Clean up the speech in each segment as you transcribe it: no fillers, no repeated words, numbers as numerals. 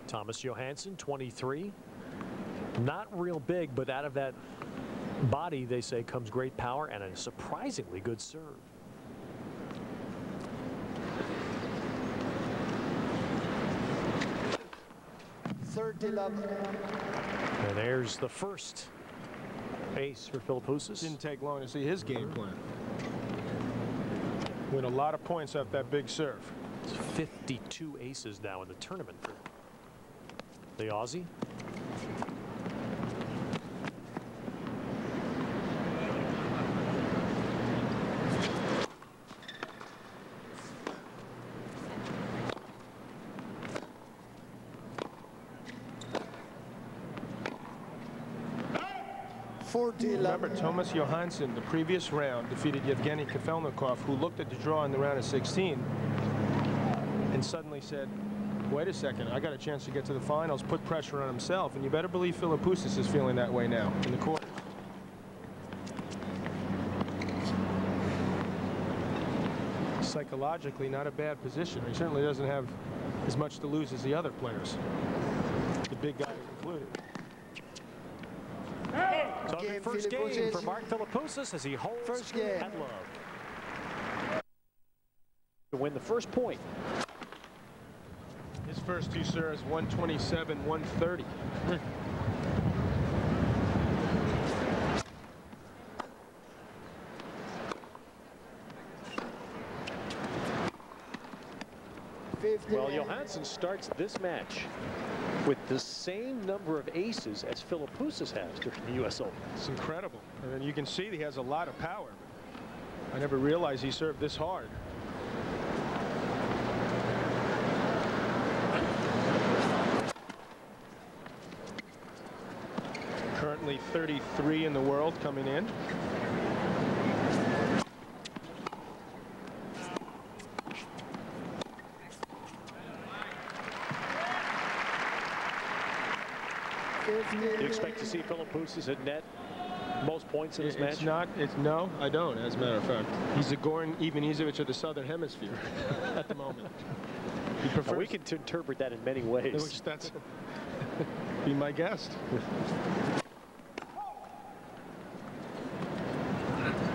T.Johansson, 23. Not real big, but out of that body, they say, comes great power and a surprisingly good serve. And there's the first ace for Philippoussis. Didn't take long to see his game plan. Win a lot of points off that big serve. It's 52 aces now in the tournament for the Aussie. Remember, T.Johansson, the previous round, defeated Yevgeny Kafelnikov, who looked at the draw in the round of 16 and suddenly said, wait a second, I got a chance to get to the finals, put pressure on himself, and you better believe Philippoussis is feeling that way now in the quarters. Psychologically, not a bad position. He certainly doesn't have as much to lose as the other players, the big guys included. So the first game for Mark Philippoussis as he holds at love to win the first point. His first two serves, 127, 130. Well, Johansson starts this match with the same number of aces as Philippoussis has during the U.S. Open. It's incredible. And you can see he has a lot of power. I never realized he served this hard. Currently 33 in the world coming in. Do you expect to see Philippoussis at net most points in this match? No, I don't, as a matter of fact. He's a Goran Ivanisevic of the Southern Hemisphere at the moment. He prefers, we can interpret that in many ways. Which that's be my guest.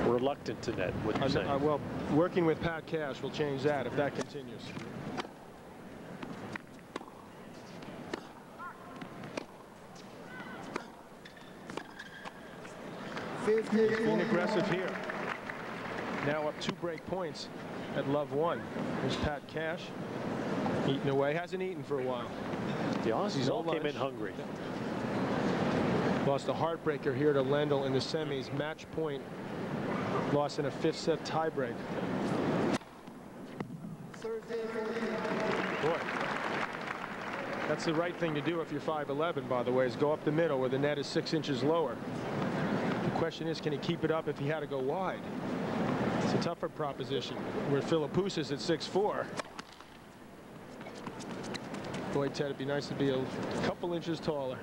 Reluctant to net, what you're saying. Well, working with Pat Cash will change that if that continues. Being aggressive here. Now up 2 break points at love 1. There's Pat Cash eating away. Hasn't eaten for a while. The Aussies all came in hungry. Lost a heartbreaker here to Lendl in the semis. Match point. Lost in a 5th set tiebreak. Boy, that's the right thing to do if you're 5'11", by the way, is go up the middle where the net is 6 inches lower. The question is, can he keep it up if he had to go wide? It's a tougher proposition. Where Philippoussis at 6'4". Boy, Ted, it'd be nice to be a couple inches taller.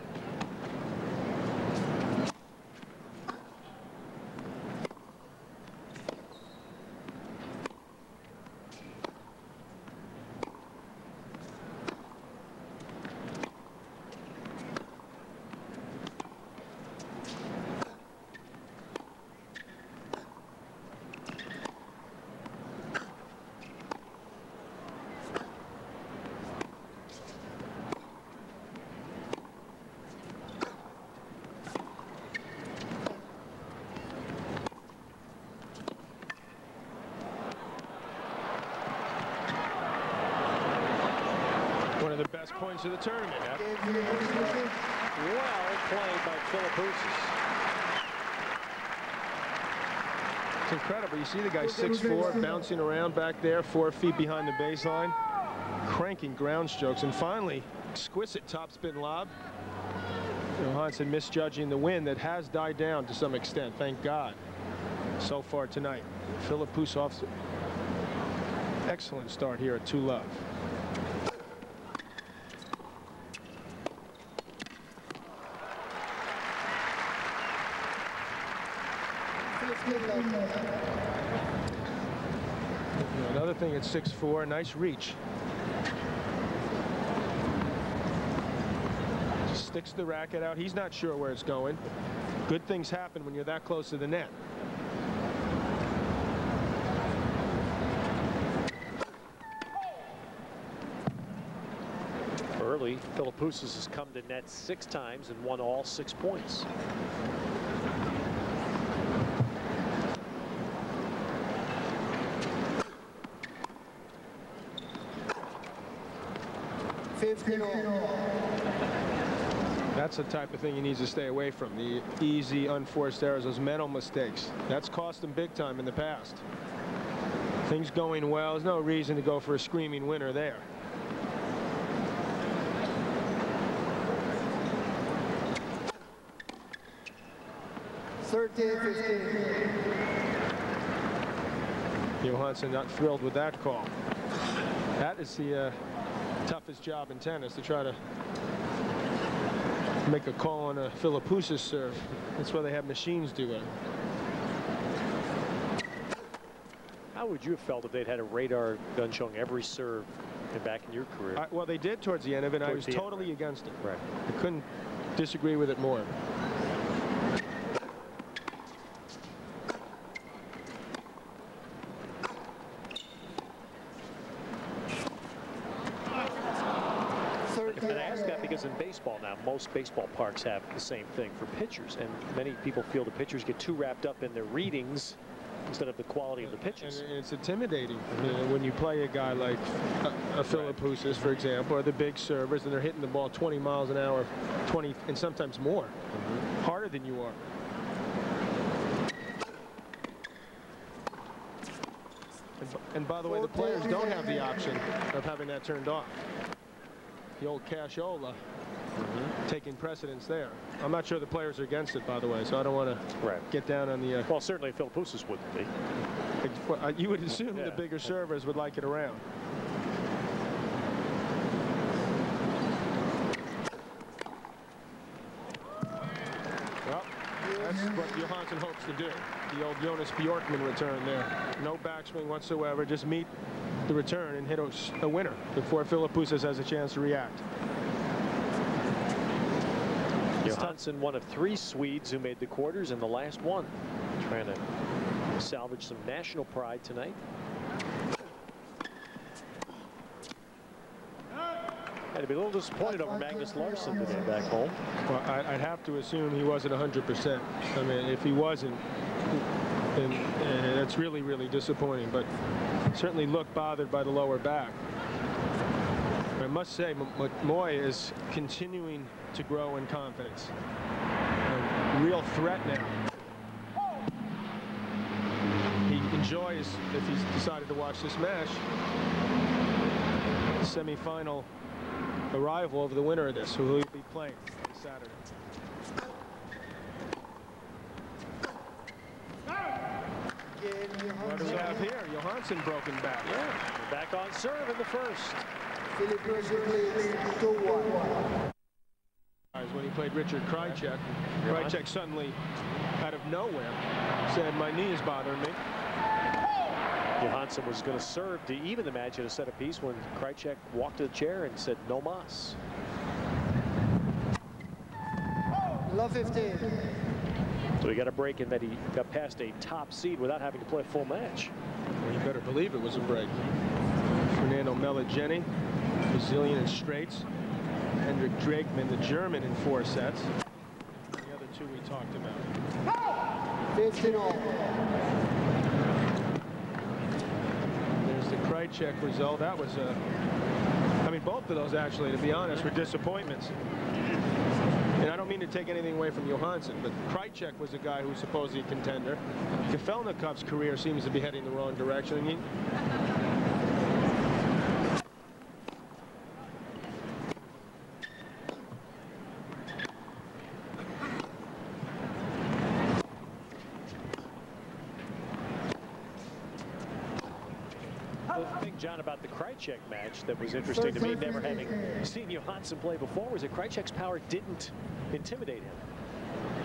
One of the best points of the tournament. Well played by Philippoussis. It's incredible. You see the guy 6'4", bouncing around back there, 4 feet behind the baseline, cranking ground strokes, and finally, exquisite topspin lob. Johansson misjudging the wind that has died down to some extent, thank God, so far tonight. Philippoussis, excellent start here at 2-love. Another thing at 6'4", nice reach. sticks the racket out. He's not sure where it's going. Good things happen when you're that close to the net. Early, Philippoussis has come to net 6 times and won all 6 points. That's the type of thing he needs to stay away from. The easy, unforced errors, those mental mistakes. That's cost him big time in the past. Things going well, there's no reason to go for a screaming winner there. Johansson not thrilled with that call. That is the toughest job in tennis, to try to make a call on a Philippoussis serve. That's why they have machines do it. How would you have felt if they'd had a radar gun showing every serve back in your career? Well, they did towards the end of it, and I was totally against it. Right. I couldn't disagree with it more. And I ask that because in baseball now, most baseball parks have the same thing for pitchers, and many people feel the pitchers get too wrapped up in their readings instead of the quality of the pitches. And it's intimidating when you play a guy like a Philippoussis, for example, or the big servers, and they're hitting the ball 20 miles an hour, 20 and sometimes more, harder than you are. And by the way, the players don't have the option of having that turned off. The old cashola taking precedence there. I'm not sure the players are against it, by the way, so I don't want to get down on the... Well, certainly Philippoussis wouldn't be. You would assume the bigger servers would like it around. Well, that's what Johansson hopes to do. The old Jonas Bjorkman return there. No backswing whatsoever. Just meet the return and hit a winner before Philippoussis has a chance to react. Johansson, one of 3 Swedes who made the quarters in the last one. Trying to salvage some national pride tonight. Had to be a little disappointed over Magnus Larsson today back home. Well, I'd have to assume he wasn't 100%. I mean, if he wasn't, then that's really, really disappointing. But certainly looked bothered by the lower back. I must say, Moy is continuing to grow in confidence. A real threat now. He enjoys, if he's decided to watch this match, the semifinal arrival of the winner of this, who will be playing on Saturday. What do we have here? Johansson broken back. Yeah, back on serve in the first. When he played Richard Krajicek, Krajicek suddenly, out of nowhere, said, "My knee is bothering me." Johansson was going to serve to even the match at a set apiece when Krajicek walked to the chair and said, "No mas." Love 15. So he got a break in that he got past a top seed without having to play a full match. Well, you better believe it was a break. Fernando Meligeni, Brazilian in straights. Hendrik Drakeman, the German, in 4 sets. The other 2 we talked about. 15-all. There's the Krajicek result. That was I mean, both of those, actually, to be honest, were disappointments. And I don't mean to take anything away from Johansson, but Krajicek was a guy who was supposedly a contender. Kafelnikov's career seems to be heading the wrong direction. The thing, John, about the Krajicek match that was interesting to me, never having seen Johansson play before, was that Krajicek's power didn't intimidate him.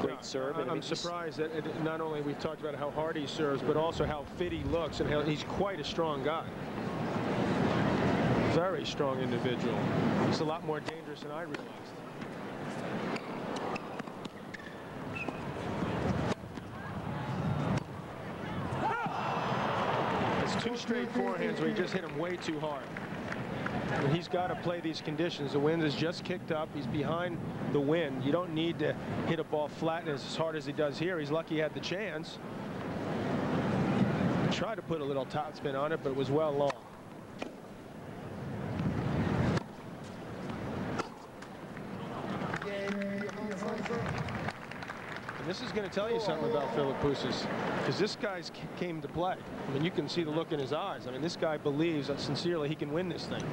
Great serve. I'm surprised that not only we've talked about how hard he serves, but also how fit he looks and how he's quite a strong guy. Very strong individual. He's a lot more dangerous than I realized. 2 straight forehands where he just hit him way too hard. And he's got to play these conditions. The wind is just kicked up. He's behind the wind. You don't need to hit a ball flat as hard as he does here. He's lucky he had the chance. Tried to put a little topspin on it, but it was well long. And this is going to tell you something about Philippoussis, because this guy's came to play. I mean, you can see the look in his eyes. I mean, this guy believes that sincerely he can win this thing.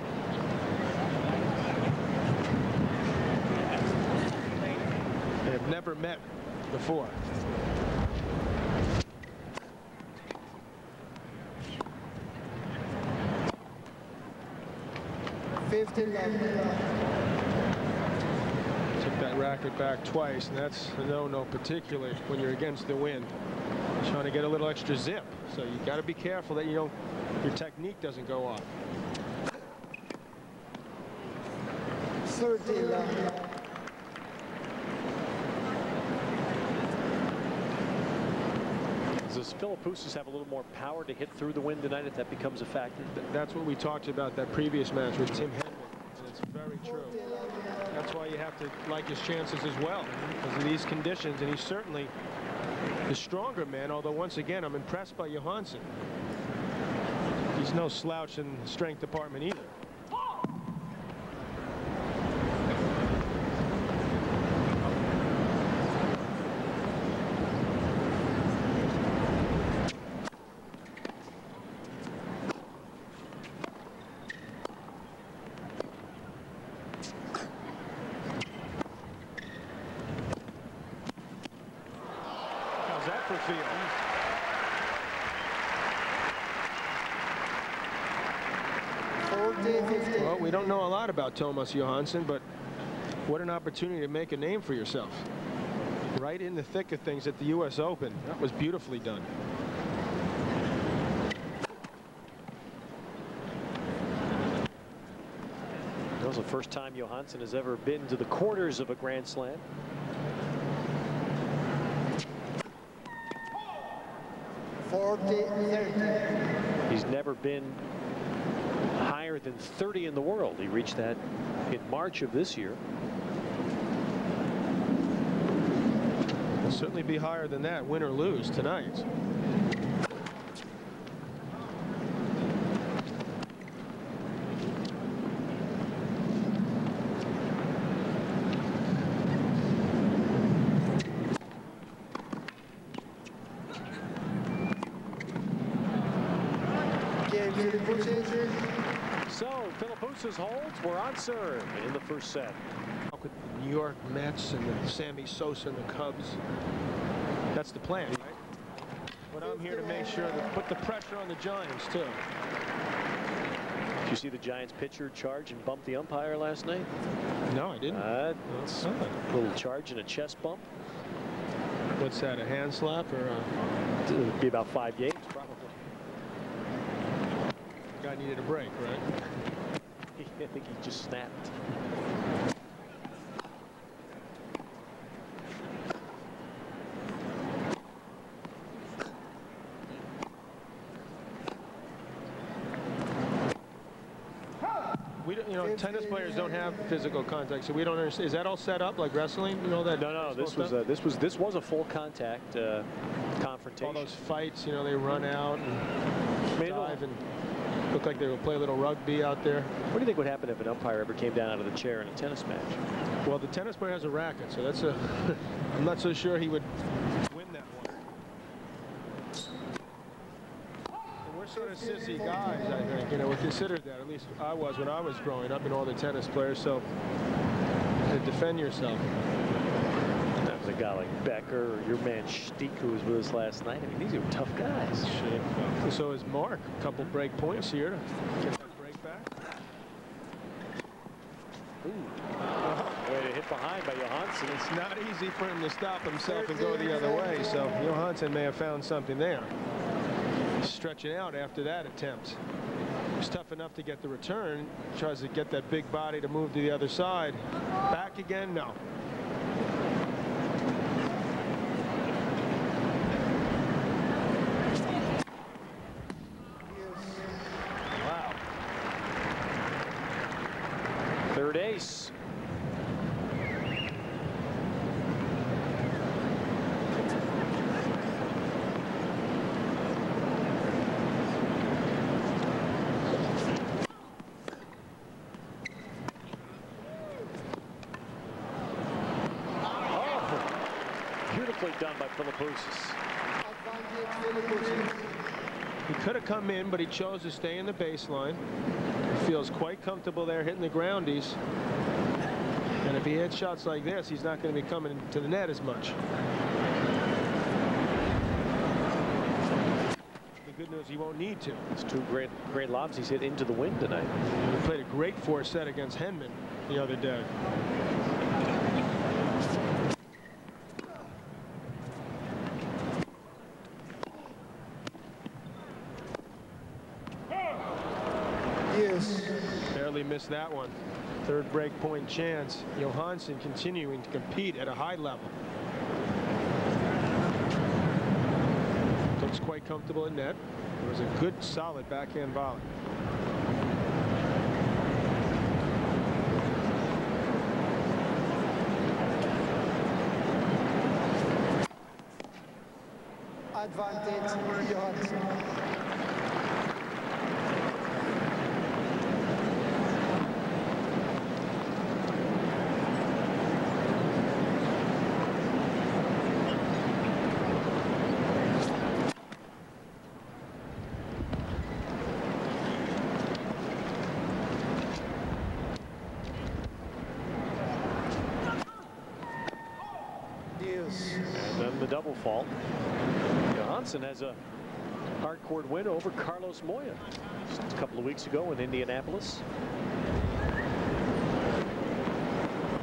They have never met before. Took that racket back twice, and that's a no-no, particularly when you're against the wind. Trying to get a little extra zip, so you got to be careful that your technique doesn't go off. 30 love. Does Philippoussis have a little more power to hit through the wind tonight if that becomes a factor? That's what we talked about that previous match with Tim Henman, and it's very true. That's why you have to like his chances as well, because of these conditions, and he's certainly the stronger man, although once again I'm impressed by Johansson. He's no slouch in the strength department either. Well, we don't know a lot about T.Johansson, but what an opportunity to make a name for yourself. Right in the thick of things at the U.S. Open. That was beautifully done. That was the first time Johansson has ever been to the quarters of a Grand Slam. He's never been higher than 30 in the world. He reached that in March of this year. Will certainly be higher than that, win or lose tonight. So Philippoussis holds. We're on serve in the first set. With the New York Mets and the Sammy Sosa and the Cubs. That's the plan, right? But I'm here to make sure to put the pressure on the Giants too. Did you see the Giants pitcher charge and bump the umpire last night? No, I didn't. It's a little charge and a chest bump. What's that, a hand slap or a... It would be about 5 games probably. Guy needed a break, right? I think he just snapped. We don't, tennis players don't have physical contact, so we don't understand. Is that all set up like wrestling? You know that? No. This was a full contact confrontation. All those fights, they run out and dive and look like they will play a little rugby out there. What do you think would happen if an umpire ever came down out of the chair in a tennis match? Well, the tennis player has a racket, so that's a. I'm not so sure he would win that one. And we're sort of sissy guys, I think. We're considered that. At least I was when I was growing up, and all the tennis players. So to defend yourself. That was a guy like Becker or your man Stiek, who was with us last night. I mean, these are tough guys. Shit. So is Mark. A couple break points here to get that break back. Ooh. Way to hit behind by Johansson. It's not easy for him to stop himself and go the other way. So Johansson may have found something there. Stretching out after that attempt. It's tough enough to get the return. Tries to get that big body to move to the other side. Back again, no. Beautifully done by Philippoussis. He could have come in, but he chose to stay in the baseline. He feels quite comfortable there hitting the groundies. And if he hits shots like this, he's not going to be coming to the net as much. The good news, he won't need to. It's two great lobs he's hit into the wind tonight. He played a great 4-set against Henman the other day. Yes. Barely missed that one. Third break point chance. Johansson continuing to compete at a high level. Looks quite comfortable in net. It was a good, solid backhand volley. Advantage, Johansson. And then the double fault. Johansson has a hardcourt win over Carlos Moya just a couple of weeks ago in Indianapolis.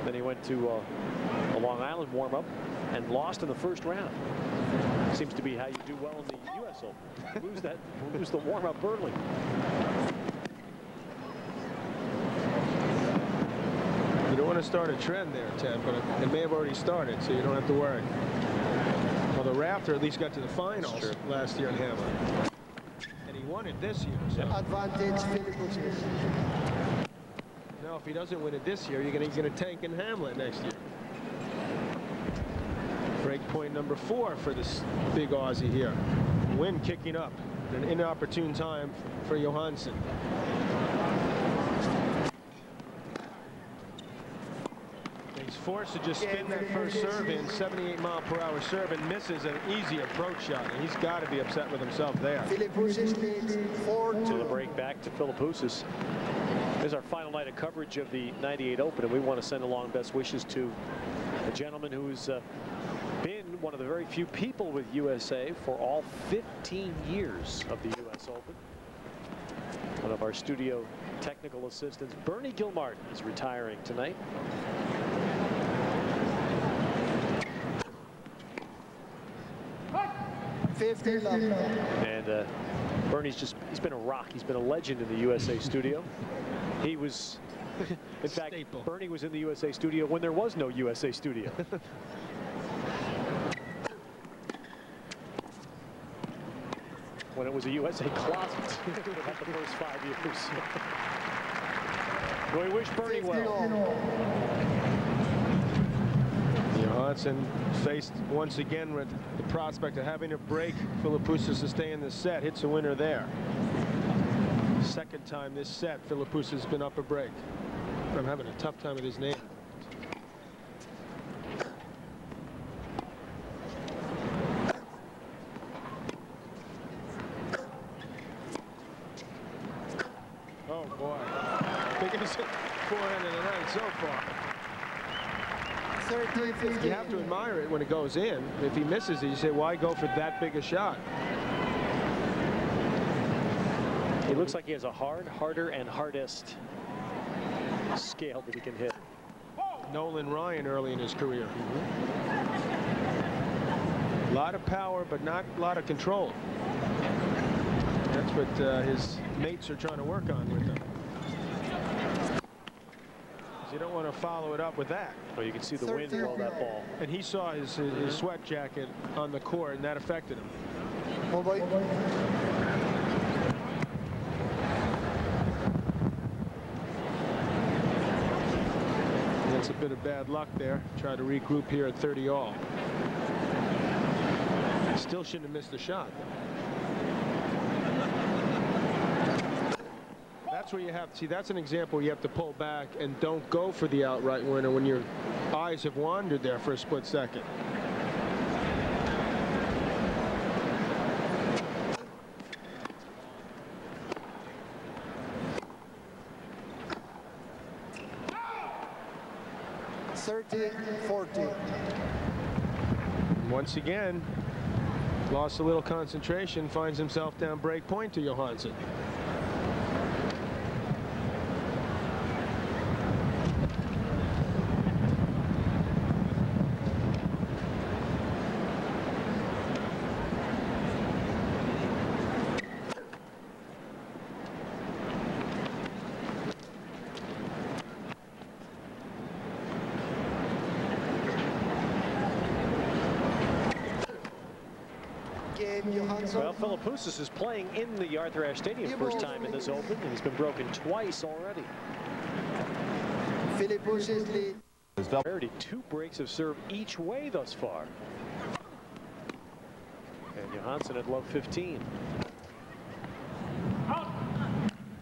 Then he went to a Long Island warm-up and lost in the first round. Seems to be how you do well in the U.S. Open. Lose the warm-up early. You don't want to start a trend there, Ted, but it may have already started, so you don't have to worry. Well, the Raptor at least got to the finals last year in Hamlet. And he won it this year. So. Advantage, Philippoussis. Now, if he doesn't win it this year, he's going to tank in Hamlet next year. Break point number 4 for this big Aussie here. Wind kicking up. An inopportune time for Johansson. He's forced to just spin that first serve in, 78-mile-per-hour serve, and misses an easy approach shot. And he's got to be upset with himself there. Philippoussis leads 4-2. So the break back to Philippoussis. This is our final night of coverage of the 98 Open, and we want to send along best wishes to a gentleman who's been one of the very few people with USA for all 15 years of the U.S. Open. One of our studio technical assistants, Bernie Gilmartin, is retiring tonight. And Bernie's he's been a rock. He's been a legend in the USA studio. He was, in fact, Bernie was in the USA studio when there was no USA studio. When it was a USA closet. About the first 5 years. So we wish Bernie well. Johansson faced once again with the prospect of having to break Philippoussis to stay in the set. Hits a winner there. Second time this set, Philippoussis has been up a break. I'm having a tough time with his name. Oh boy. Biggest forehand of the night so far. You have to admire it when it goes in. If he misses it, you say, why go for that big a shot? It looks like he has a harder, and hardest scale that he can hit. Nolan Ryan early in his career. A lot of power, but not a lot of control. That's what his mates are trying to work on with him. You don't want to follow it up with that. Well, you can see the wind roll that ball. And he saw his sweat jacket on the court, and that affected him. That's a bit of bad luck there. Try to regroup here at 30 all. Still shouldn't have missed the shot. That's where you have to see. That's an example where you have to pull back and don't go for the outright winner when your eyes have wandered there for a split second. 30-40. Once again, lost a little concentration, finds himself down break point to Johansson. Well, Philippoussis is playing in the Arthur Ashe Stadium first time in this Open, and he's been broken twice already. Philippoussis lead. Already 2 breaks of serve each way thus far. And Johansson at love 15.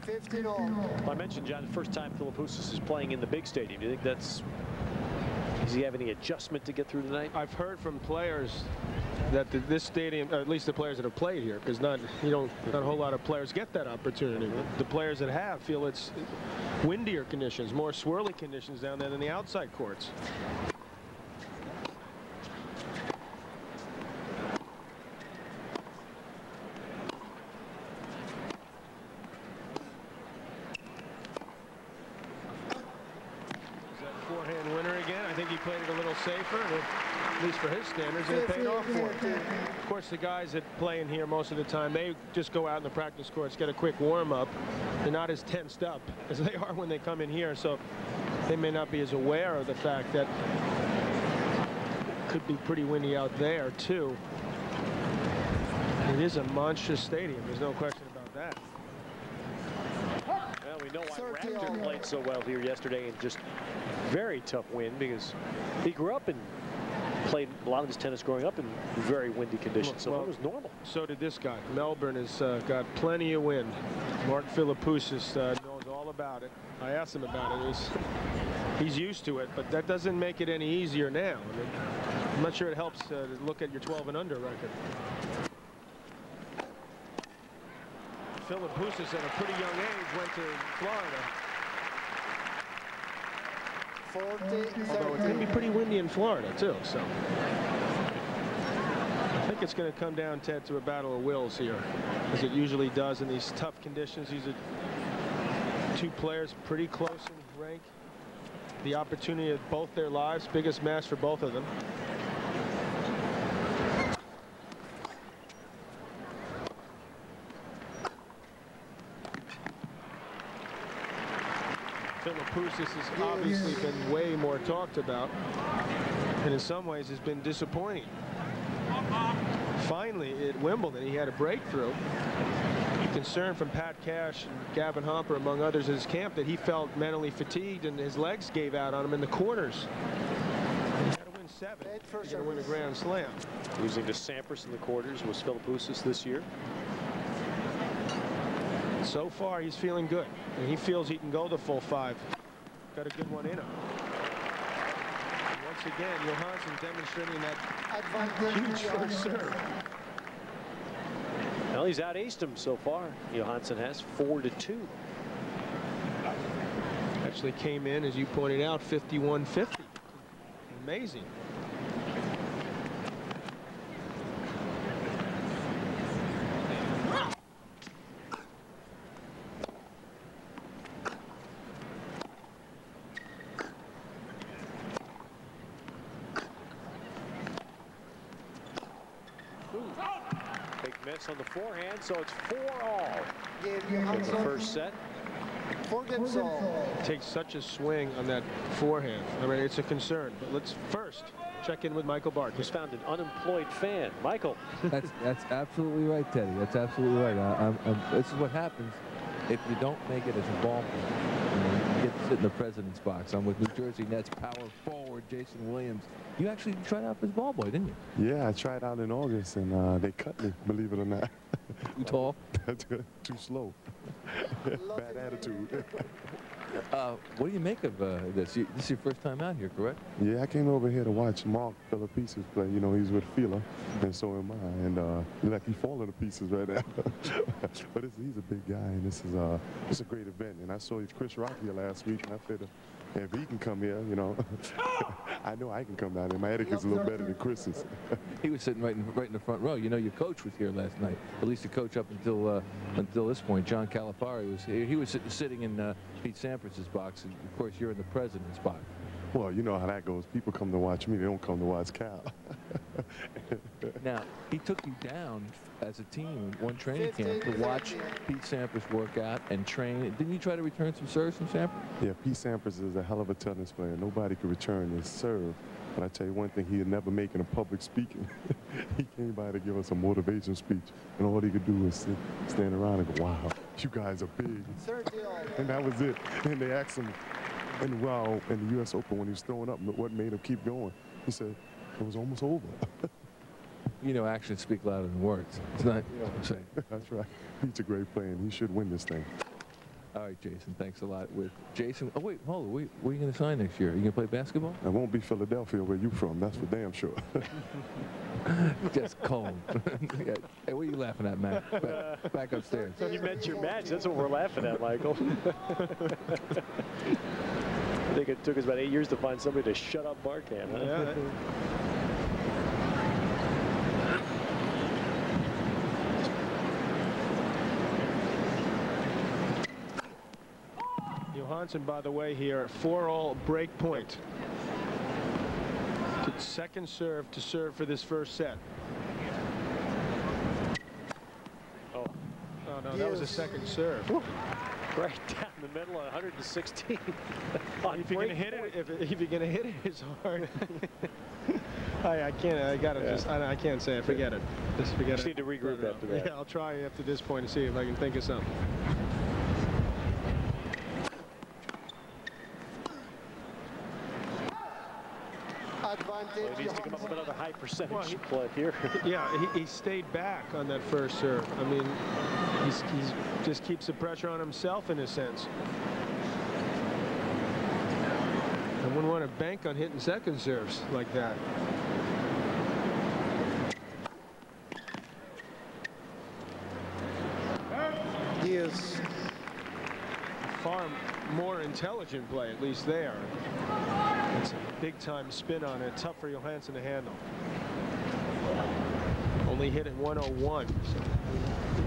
15 all. Well, I mentioned, John, the first time Philippoussis is playing in the big stadium. Do you think does he have any adjustment to get through tonight? I've heard from players that this stadium, at least the players that have played here, because not a whole lot of players get that opportunity. The players that have feel it's windier conditions, more swirly conditions down there than the outside courts. Forehand winner again. I think he played it a little safer, at least for his standards, and it paid off for him. Of course, the guys that play in here most of the time, they just go out in the practice courts, get a quick warm-up. They're not as tensed up as they are when they come in here, so they may not be as aware of the fact that it could be pretty windy out there, too. It is a monstrous stadium. There's no question about that. Well, we know why Raptor played so well here yesterday, and just very tough win, because he grew up and played a lot of his tennis growing up in very windy conditions, so it was normal. So did this guy. Melbourne has got plenty of wind. Mark Philippoussis knows all about it. I asked him about it. He's used to it, but that doesn't make it any easier now. I mean, I'm not sure it helps to look at your 12 and under record. Philippoussis at a pretty young age went to Florida. 40, although it's going to be pretty windy in Florida, too. So I think it's going to come down, Ted, to a battle of wills here, as it usually does in these tough conditions. These are 2 players pretty close in rank. The opportunity of both their lives, biggest match for both of them. Philippoussis has obviously been way more talked about, and in some ways has been disappointing. Finally, at Wimbledon, he had a breakthrough. Concern from Pat Cash and Gavin Hopper, among others, in his camp, that he felt mentally fatigued and his legs gave out on him in the corners. He had to win 7 to win a Grand Slam. Losing to Sampras in the quarters was Philippoussis this year. So far, he's feeling good, and he feels he can go the full 5. Got a good one in him. And once again, Johansson demonstrating that huge first serve. Well, he's out-aced him so far. Johansson has 4-2. Actually came in, as you pointed out, 51-50. Amazing. Miss on the forehand, so it's 4-all in the first set. Takes such a swing on that forehand. I mean, it's a concern. But let's first check in with Michael Barker. He's found an unemployed fan. Michael. That's absolutely right, Teddy. That's absolutely right. This is what happens if you don't make it as a ball player. You get to sit in the president's box. I'm with New Jersey Nets power forward Jason Williams. You actually tried out for his ball boy, didn't you? Yeah, I tried out in August, and they cut me, believe it or not. Too tall? Too slow. Bad attitude. What do you make of this? This is your first time out here, correct? Yeah, I came over here to watch Mark Philippoussis play. You know, he's with Fila, and so am I. And like he's falling to pieces right now. But he's a big guy, and this is a great event. And I saw Chris Rock here last week, and I figured If he can come here, you know, I know I can come down there. My etiquette's a little better than Chris's. He was sitting right in the front row. You know, your coach was here last night. At least the coach up until this point, John Calipari, was here. He was sitting in Pete Sampras's box. And of course, you're in the president's box. Well, you know how that goes. People come to watch me. They don't come to watch Cal. Now, he took you down as a team one training camp to watch Pete Sampras work out and train. Didn't you try to return some serves from Sampras? Yeah, Pete Sampras is a hell of a tennis player. Nobody could return his serve. But I tell you one thing, he'd never make in a public speaking. He came by to give us a motivation speech, and all he could do was stand around and go, wow, you guys are big. And that was it. And they asked him, and wow, in the U.S. Open when he was throwing up, what made him keep going? He said, it was almost over. You know, actions speak louder than words. It's not, you know what I'm saying. That's right. He's a great player, and he should win this thing. All right, Jason, thanks a lot. With Jason, oh, wait, hold on. Where are you going to sign next year? Are you going to play basketball? It won't be Philadelphia, where you from. That's for damn sure. Just cold. Yeah. Hey, what are you laughing at, Matt? Back upstairs. You meant your match. That's what we're laughing at, Michael. I think it took us about 8 years to find somebody to shut up Barkan. Huh? Yeah. Johansson, by the way, here, 4-all break point. Second serve to serve for this first set. Oh no, that was a second serve. Woo. Right down the middle of 116. If you're gonna hit it, if you're gonna hit it, it's hard. I can't. I gotta just. I can't say it. Forget it. Just forget it. Need to regroup after that. Yeah, I'll try after this point to see if I can think of something. Well, he needs to come up with another high percentage play here. Yeah, he stayed back on that first serve. I mean, he's just keeps the pressure on himself in a sense. I wouldn't want to bank on hitting second serves like that. He is far more intelligent play, at least there. It's a big-time spin on it. Tough for Johansson to handle. Only hit at 101. So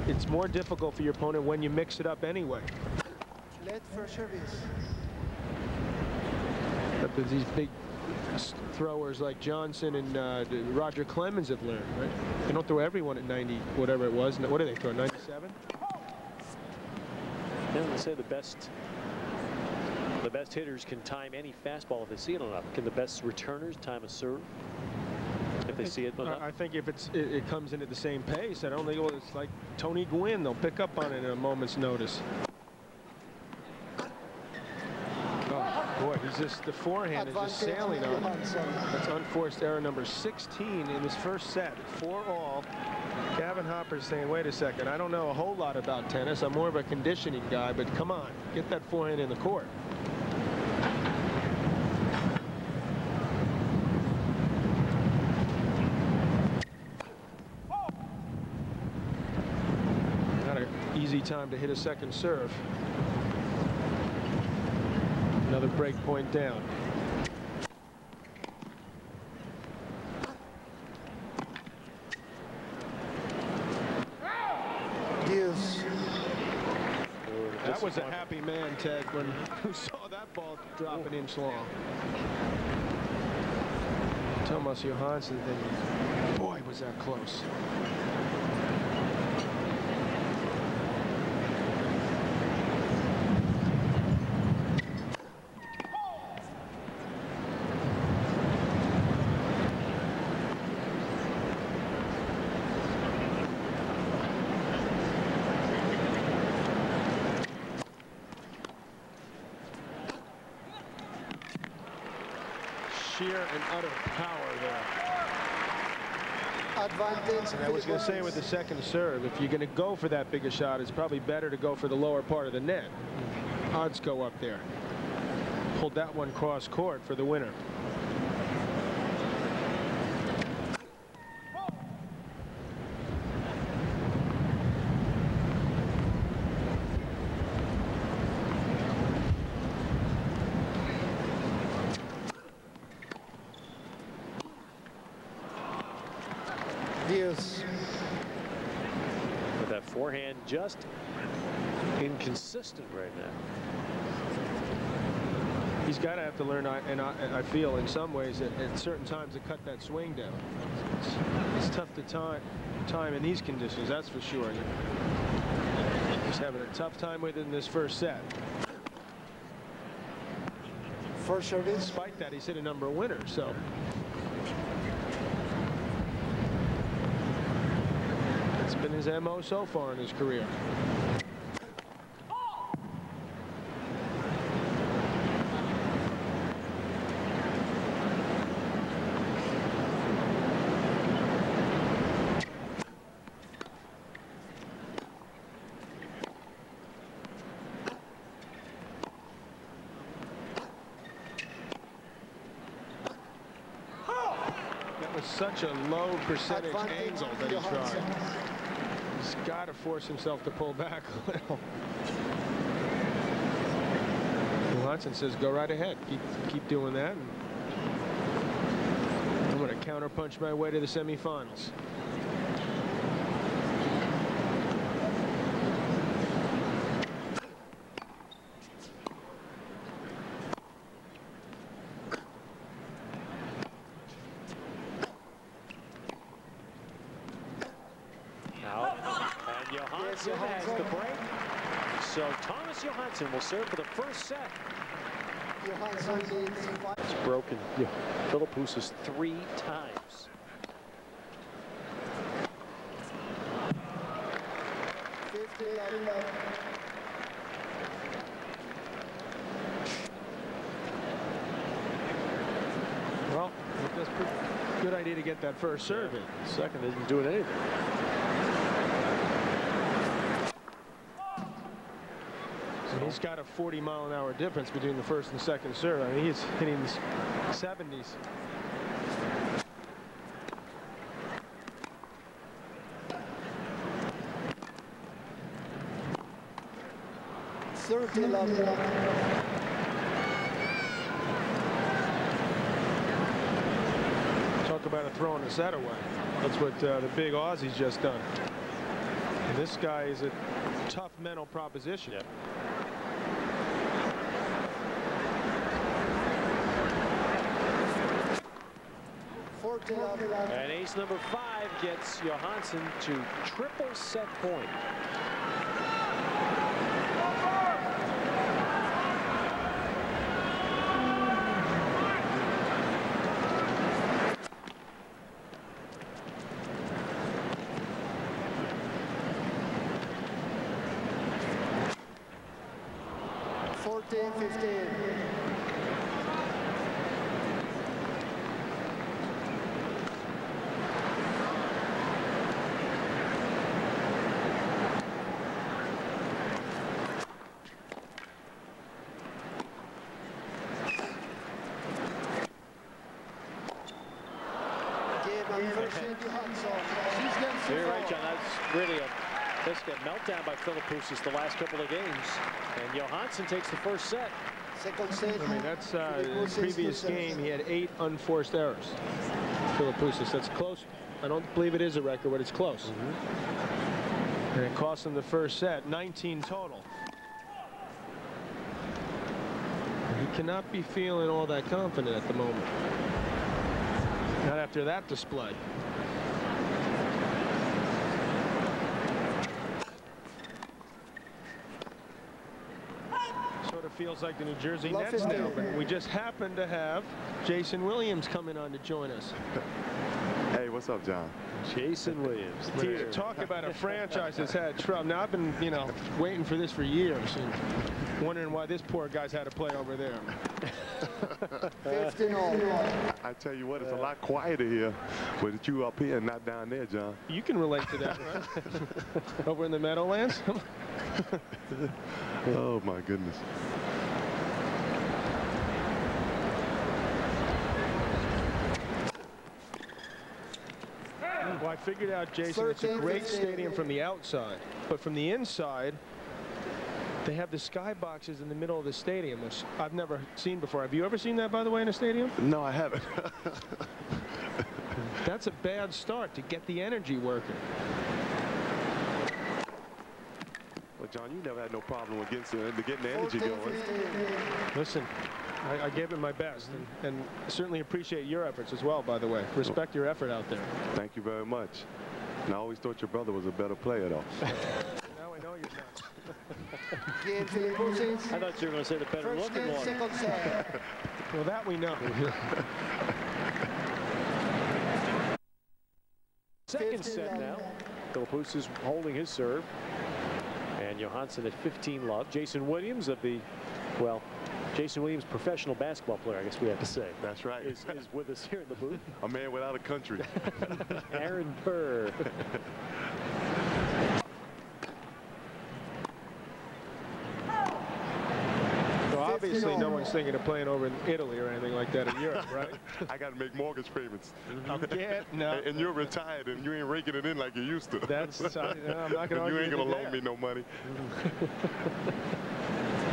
it's more difficult for your opponent when you mix it up anyway. Let for service. But these big throwers like Johnson and Roger Clemens have learned, right? They don't throw everyone at 90, whatever it was. What do they throw, 97? Yeah, they say the best hitters can time any fastball if they see it enough. Can the best returners time a serve if they see it enough? I think if it comes in at the same pace, I don't think it's like Tony Gwynn. They'll pick up on it at a moment's notice. Oh boy, the forehand is just sailing on him. That's unforced error number 16 in this first set. 4-all. Gavin Hopper's saying, wait a second, I don't know a whole lot about tennis. I'm more of a conditioning guy, but come on, get that forehand in the court. Not an easy time to hit a second serve. Another break point down. That was a happy man, Ted, when who saw that ball drop an inch long. Thomas Johansson thinking, boy, was that close. Sheer and utter power there. Advantage. And I was going to say with the second serve, if you're going to go for that big a shot, it's probably better to go for the lower part of the net. Odds go up there. Hold that one cross court for the winner. Diaz. But that forehand just inconsistent right now. He's got to have to learn, and I feel in some ways at certain times to cut that swing down. It's tough to time in these conditions, that's for sure. He's having a tough time with it in this first set. First service. Despite that, he's hit a number of winners, so. It's been his MO so far in his career. Such a low percentage angle that he tried. He's got to force himself to pull back a little. Johansson says, go right ahead. Keep doing that. And I'm going to counterpunch my way to the semifinals. Johansson has the break. So Thomas Johansson will serve for the first set. It's broken Philippoussis 3 times. Well, that's a good idea to get that first serve in. Second isn't doing anything. He's got a 40-mile-an-hour difference between the first and second serve. I mean, he's hitting the 70s. Talk about a throwing a set away. That's what the big Aussie's just done. And this guy is a tough mental proposition. Yep. And ace number 5 gets Johansson to triple set point. You're right, John. That's really a meltdown by Philippoussis the last couple of games. And Johansson takes the first set. I mean, that's in the previous game, he had 8 unforced errors. Philippoussis, that's close. I don't believe it is a record, but it's close. And it cost him the first set, 19 total. He cannot be feeling all that confident at the moment. Not after that display. Sort of feels like the New Jersey Nets now, but we just happen to have Jason Williams coming on to join us. Hey, what's up, John? Jason Williams. Talk about a franchise that's had trouble. Now, I've been, waiting for this for years and wondering why this poor guy's had to play over there. I tell you what, it's a lot quieter here, but it's you up here and not down there, John. You can relate to that, right? Over in the Meadowlands? Oh, my goodness. Well, I figured out, Jason, it's a great stadium from the outside, but from the inside, they have the skyboxes in the middle of the stadium, which I've never seen before. Have you ever seen that, by the way, in a stadium? No, I haven't. That's a bad start to get the energy working. Well, John, you never had no problem with getting the energy going. Listen, I gave it my best, and certainly appreciate your efforts as well, by the way. Respect your effort out there. Thank you very much. And I always thought your brother was a better player, though. Now I know you're not. Game Philippoussis. I thought you were going to say the better First looking game, one. second set. Well, that we know. Second set now. Philippoussis holding his serve. And Johansson at 15 love. Jason Williams of the, well, Jason Williams, professional basketball player, I guess we have to say. That's right. Is with us here in the booth. A man without a country. Aaron Burr. So obviously no one's thinking of playing over in Italy or anything like that in Europe, right? I got to make mortgage payments. No. And you're retired and you ain't raking it in like you used to. That's, I'm not going to argue. You ain't going to with loan me no money.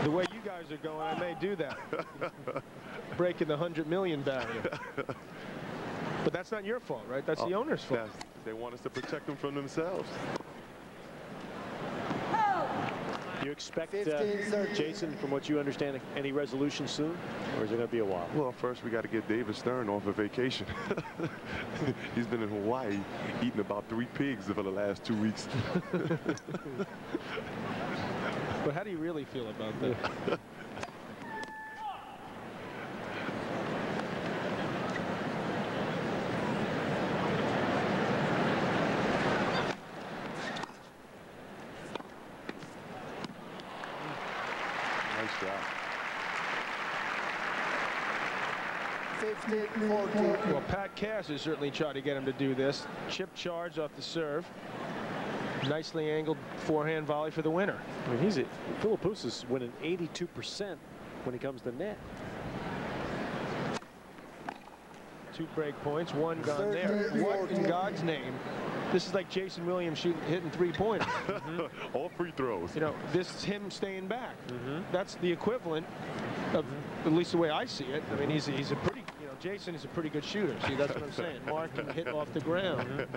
The way you guys are going, I may do that. Breaking the 100 million barrier. But that's not your fault, right? That's the owner's fault. They want us to protect them from themselves. You expect, Jason, from what you understand, any resolution soon? Or is it going to be a while? Well, first we got to get David Stern off a vacation. He's been in Hawaii eating about 3 pigs for the last 2 weeks. But how do you really feel about that? Nice job. 15-14. Well, Pat Cass has certainly tried to get him to do this. Chip charge off the serve. Nicely angled forehand volley for the winner. I mean, Philippoussis winning 82% when he comes to net. 2 break points, 1 gone there. What in God's name? This is like Jason Williams hitting 3-pointers. All free throws. You know, this is him staying back. That's the equivalent of, at least the way I see it. I mean, he's a pretty, you know, Jason is a pretty good shooter. See, that's what I'm saying. Marking, hitting off the ground.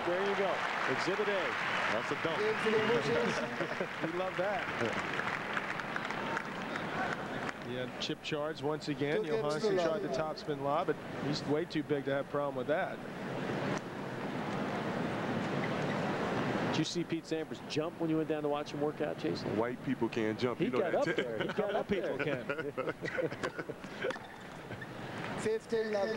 There you go. Exhibit A. That's a dunk. We love that. Yeah, chip charge once again. Johansson tried the topspin lob, but he's way too big to have a problem with that. Did you see Pete Sampras jump when you went down to watch him work out, Jason? White people can't jump. He you know got that. up there. He got up People there. can. 15 love.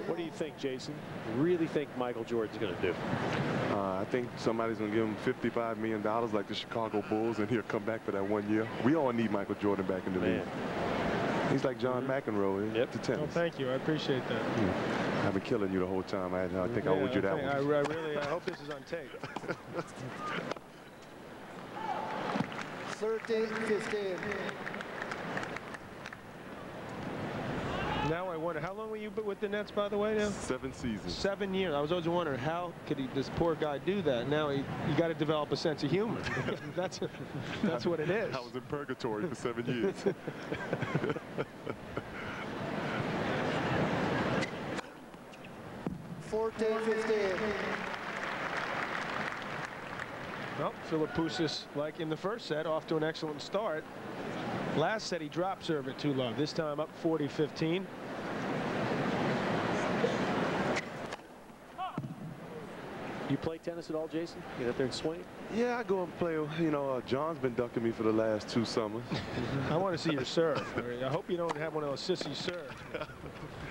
What do you think, Jason? Really think Michael Jordan's going to do? I think somebody's going to give him $55 million like the Chicago Bulls, and he'll come back for that 1 year. We all need Michael Jordan back in the league. He's like John McEnroe to tennis. Well, thank you. I appreciate that. I've been killing you the whole time. I think I owed you that one. I hope this is on tape. 13-15. Now I wonder, how long were you with the Nets, by the way? Now 7 seasons. 7 years. I was always wondering, how could this poor guy do that? Now you got to develop a sense of humor. that's what it is. I was in purgatory for 7 years. Well, Philippoussis, like in the first set, off to an excellent start. Last set he dropped serve at 2 low. This time up 40-15. You play tennis at all, Jason? Get up there and swing? Yeah, I go and play. You know, John's been ducking me for the last 2 summers. I want to see your serve. I hope you don't have one of those sissy serves.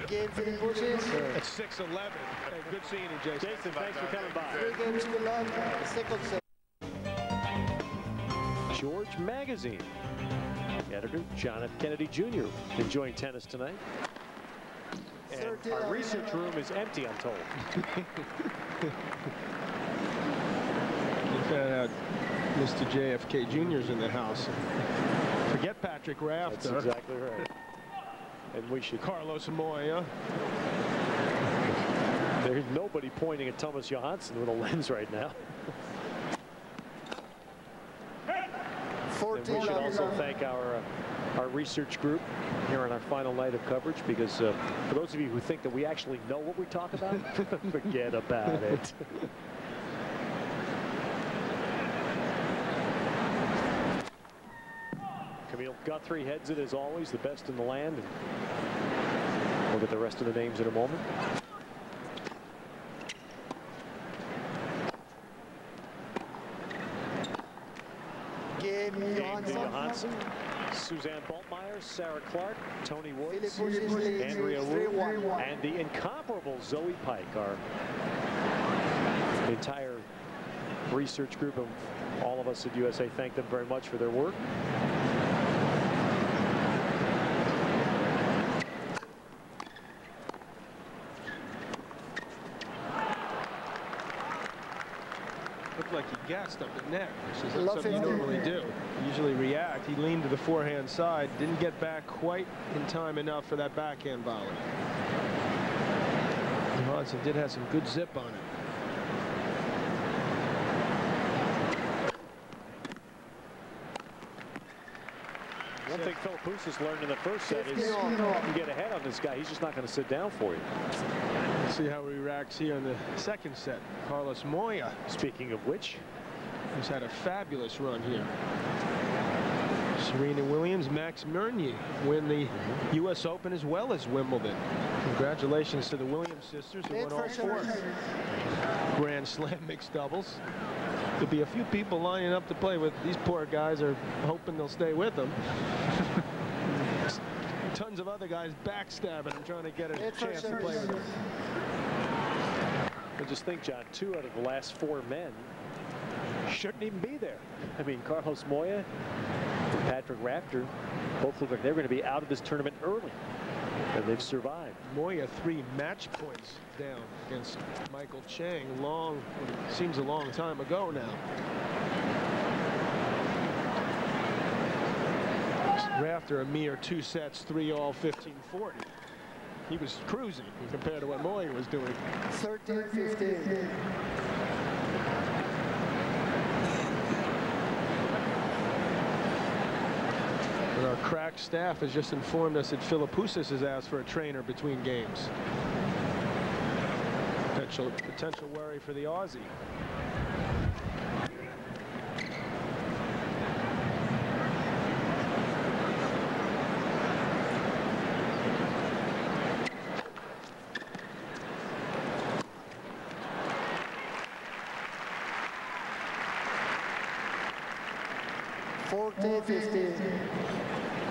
Game Philippoussis. At 6-11. Hey, good seeing you, Jason. Jason, thanks for coming by. 3 games to love. Second set. George Magazine. Editor John F. Kennedy Jr. enjoying tennis tonight. And our research room is empty, I'm told. Mr. JFK Jr.'s in the house. Forget Patrick Rafter. That's exactly right. And we should. Carlos Moya. There's nobody pointing at T.Johansson with a lens right now. And we should also thank our research group here on our final night of coverage, because for those of you who think that we actually know what we talk about, forget about it. Camille Guthrie heads it as always, the best in the land. And we'll get the rest of the names in a moment. T.Johansson, Suzanne Bultmeyer, Sarah Clark, Tony Woods, Andrea Wu, and the incomparable Zoe Pike. Our entire research group of all of us at USA thank them very much for their work. Looked like he gassed up the net, which is not something you normally do. You usually react. He leaned to the forehand side, didn't get back quite in time enough for that backhand volley. Johansson did have some good zip on it. One thing Philippoussis learned in the first set is you get ahead on this guy, he's just not going to sit down for you. Let's see how he reacts here in the second set. Carlos Moya. Speaking of which, he's had a fabulous run here. Serena Williams, Max Mirny win the U.S. Open as well as Wimbledon. Congratulations to the Williams sisters who won all 4 Grand Slam mixed doubles. There'll be a few people lining up to play with. These poor guys are hoping they'll stay with them. Tons of other guys backstabbing and trying to get a chance to play with them. I just think, John, 2 out of the last 4 men shouldn't even be there. I mean, Carlos Moya and Patrick Rafter both look like they're going to be out of this tournament early, and they've survived. Moya 3 match points down against Michael Chang. Seems a long time ago now. Rafter a mere 2 sets, 3-all, 15-40. He was cruising compared to what Moya was doing. 13-15. And our crack staff has just informed us that Philippoussis has asked for a trainer between games. Potential worry for the Aussie.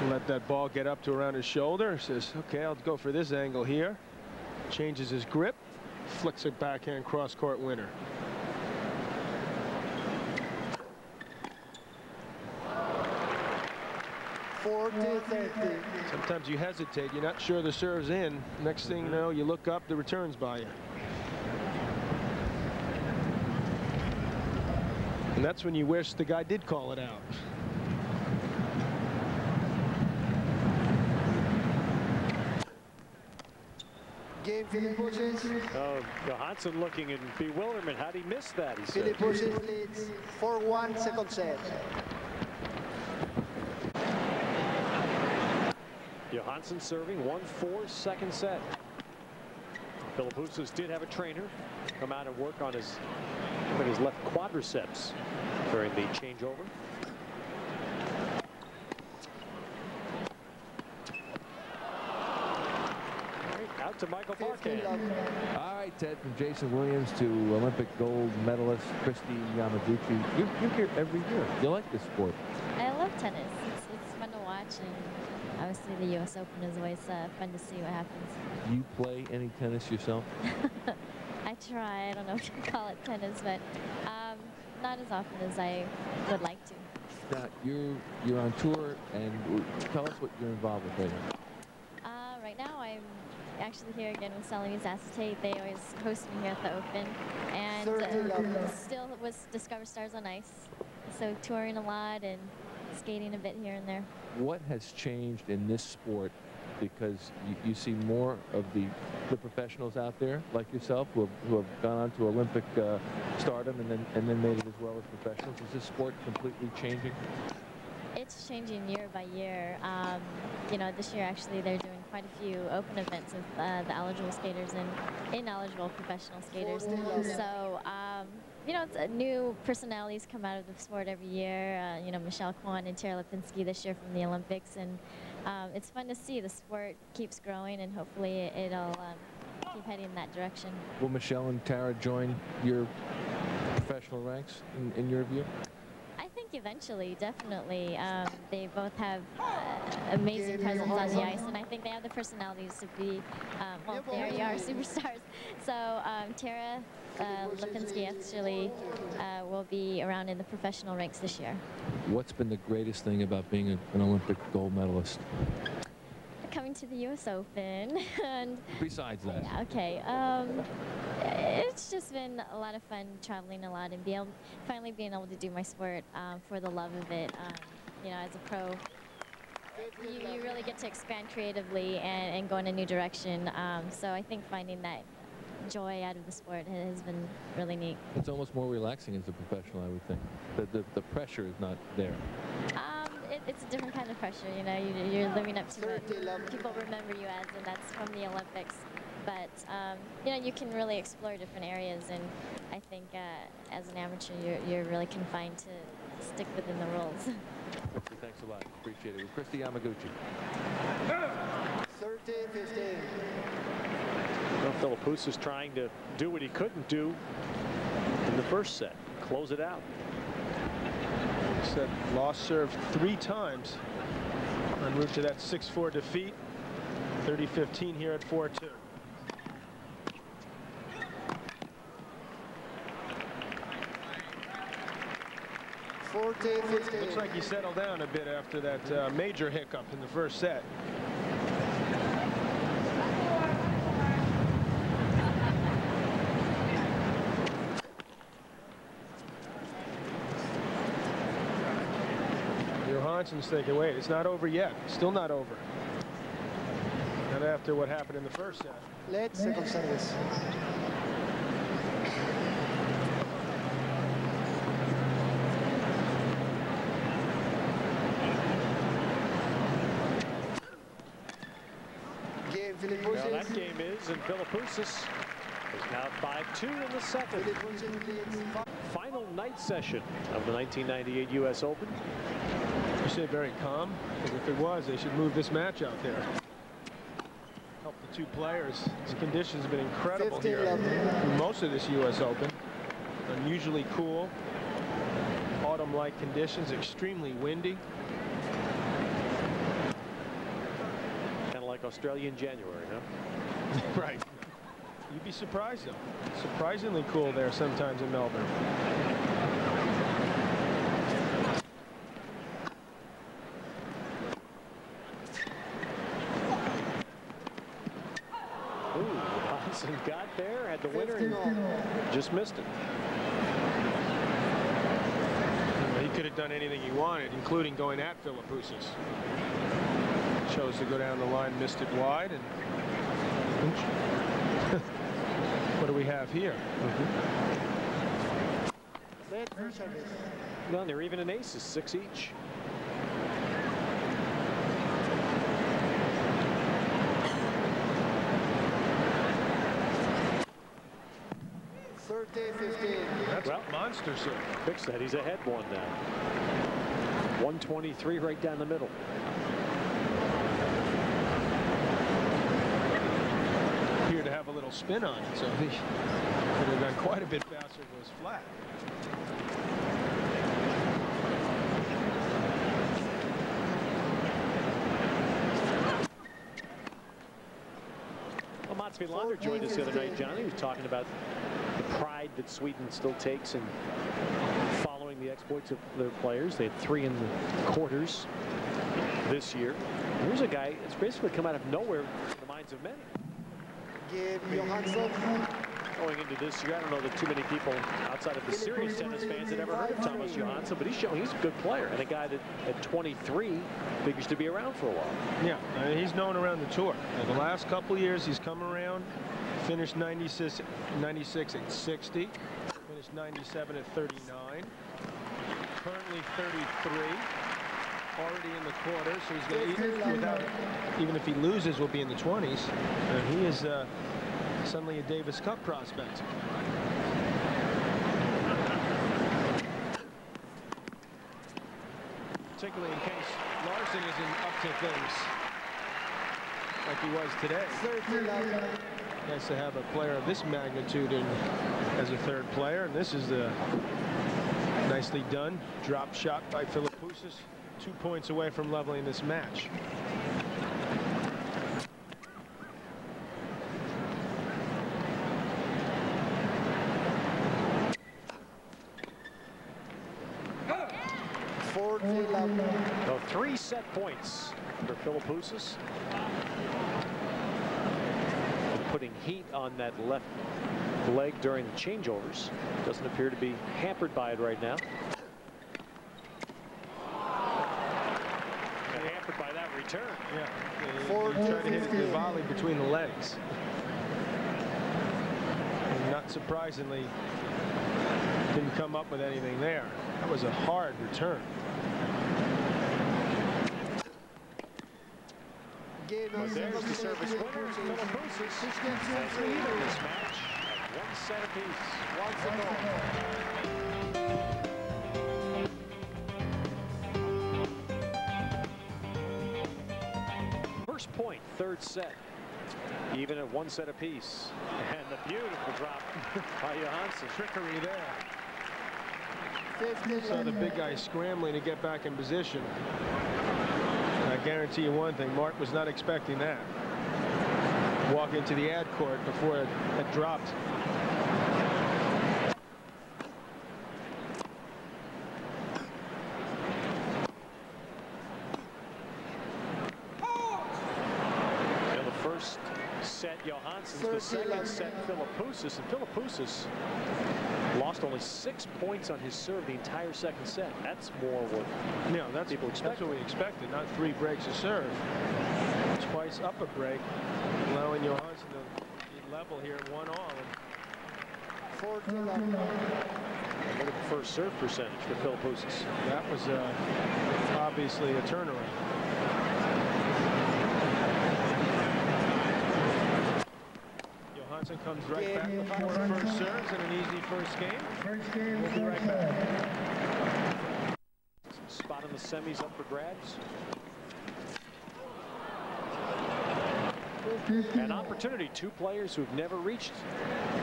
Let that ball get up to around his shoulder. Says, okay, I'll go for this angle here. Changes his grip, flicks it backhand cross-court winner. Sometimes you hesitate. You're not sure the serve's in. Next thing you know, you look up, the return's by you. And that's when you wish the guy did call it out. Game Philippoussis. Oh, Johansson looking in bewilderment. How'd he miss that? He said. Philippoussis leads 4-1 second set. Johansson serving 1-4 second set. Philippoussis did have a trainer come out and work on his left quadriceps during the changeover. Out to Michael Barkan. All right, Ted, from Jason Williams to Olympic gold medalist Christy Yamaguchi. You're here every year. You like this sport? I love tennis. It's fun to watch, and obviously the U.S. Open is always fun to see what happens. You play any tennis yourself? I try. I don't know if you call it tennis, but not as often as I would like to. Now, you're on tour, and tell us what you're involved with right now. Right now, I'm actually here again with Celanese Acetate. They always host me here at the Open, and and still was Discover Stars on ice. So touring a lot and skating a bit here and there. What has changed in this sport? Because you see more of the professionals out there like yourself who have gone on to Olympic stardom and then made it as well as professionals. Is this sport completely changing? It's changing year by year. You know, this year actually they're doing quite a few open events with the eligible skaters and ineligible professional skaters. So, you know, new personalities come out of the sport every year. You know, Michelle Kwan and Tara Lipinski this year from the Olympics, and it's fun to see the sport keeps growing, and hopefully it'll keep heading in that direction. Will Michelle and Tara join your professional ranks in your view? I think eventually, definitely. They both have amazing presence on the ice, and I think they have the personalities to be, well, they already are superstars. So Tara Lipinski actually will be around in the professional ranks this year. What's been the greatest thing about being an Olympic gold medalist? Coming to the U.S. Open. And besides that? Yeah, okay. It's just been a lot of fun traveling a lot and finally being able to do my sport for the love of it. You know, as a pro, you really get to expand creatively and go in a new direction. So I think finding that joy out of the sport has been really neat. It's almost more relaxing as a professional, I would think. The pressure is not there. It's a different kind of pressure, you know. You're living up to what people remember you as, and that's from the Olympics. But you know, you can really explore different areas, and I think as an amateur, you're really confined to stick within the rules. Thanks a lot. Appreciate it. With Christy Yamaguchi. 13-15. Well, Philippoussis is trying to do what he couldn't do in the first set, close it out. Said lost serve 3 times en route to that 6-4 defeat. 30-15 here at 4-2. Looks like he settled down a bit after that major hiccup in the first set. Johansson's thinking, wait, it's not over yet. Still not over. Not after what happened in the first set. Let's second service. Game Philippoussis. Well, that game is, and Philippoussis is now 5-2 in the second. Final night session of the 1998 U.S. Open. You say very calm, because if it was, they should move this match out there. Help the two players. These conditions have been incredible here through most of this U.S. Open. Unusually cool, autumn-like conditions, extremely windy. Kind of like Australia in January, huh? Right. You'd be surprised, though. Surprisingly cool there sometimes in Melbourne. Johansson got there, had the winner, and just missed it. He could have done anything he wanted, including going at Philippoussis. Chose to go down the line, missed it wide, and what do we have here? Well, they're even in aces, 6 each. That's a monster serve. Fix that. He's ahead 1 now. 123 right down the middle. Appeared to have a little spin on it, so he could have done quite a bit faster if it was flat. Well, Mats Wilander joined us the other night, Johnny. He was talking about the pride that Sweden still takes in following the exploits of their players. They had 3 in the quarters this year. Here's a guy that's basically come out of nowhere in the minds of many. Give Johansson. going into this year. I don't know that too many people outside of the serious tennis fans had ever heard of T.Johansson, but he's showing he's a good player and a guy that at 23 figures to be around for a while. Yeah, he's known around the tour. The last couple years he's come around, finished 96 at 60, finished 97 at 39, currently 33. Already in the quarter, so he's going to, even if he loses, will be in the 20s. And he is suddenly a Davis Cup prospect. Particularly in case Larson isn't up to things like he was today. Nice to have a player of this magnitude in as a third player, and this is the nicely done drop shot by Philippoussis. 2 points away from leveling this match. So 3 set points for Philippoussis. Putting heat on that left leg during the changeovers. Doesn't appear to be hampered by it right now. By that return. Yeah, he tried to hit the volley between the legs. And not surprisingly, didn't come up with anything there. That was a hard return. But there's the service winner, Philippoussis, as we even this match at 1 set apiece. First point, third set, even at 1 set apiece. And the beautiful drop by Johansson. Trickery there. So the big guy scrambling to get back in position. And I guarantee you one thing, Mark was not expecting that. Walk into the ad court before it had dropped. Set Johansson's, the second set Philippoussis, and Philippoussis lost only 6 points on his serve the entire second set. That's more what people expect. That's what we expected, not 3 breaks of serve. Twice up a break, allowing Johansson to be level here at 1-all. Look at the first serve percentage for Philippoussis. That was obviously a turnaround. Johansson comes right back with 4 first serves and an easy first game. We'll be right back. Spot in the semis up for grabs. An opportunity, 2 players who've never reached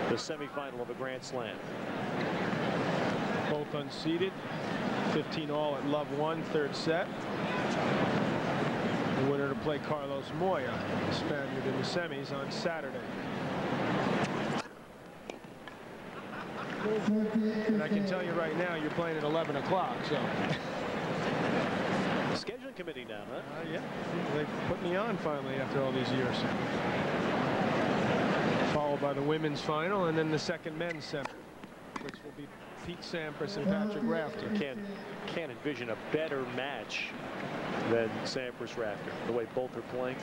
the semifinal of a Grand Slam. Both unseeded, 15-all at Love 1, third set. The winner to play Carlos Moya, the Spaniard, in the semis on Saturday. And I can tell you right now, you're playing at 11 o'clock, so. Scheduling committee now, huh? Yeah, they put me on finally after all these years. Followed by the women's final and then the second men's semi, which will be Pete Sampras and Patrick Rafter. Can't envision a better match than Sampras-Rafter, the way both are playing.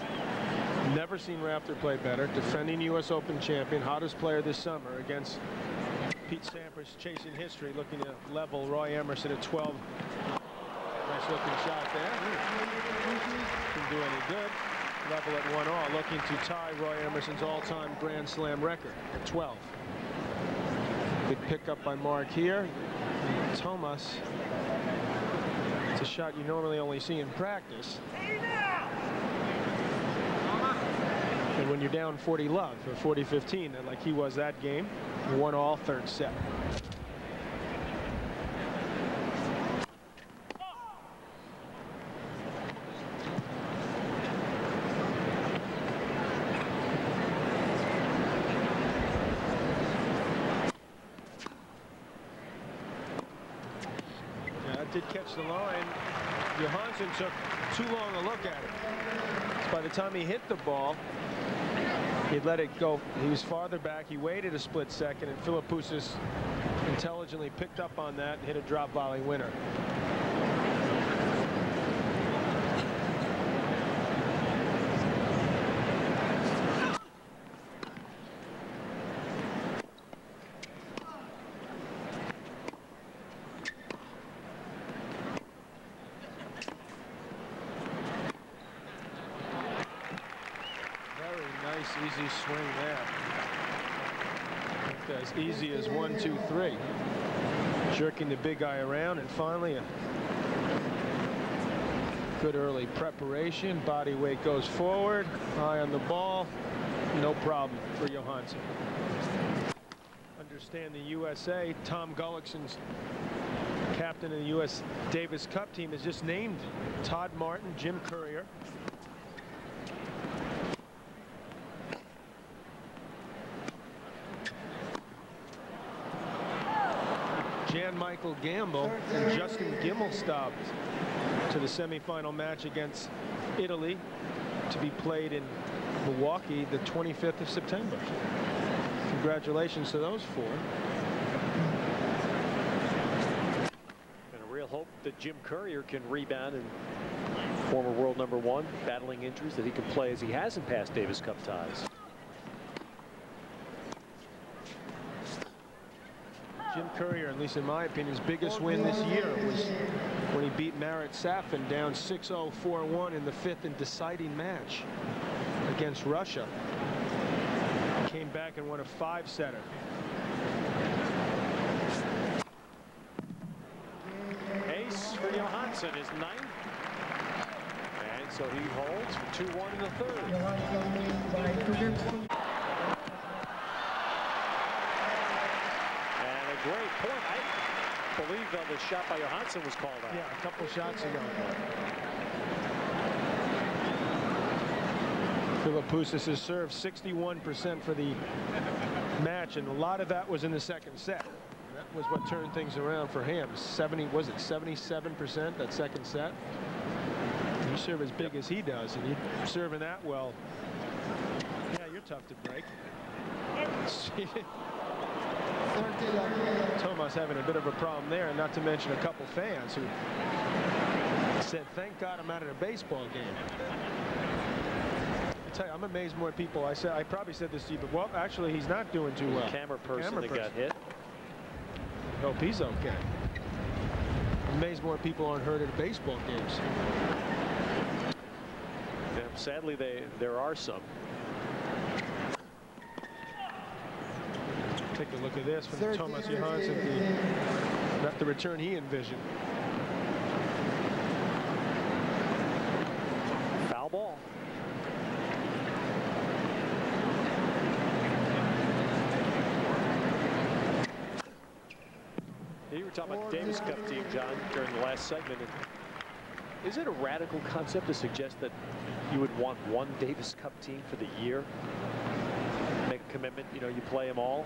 Never seen Rafter play better. Defending U.S. Open champion, hottest player this summer, against Pete Sampras, chasing history, looking to level Roy Emerson at 12. Nice looking shot there. Didn't do any good. Level at 1-all, looking to tie Roy Emerson's all-time Grand Slam record at 12. Good pickup by Mark here. Thomas. It's a shot you normally only see in practice. And when you're down 40 love or 40-15, like he was that game, 1-all, third set. Did catch the line. Johansson took too long a look at it. By the time he hit the ball, He let it go. He was farther back. He waited a split second, and Philippoussis intelligently picked up on that and hit a drop volley winner. Easy swing there. As easy as 1, 2, 3. Jerking the big guy around, and finally a good early preparation. Body weight goes forward. Eye on the ball. No problem for Johansson. Understand the USA. Tom Gullickson's captain of the U.S. Davis Cup team has just named Todd Martin, Jim Courier. Jan-Michael Gamble and Justin Gimelstob to the semifinal match against Italy to be played in Milwaukee the 25th of September. Congratulations to those four. And a real hope that Jim Courier can rebound, and former world #1 battling injuries, that he can play as he has in past Davis Cup ties. Jim Courier, at least in my opinion, his biggest win this year was when he beat Marat Safin down 6-0, 4-1 in the 5th and deciding match against Russia. Came back and won a 5-setter. Ace for Johansson, his 9th. And so he holds for 2-1 in the 3rd. Great point. I believe the shot by Johansson was called out. Yeah, a couple shots ago. Philippoussis has served 61% for the match, and a lot of that was in the 2nd set. That was what turned things around for him. 77% that 2nd set. You serve as big as he does, and you're serving that well. Yeah, you're tough to break. Thomas having a bit of a problem there, and not to mention a couple fans who said, "Thank God I'm out of a baseball game." I tell you, I'm amazed more people. I probably said this to you, but well, actually, he's not doing too well. Camera person that got hit. Hope he's okay. I'm amazed more people aren't hurt at baseball games. Yeah, sadly, there are some. Take a look at this from Thomas Johansson, not the return he envisioned. Foul ball. You were talking about the Davis Cup team, John, during the last segment. Is it a radical concept to suggest that you would want one Davis Cup team for the year? Make a commitment, you know, you play them all?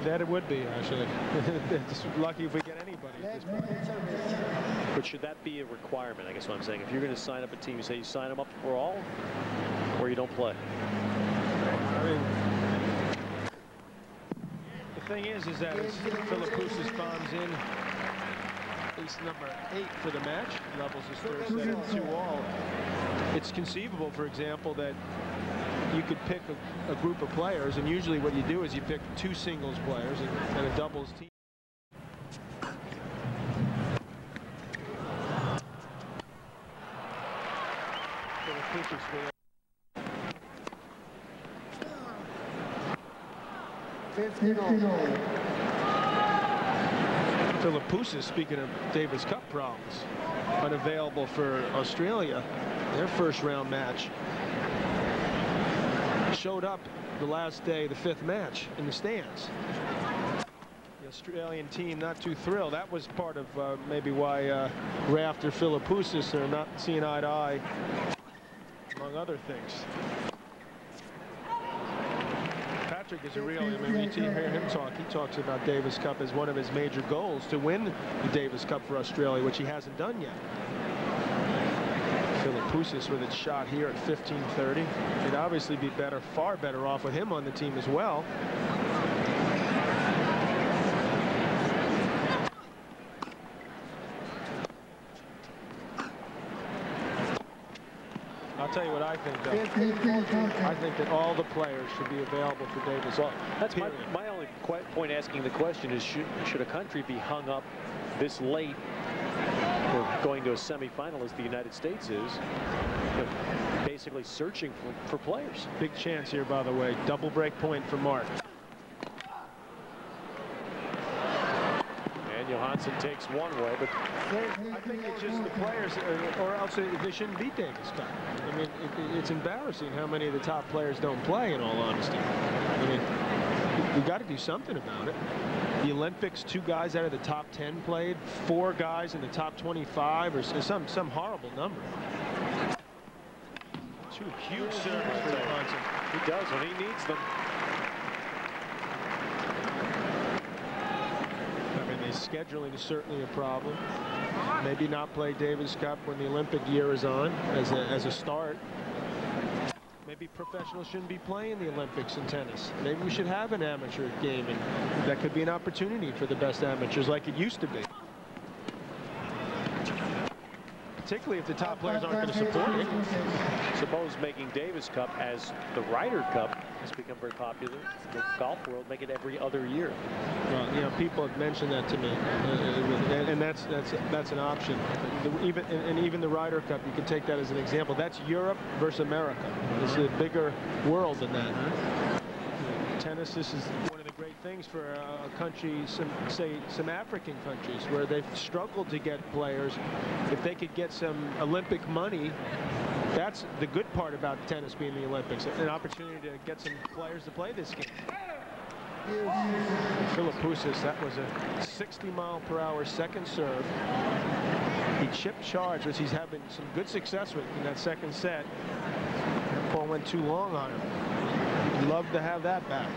That it would be, actually. It's lucky if we get anybody at this point. But should that be a requirement? I guess what I'm saying, if you're going to sign up a team, you say you sign them up for all, or you don't play. I mean, the thing is that as Philippoussis bombs in ace number 8 for the match, levels his 3rd set at 2-all. It's conceivable, for example, that you could pick a group of players, and usually what you do is you pick 2 singles players and a doubles team. Philippoussis, speaking of Davis Cup problems, unavailable for Australia, their 1st round match. Showed up the last day, the 5th match, in the stands. The Australian team not too thrilled. That was part of maybe why Raft or Philippoussis are not seeing eye to eye, among other things. Patrick is a real, I mean, when you hear him talk, he talks about Davis Cup as one of his major goals, to win the Davis Cup for Australia, which he hasn't done yet. Philippoussis with its shot here at 15:30. It'd obviously be better, far better off with him on the team as well. I'll tell you what I think, though. I think that all the players should be available for Davis. Well, that's my only point asking the question is, should a country be hung up this late or going to a semifinal as the United States is, basically searching for players? Big chance here, by the way. Double break point for Mark. Johansson takes one way, but I think it's just the players, or else they shouldn't beat Davis Cup. I mean, it's embarrassing how many of the top players don't play, in all honesty. I mean, we got to do something about it. The Olympics, 2 guys out of the top 10 played, 4 guys in the top 25, or some horrible number. 2 huge serves for Johansson. He does when he needs them. Scheduling is certainly a problem. Maybe not play Davis Cup when the Olympic year is on as a start. Maybe professionals shouldn't be playing the Olympics in tennis. Maybe we should have an amateur game, and that could be an opportunity for the best amateurs like it used to be. Particularly if the top players aren't going to support it. Suppose making Davis Cup as the Ryder Cup has become very popular in the golf world, make it every other year. Well, you know, people have mentioned that to me, and that's an option. Even the Ryder Cup, you could take that as an example. That's Europe versus America. It's a bigger world than that. Tennis, this is one of the great things for a country, some African countries, where they've struggled to get players. If they could get some Olympic money, that's the good part about tennis being the Olympics, an opportunity to get some players to play this game. Philippoussis, that was a 60-mile-per-hour second serve. He chipped charge, which he's having some good success with in that second set. That ball went too long on him. He'd love to have that back.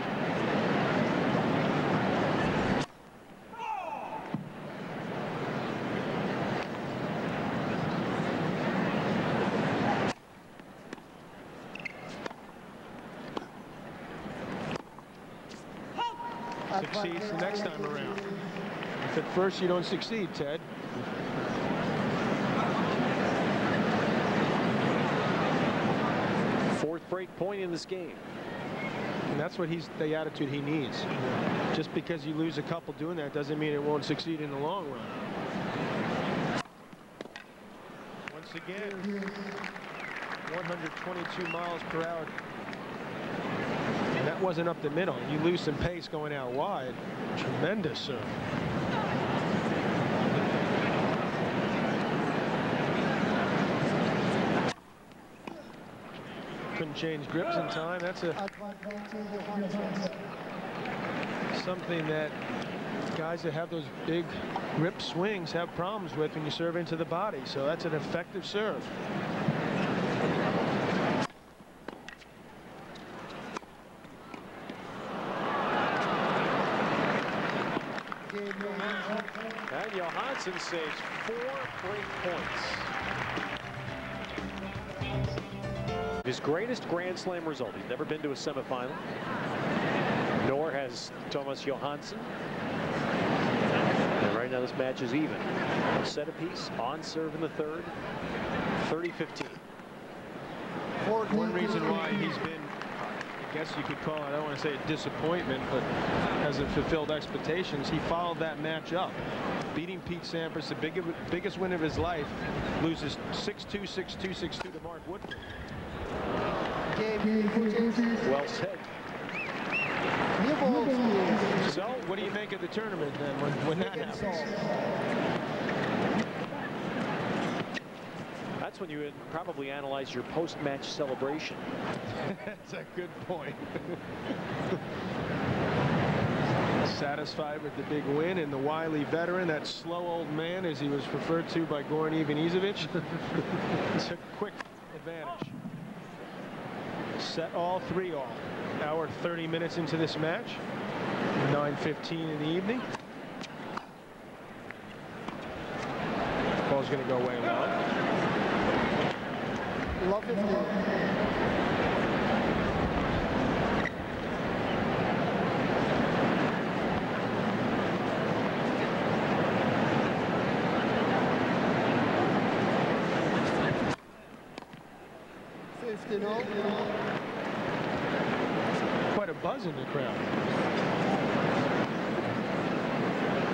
Succeeds the next time around. If at first you don't succeed, Ted. Fourth break point in this game. And that's what the attitude he needs. Just because you lose a couple doing that doesn't mean it won't succeed in the long run. Once again, 122 miles per hour. And that wasn't up the middle. You lose some pace going out wide. Tremendous serve. Couldn't change grips in time. That's something that guys that have those big grip swings have problems with when you serve into the body. So that's an effective serve. And Johansson saves 4 break points. His greatest Grand Slam result. He's never been to a semifinal, nor has Thomas Johansson. And right now this match is even. A set apiece on serve in the third. 30-15. One reason why he's been, I guess you could call it, I don't want to say a disappointment, but hasn't fulfilled expectations. He followed that match up, beating Pete Sampras, the biggest win of his life, loses 6-2, 6-2, 6-2 to Mark Woodford. Well said. So, what do you make of the tournament then when that happens? That's when you would probably analyze your post-match celebration. That's a good point. Satisfied with the big win, and the wily veteran, that slow old man as he was referred to by Goran Ivanisevic, took quick advantage. Set all 3-all. Hour 30 minutes into this match. 9:15 in the evening. Ball's going to go way low. Love 50. Quite a buzz in the crowd.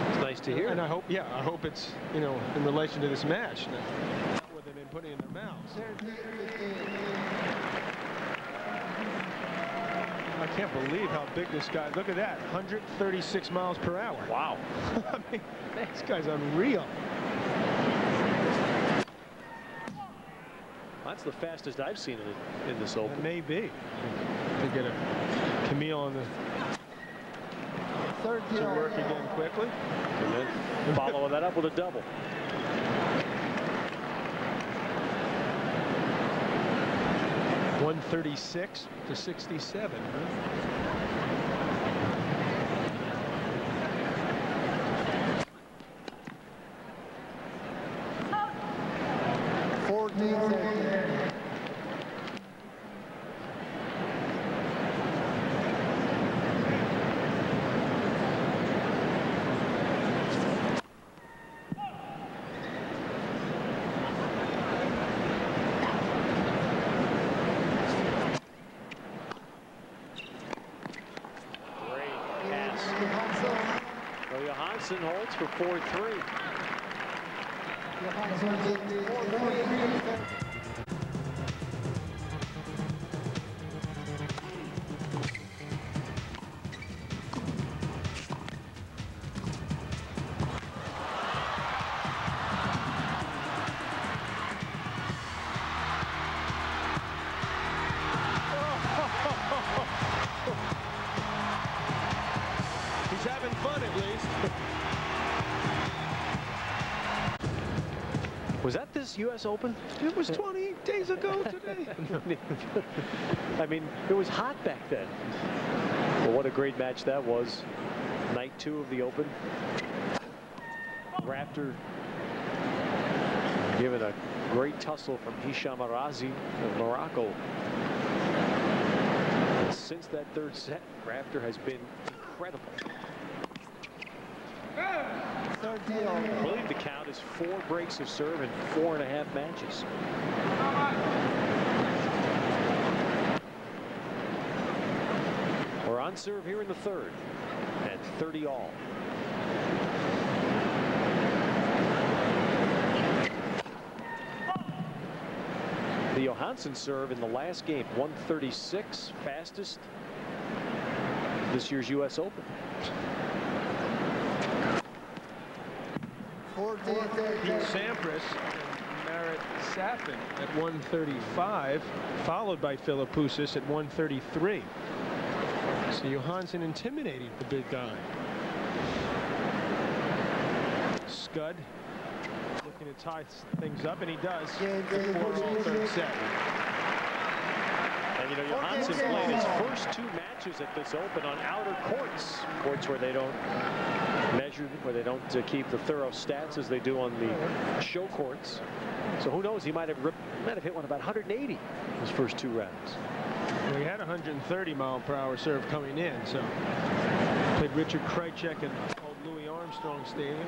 It's nice to hear. And I hope, yeah, I hope it's, you know, in relation to this match, not what they've been putting in their mouths. I can't believe how big this guy. Look at that, 136 miles per hour. Wow. I mean, this guy's unreal. That's the fastest I've seen in this Open. It may be. To get a Camille on the Third to work again quickly. And then following that up with a double. .136 to 67. Huh? Johansson holds for 4-3. He's having fun at least. Was that this U.S. Open? It was 20 days ago today. I mean, it was hot back then. Well, what a great match that was. Night 2 of the Open. Rafter given a great tussle from Hisham Arazi of Morocco. And since that third set, Rafter has been incredible. I believe the count is 4 breaks of serve in 4.5 matches. We're on serve here in the third at 30 all. The Johansson serve in the last game, 136, fastest this year's U.S. Open. Sampras and Marat Safin at 135, followed by Philippoussis at 133. So Johansson intimidating the big guy. Scud looking to tie things up, and he does. 4-all third set. And you know, Johansson played his first 2 matches at this Open on outer courts where they don't measure, where they don't keep the thorough stats as they do on the show courts. So who knows, he might have hit one about 180 his first 2 rounds. Well, he had 130 mile-per-hour serve coming in, so played Richard Krajicek in old Louis Armstrong Stadium.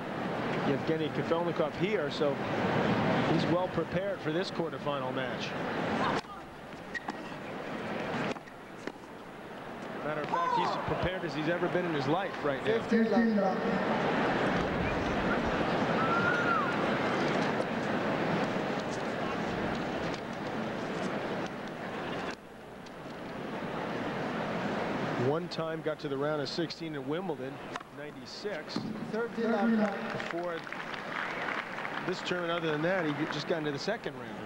Yevgeny Kafelnikov here, so he's well prepared for this quarterfinal match. Matter of fact, he's prepared as he's ever been in his life right now. One time got to the round of 16 at Wimbledon, 96. Before this tournament, other than that, he just got into the second round.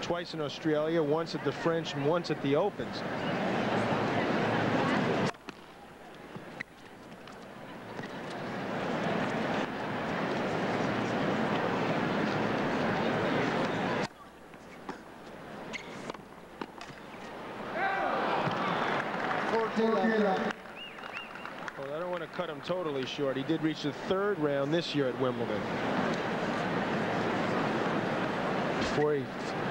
Twice in Australia, once at the French, and once at the Opens. Well, I don't want to cut him totally short. He did reach the 3rd round this year at Wimbledon. before he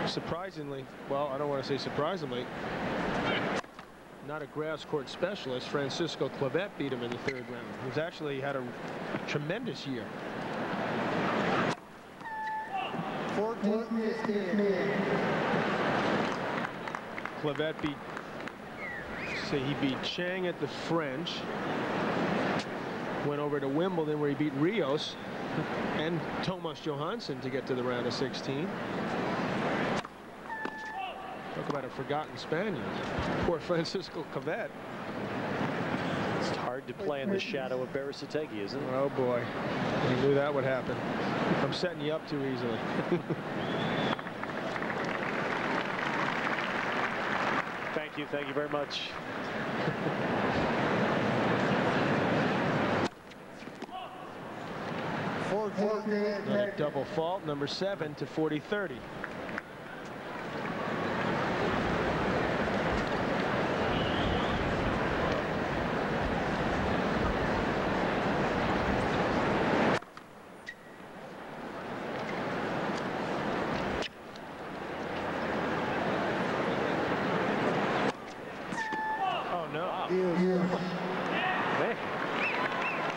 surprisingly, well, I don't want to say surprisingly, not a grass court specialist, Francisco Clavet beat him in the 3rd round. He's actually had a tremendous year. 14-15. Clavet he beat Chang at the French. Went over to Wimbledon where he beat Rios and T.Johansson to get to the round of 16. Talk about a forgotten Spaniard. Poor Francisco Clavet. It's hard to play in the shadow of Bericetegi, isn't it? Oh boy, I knew that would happen. I'm setting you up too easily. Thank you very much. Another double fault, number 7 to 40-30.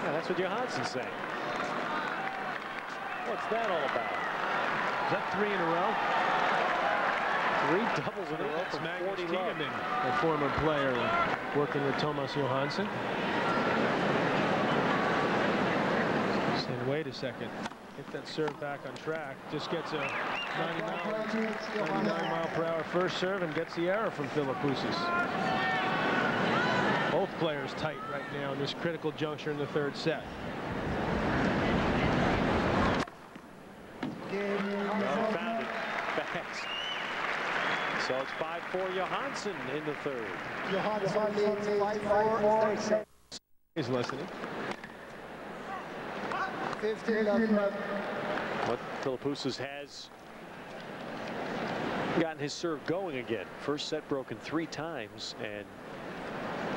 That's what Johansson's saying. What's that all about? Is that 3 in a row? 3 doubles in a row from 40 Tiedemann, a former player working with T.Johansson. Saying, wait a second. Get that serve back on track. Just gets a 99-mile-per-hour first serve and gets the error from Philippoussis. Both players tight right now in this critical juncture in the 3rd set. Found it fast. So it's 5-4 Johansson in the 3rd. Johansson leads 5-4. He's listening. 15 left. But Philippoussis has gotten his serve going again. First set broken 3 times and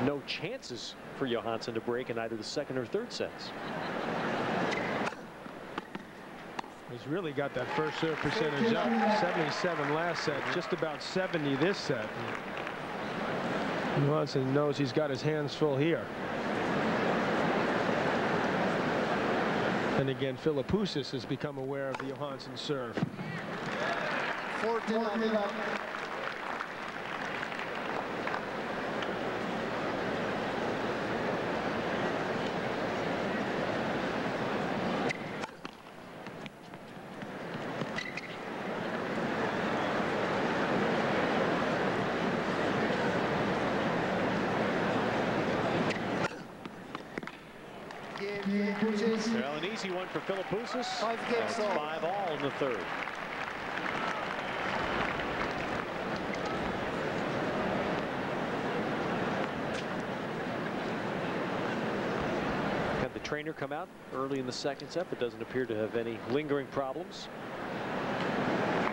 no chances for Johansson to break in either the 2nd or 3rd sets. He's really got that first serve percentage up. 77 last set, just about 70 this set. Johansson knows he's got his hands full here. And again, Philippoussis has become aware of the Johansson serve. 14 left. Well, an easy one for Philippoussis. 5-all in the 3rd. Had the trainer come out early in the 2nd set, but doesn't appear to have any lingering problems.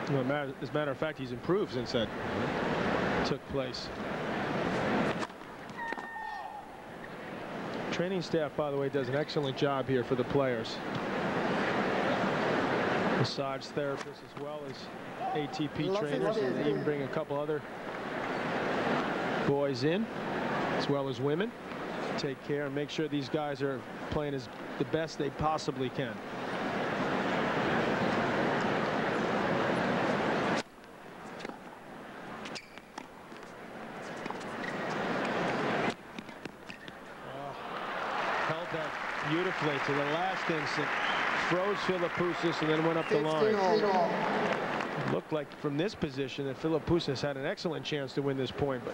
Well, as a matter of fact, he's improved since that took place. Training staff, by the way, does an excellent job here for the players. Massage therapists as well as ATP trainers, and they even bring a couple other boys in, as well as women. Take care and make sure these guys are playing as the best they possibly can. Beautifully to the last instant, froze Philippoussis and then went up the line. It looked like from this position that Philippoussis had an excellent chance to win this point, but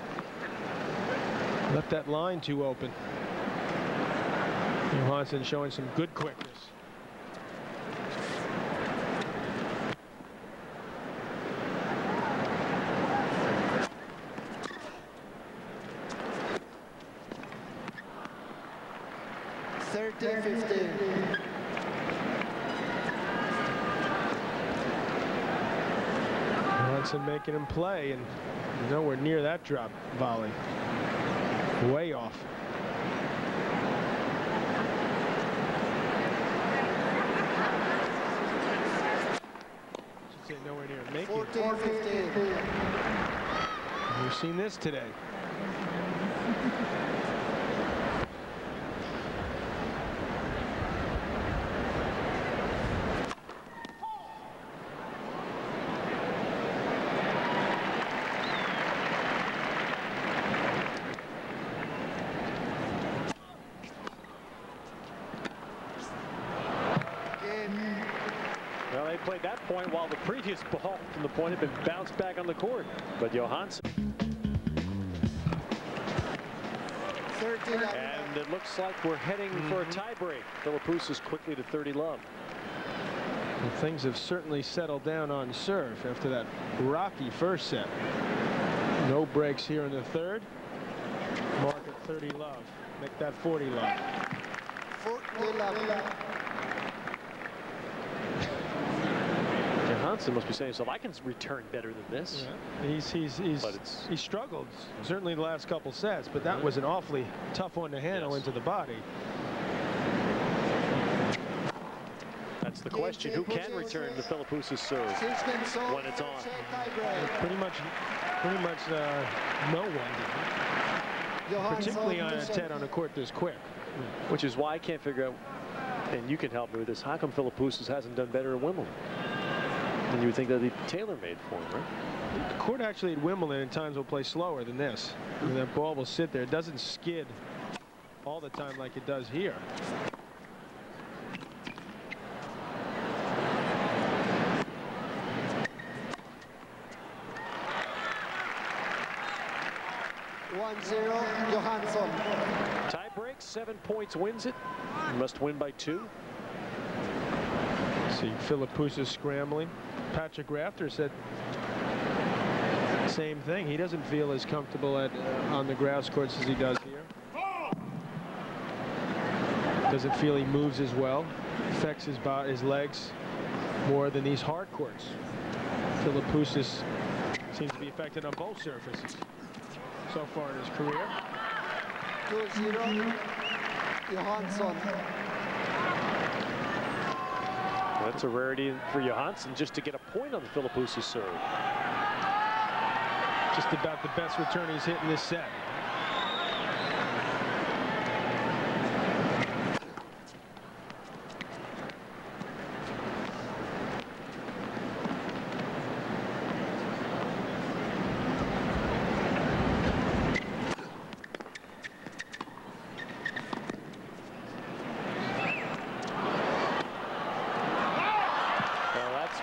left that line too open. Johansson showing some good quickness. Johansson making him play, and nowhere near that drop volley. Way off. say nowhere near making 14-15. We've seen this today. Well, they played that point while the previous ball from the point had been bounced back on the court. But Johansson. And it looks like we're heading for a tiebreak. Philippoussis quickly to 30 love. Well, things have certainly settled down on serve after that rocky first set. No breaks here in the third. Mark at 30 love. Make that 40 love. 40 love. Johansson must be saying to himself, I can return better than this. Yeah. He struggled certainly the last couple sets, but that was an awfully tough one to handle into the body. That's the question. Who can return the Philippoussis serve when it's on? Pretty much no one. Particularly on a Ted on a court this quick. Which is why I can't figure out, and you can help me with this, how come Philippoussis hasn't done better at Wimbledon? And you would think that he'd be tailor-made for him, right? The court actually at Wimbledon at times will play slower than this. And that ball will sit there. It doesn't skid all the time like it does here. Johansson. Tie break, 7 points wins it. He must win by 2. See Philippoussis scrambling. Patrick Rafter said same thing. He doesn't feel as comfortable on the grass courts as he does here. Doesn't feel he moves as well. Affects his legs more than these hard courts. Philippoussis seems to be affected on both surfaces so far in his career. 2-0. Johansson. That's a rarity for Johansson just to get a point on the Philippoussis serve. Just about the best return he's hit in this set.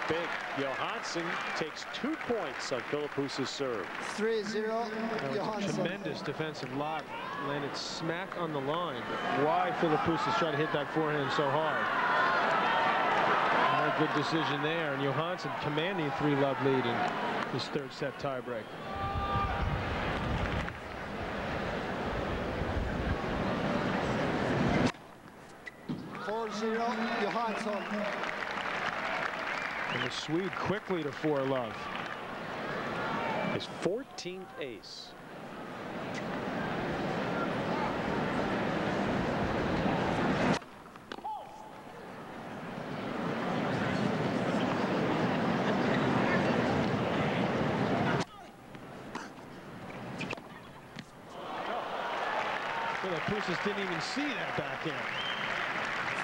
Big. Johansson takes 2 points on Philippoussis' serve. 3-0. Johansson. Tremendous defensive lob. Landed smack on the line. But why Philippoussis tried to hit that forehand so hard? Not a good decision there. And Johansson commanding 3-love lead in his third set tiebreak. Johansson. And the Swede quickly to 4-love. His 14th ace. Philippoussis didn't even see that backhand.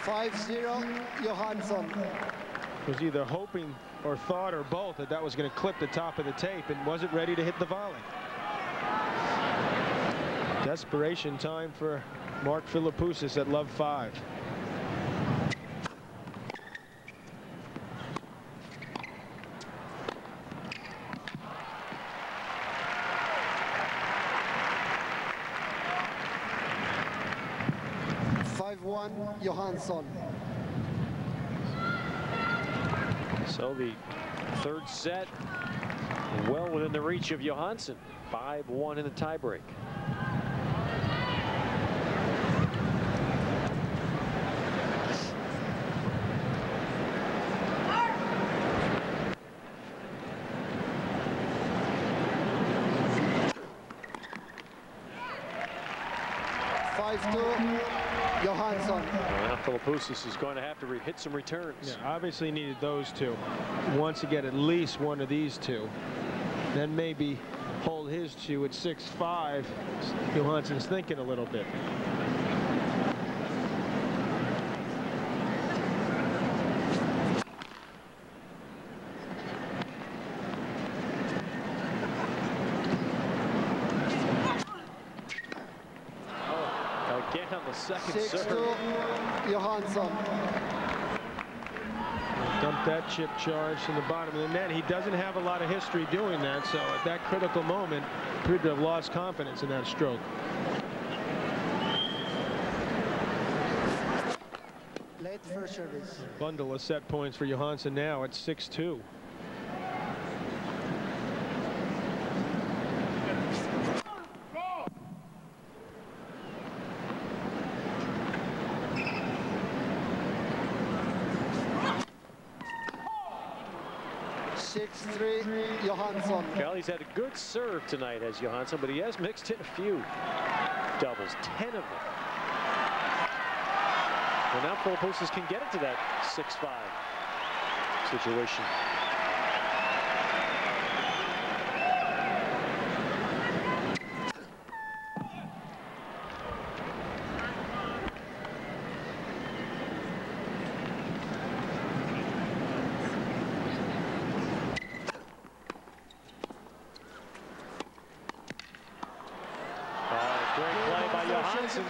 5-0. Johansson. Was either hoping or thought or both that was going to clip the top of the tape and wasn't ready to hit the volley. Desperation time for Mark Philippoussis at love 5. Johansson. So the third set well within the reach of Johansson. 5-1 in the tiebreak. Johansson. Well, Philippoussis is going to have to hit some returns. Yeah, obviously needed those two. Wants to get at least one of these two. Then maybe hold his two at 6-5. Johansson's thinking a little bit. Again on the second 6-2, serve. Johansson. Dump that chip charge in the bottom of the net. He doesn't have a lot of history doing that, so at that critical moment, appeared to have lost confidence in that stroke. Late first service. Bundle of set points for Johansson now at 6-2. Johansson. Well, he's had a good serve tonight as Johansson, but he has mixed in a few doubles, 10 of them. Well, now Philippoussis can get it to that 6-5 situation. Great play by Johansson.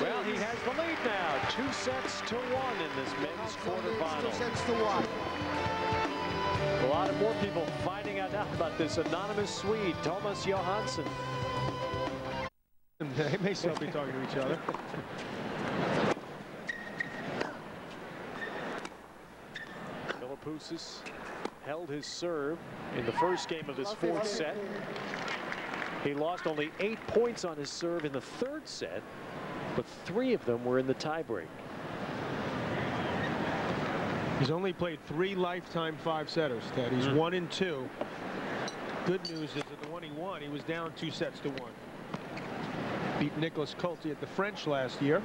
Well, he has the lead now, 2-1 in this men's quarterfinal. 2-1. A lot of more people finding out now about this anonymous Swede, Thomas Johansson. They may still be talking to each other. Philippoussis held his serve in the first game of this fourth set. He lost only 8 points on his serve in the third set, but 3 of them were in the tiebreak. He's only played 3 lifetime 5-setters, Ted. He's 1-2. Good news is that the one he won, he was down 2-1. Beat Nicolas Colty at the French last year.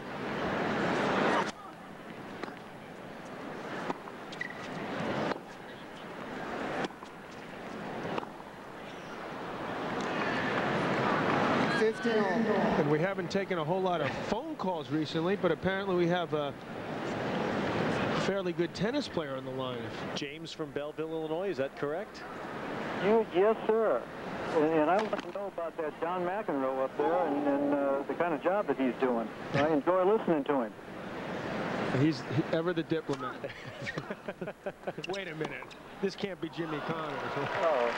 And we haven't taken a whole lot of phone calls recently, but apparently we have a fairly good tennis player on the line. James from Belleville, Illinois, is that correct? Yes, sir. And I want to know about that John McEnroe up there and the kind of job that he's doing. I enjoy listening to him. He's ever the diplomat. Wait a minute. This can't be Jimmy Connors. Oh,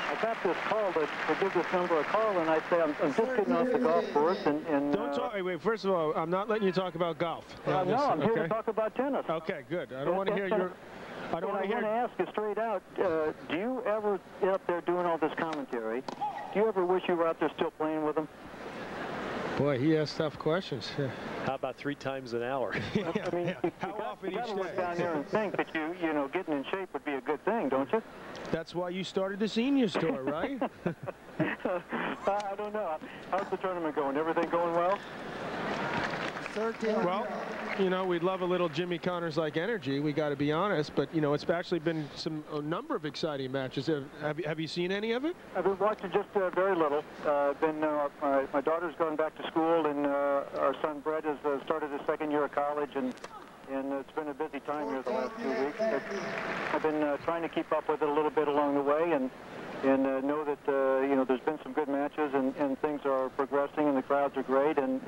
I got this call to give this number a call, and I say I'm just getting off the golf course. And don't talk. Wait, first of all, I'm not letting you talk about golf. No, I'm here to talk about tennis. Okay, good. I don't want to hear your... I want to ask you straight out, do you ever, up there doing all this commentary, do you ever wish you were out there still playing with them? Boy, he asks tough questions. How about 3 times an hour? I mean, how often you each day? Look down there and think that you know, getting in shape would be a good thing, don't you? That's why you started the seniors tour, right? I don't know. How's the tournament going? Everything going well? 13. Well, you know, we'd love a little Jimmy Connors-like energy. We got to be honest, but you know, it's actually been a number of exciting matches. Have you seen any of it? I've been watching just very little. My daughter's gone back to school, and our son Brett has started his second year of college, and it's been a busy time here the last 2 weeks. But I've been trying to keep up with it a little bit along the way, and know that you know, there's been some good matches, and things are progressing, and the crowds are great, and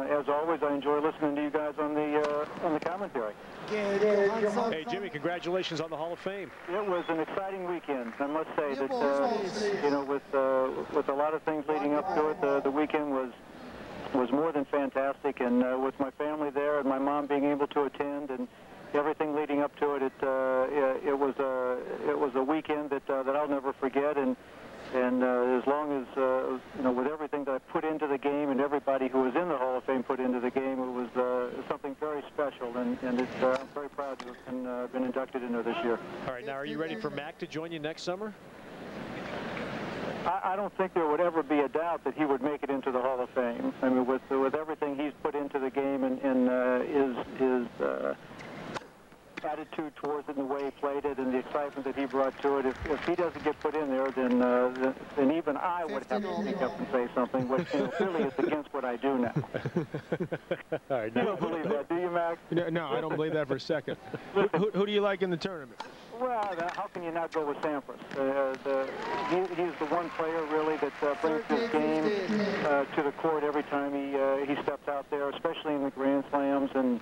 as always, I enjoy listening to you guys on the commentary. Hey Jimmy, congratulations on the Hall of Fame. It was an exciting weekend, I must say. That you know, with a lot of things leading up to it, the weekend was more than fantastic, and with my family there and my mom being able to attend and everything leading up to it, it was a weekend that I'll never forget, and as long as you know, with everything that I put into the game and everybody who was in the Hall of Fame put into the game, it was something very special, and it's, I'm very proud to have been inducted into this year. All right, now are you ready for Mac to join you next summer? I don't think there would ever be a doubt that he would make it into the Hall of Fame. I mean, with everything he's put into the game and his attitude towards it and the way he played it and the excitement that he brought to it, if he doesn't get put in there, then even I would have to speak up and say something, which really is against what I do now. All right, you don't believe that, do you, Mac? No, I don't believe that for a second. Who do you like in the tournament? Well, how can you not go with Sampras? He's the one player, really, that brings his game to the court every time he steps out there, especially in the Grand Slams, and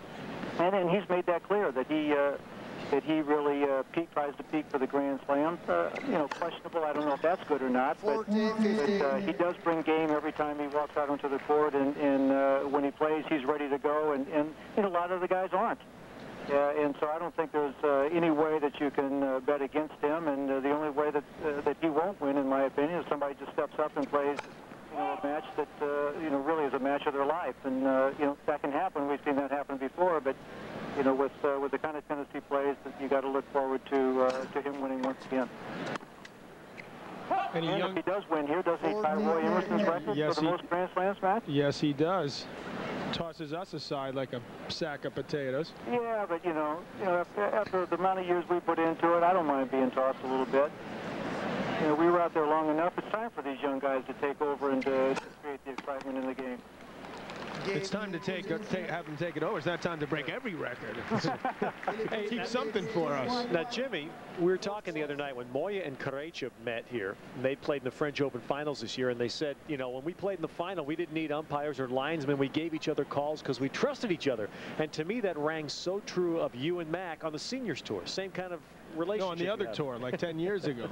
he's made that clear that he really tries to peak for the Grand Slam. You know, questionable. I don't know if that's good or not, but he does bring game every time he walks out onto the court, and when he plays, he's ready to go, and you know, a lot of the guys aren't. And so I don't think there's any way that you can bet against him, and the only way that he won't win, in my opinion, is somebody just steps up and plays, you know, a match that you know, really is a match of their life, and you know, that can happen. We've seen that happen before, but you know, with the kind of tennis he plays, that you got to look forward to him winning once again. And if he does win here, does he tie Roy Emerson's record for the most Grand Slams match? Yes, he does. Tosses us aside like a sack of potatoes. Yeah, but you know, after the amount of years we put into it, I don't mind being tossed a little bit. You know, we were out there long enough. It's time for these young guys to take over and to create the excitement in the game. It's time to have them take it over. It's not time to break every record. Hey, keep something for us. Now, Jimmy, we were talking the other night when Moya and Krejci met here. And they played in the French Open finals this year, and they said, you know, when we played in the final, we didn't need umpires or linesmen. We gave each other calls because we trusted each other. And to me, that rang so true of you and Mac on the seniors tour. Same kind of relationship. No, on the other tour, like 10 years ago.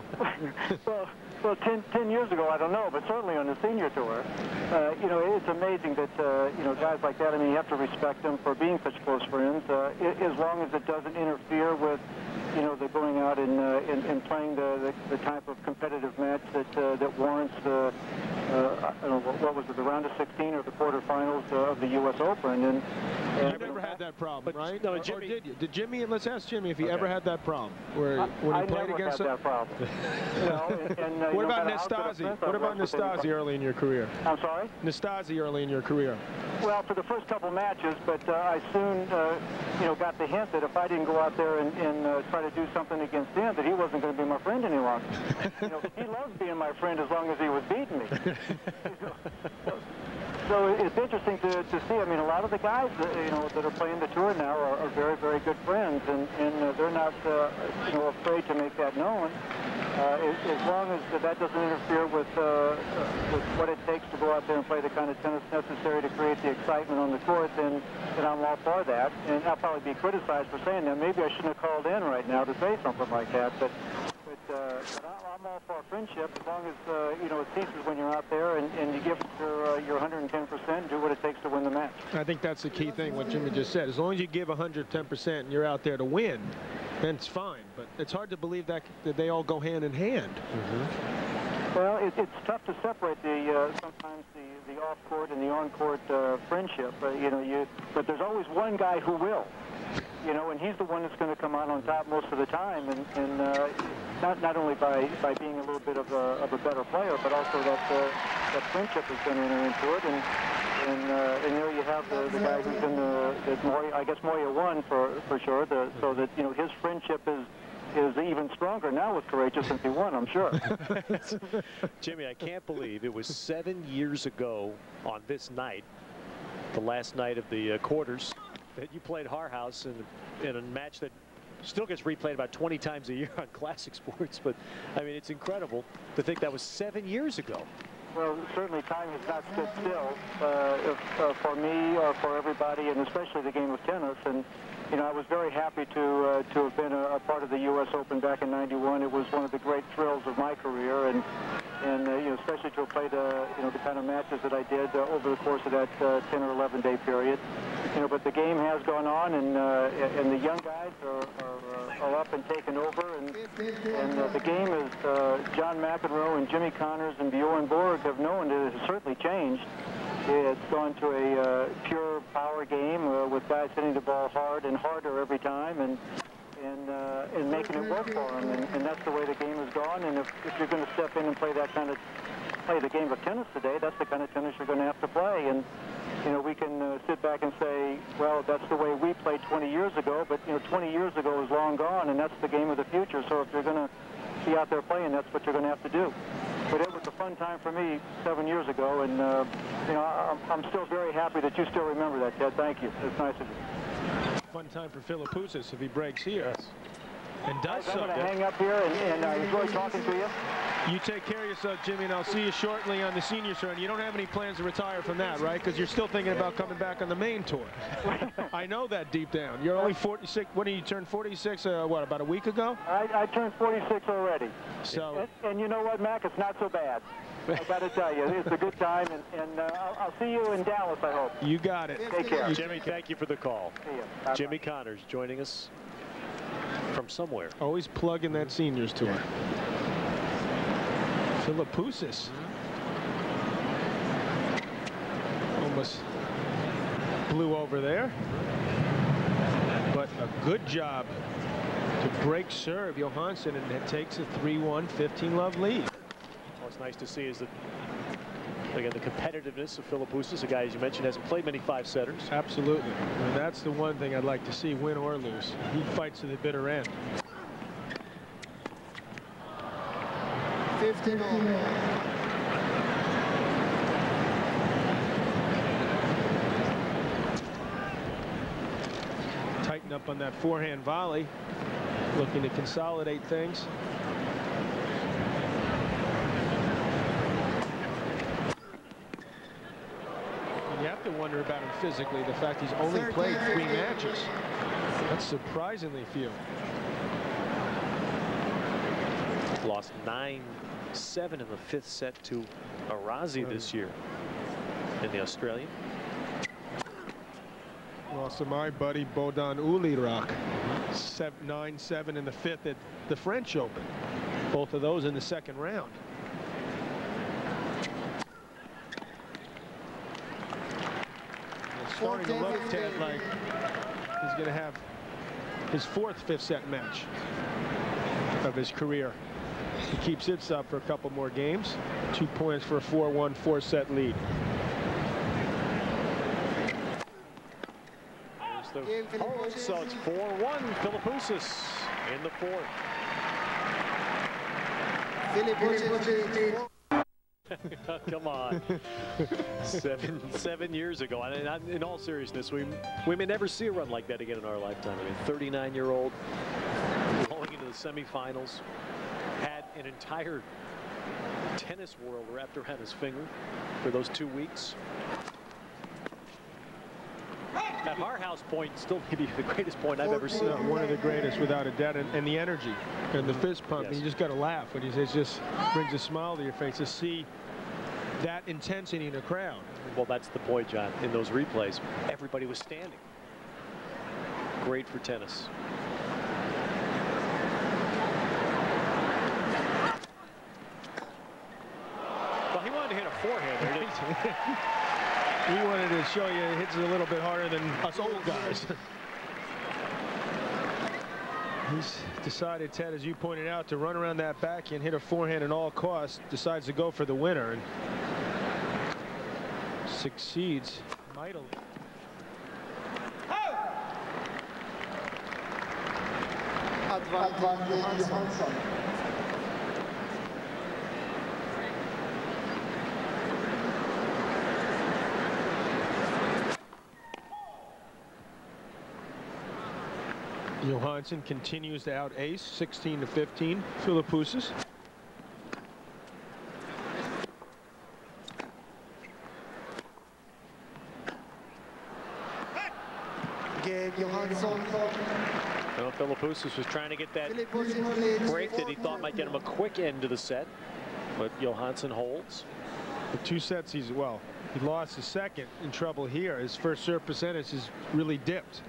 well, 10 years ago, I don't know, but certainly on the senior tour, you know, it's amazing that, you know, guys like that, I mean, you have to respect them for being such close friends, as long as it doesn't interfere with, you know, the going out and playing the type of competitive match that warrants the, I don't know, what was it, the round of 16 or the quarterfinals of the U.S. Open. And you never had that problem, right? No, or did you? Did Jimmy? And let's ask Jimmy if he ever had that problem, where when he played against. I never had that problem. You know, what about Nastasi? What about Nastasi early in your career? I'm sorry? Nastasi early in your career. Well, for the first couple matches, but I soon, you know, got the hint that if I didn't go out there and try to do something against him, that he wasn't going to be my friend any longer. You know, he loved being my friend as long as he was beating me. So it's interesting to see. I mean, a lot of the guys, you know, that are playing the tour now are very, very good friends, and they're not, you know, afraid to make that known. As long as that doesn't interfere with what it takes to go out there and play the kind of tennis necessary to create the excitement on the court, then I'm all for that. And I'll probably be criticized for saying that. Maybe I shouldn't have called in right now to say something like that, but I'm all for friendship as long as, you know, it ceases when you're out there and you give your 110% and do what it takes to win the match. I think that's the key thing, what Jimmy just said. As long as you give 110% and you're out there to win, then it's fine. But it's hard to believe that they all go hand in hand. Mm-hmm. Well, it's tough to separate sometimes the off-court and the on-court friendship. You know, but there's always one guy who will. You know, and he's the one that's going to come out on top most of the time, and not only by being a little bit of a better player, but also that friendship is going to enter into it, and there you have the guy who's in I guess Moya won for sure, so that, you know, his friendship is even stronger now with Krejci since he won, I'm sure. Jimmy, I can't believe it was 7 years ago on this night, the last night of the quarters, that you played Harhaus in a match that still gets replayed about 20 times a year on classic sports. But I mean, it's incredible to think that was 7 years ago. Well, certainly time has not stood still for me or for everybody, and especially the game of tennis. And you know, I was very happy to have been a part of the U.S. Open back in '91. It was one of the great thrills of my career, and you know, especially to have played you know, the kind of matches that I did over the course of that 10 or 11-day period. You know, but the game has gone on, and the young guys are up and taking over, and the game is John McEnroe and Jimmy Connors and Bjorn Borg have known it has certainly changed. It's gone to a pure power game with guys hitting the ball hard and harder every time, and making making it work for them, and that's the way the game has gone. And if you're going to step in and play the game of tennis today, that's the kind of tennis you're going to have to play. And you know, we can sit back and say, well, that's the way we played 20 years ago, but you know, 20 years ago is long gone, and that's the game of the future. So if you're going to be out there playing, that's what you're going to have to do. But it was a fun time for me 7 years ago, and you know, I'm still very happy that you still remember that, Ted. Thank you. It's nice of you. Fun time for Philippoussis if he breaks here. Yes. And does I'm so. going to hang up here and enjoy talking to you. You take care of yourself, Jimmy, and I'll see you shortly on the senior tour. And you don't have any plans to retire from that, right? Because you're still thinking about coming back on the main tour. I know that deep down. You're only 46. When did you turn 46? What, about a week ago? I turned 46 already. So. And you know what, Mac? It's not so bad. I got to tell you, it's a good time, and I'll see you in Dallas, I hope. You got it. Take care. Jimmy, thank you for the call. See ya. Jimmy Connors joining us from somewhere. Always plugging that seniors tour. Philippoussis. Almost blew over there. But a good job to break serve Johansson, and it takes a 3-1 15-love lead. What's nice to see is that, again, the competitiveness of Philippoussis, a guy, as you mentioned, hasn't played many five-setters. Absolutely. And that's the one thing I'd like to see, win or lose. He fights to the bitter end. 15 all. Tighten up on that forehand volley, looking to consolidate things. And you have to wonder about him physically, the fact he's only played 3 matches. That's surprisingly few. Lost 9-7 in the 5th set to Arazi this year in the Australian. Lost to my buddy Bodan Ulirak. 9-7 in the 5th at the French Open. Both of those in the 2nd round. It's starting to look, Ted, like he's going to have his 4th 5th set match of his career. He keeps it up for a couple more games. 2 points for a 4-1 4-set lead. There's the hold, so it's 4-1 Philippoussis in the 4th. Philippoussis. Come on. seven years ago. And in all seriousness, we may never see a run like that again in our lifetime. I mean, 39-year-old going into the semifinals, had an entire tennis world wrapped around his finger for those 2 weeks. That Harhouse point still may be the greatest point I've ever seen. One of the greatest, without a doubt, and the energy and the fist pump. Yes. And you just got to laugh when he says, just brings a smile to your face to see that intensity in a crowd. Well, that's the point, John. In those replays, everybody was standing. Great for tennis. Well, he wanted to hit a forehand, didn't he? He wanted to show you it hits it a little bit harder than us old guys. He's decided, Ted, as you pointed out, to run around that backhand, hit a forehand at all costs, decides to go for the winner, and succeeds mightily. Advantage Johansson. Johansson continues to out-ace, 16-15, Philippoussis. Game Johansson. Well, Philippoussis was trying to get that break that he thought might get him a quick end to the set, but Johansson holds. The 2 sets he lost his second in trouble here. His first serve percentage has really dipped.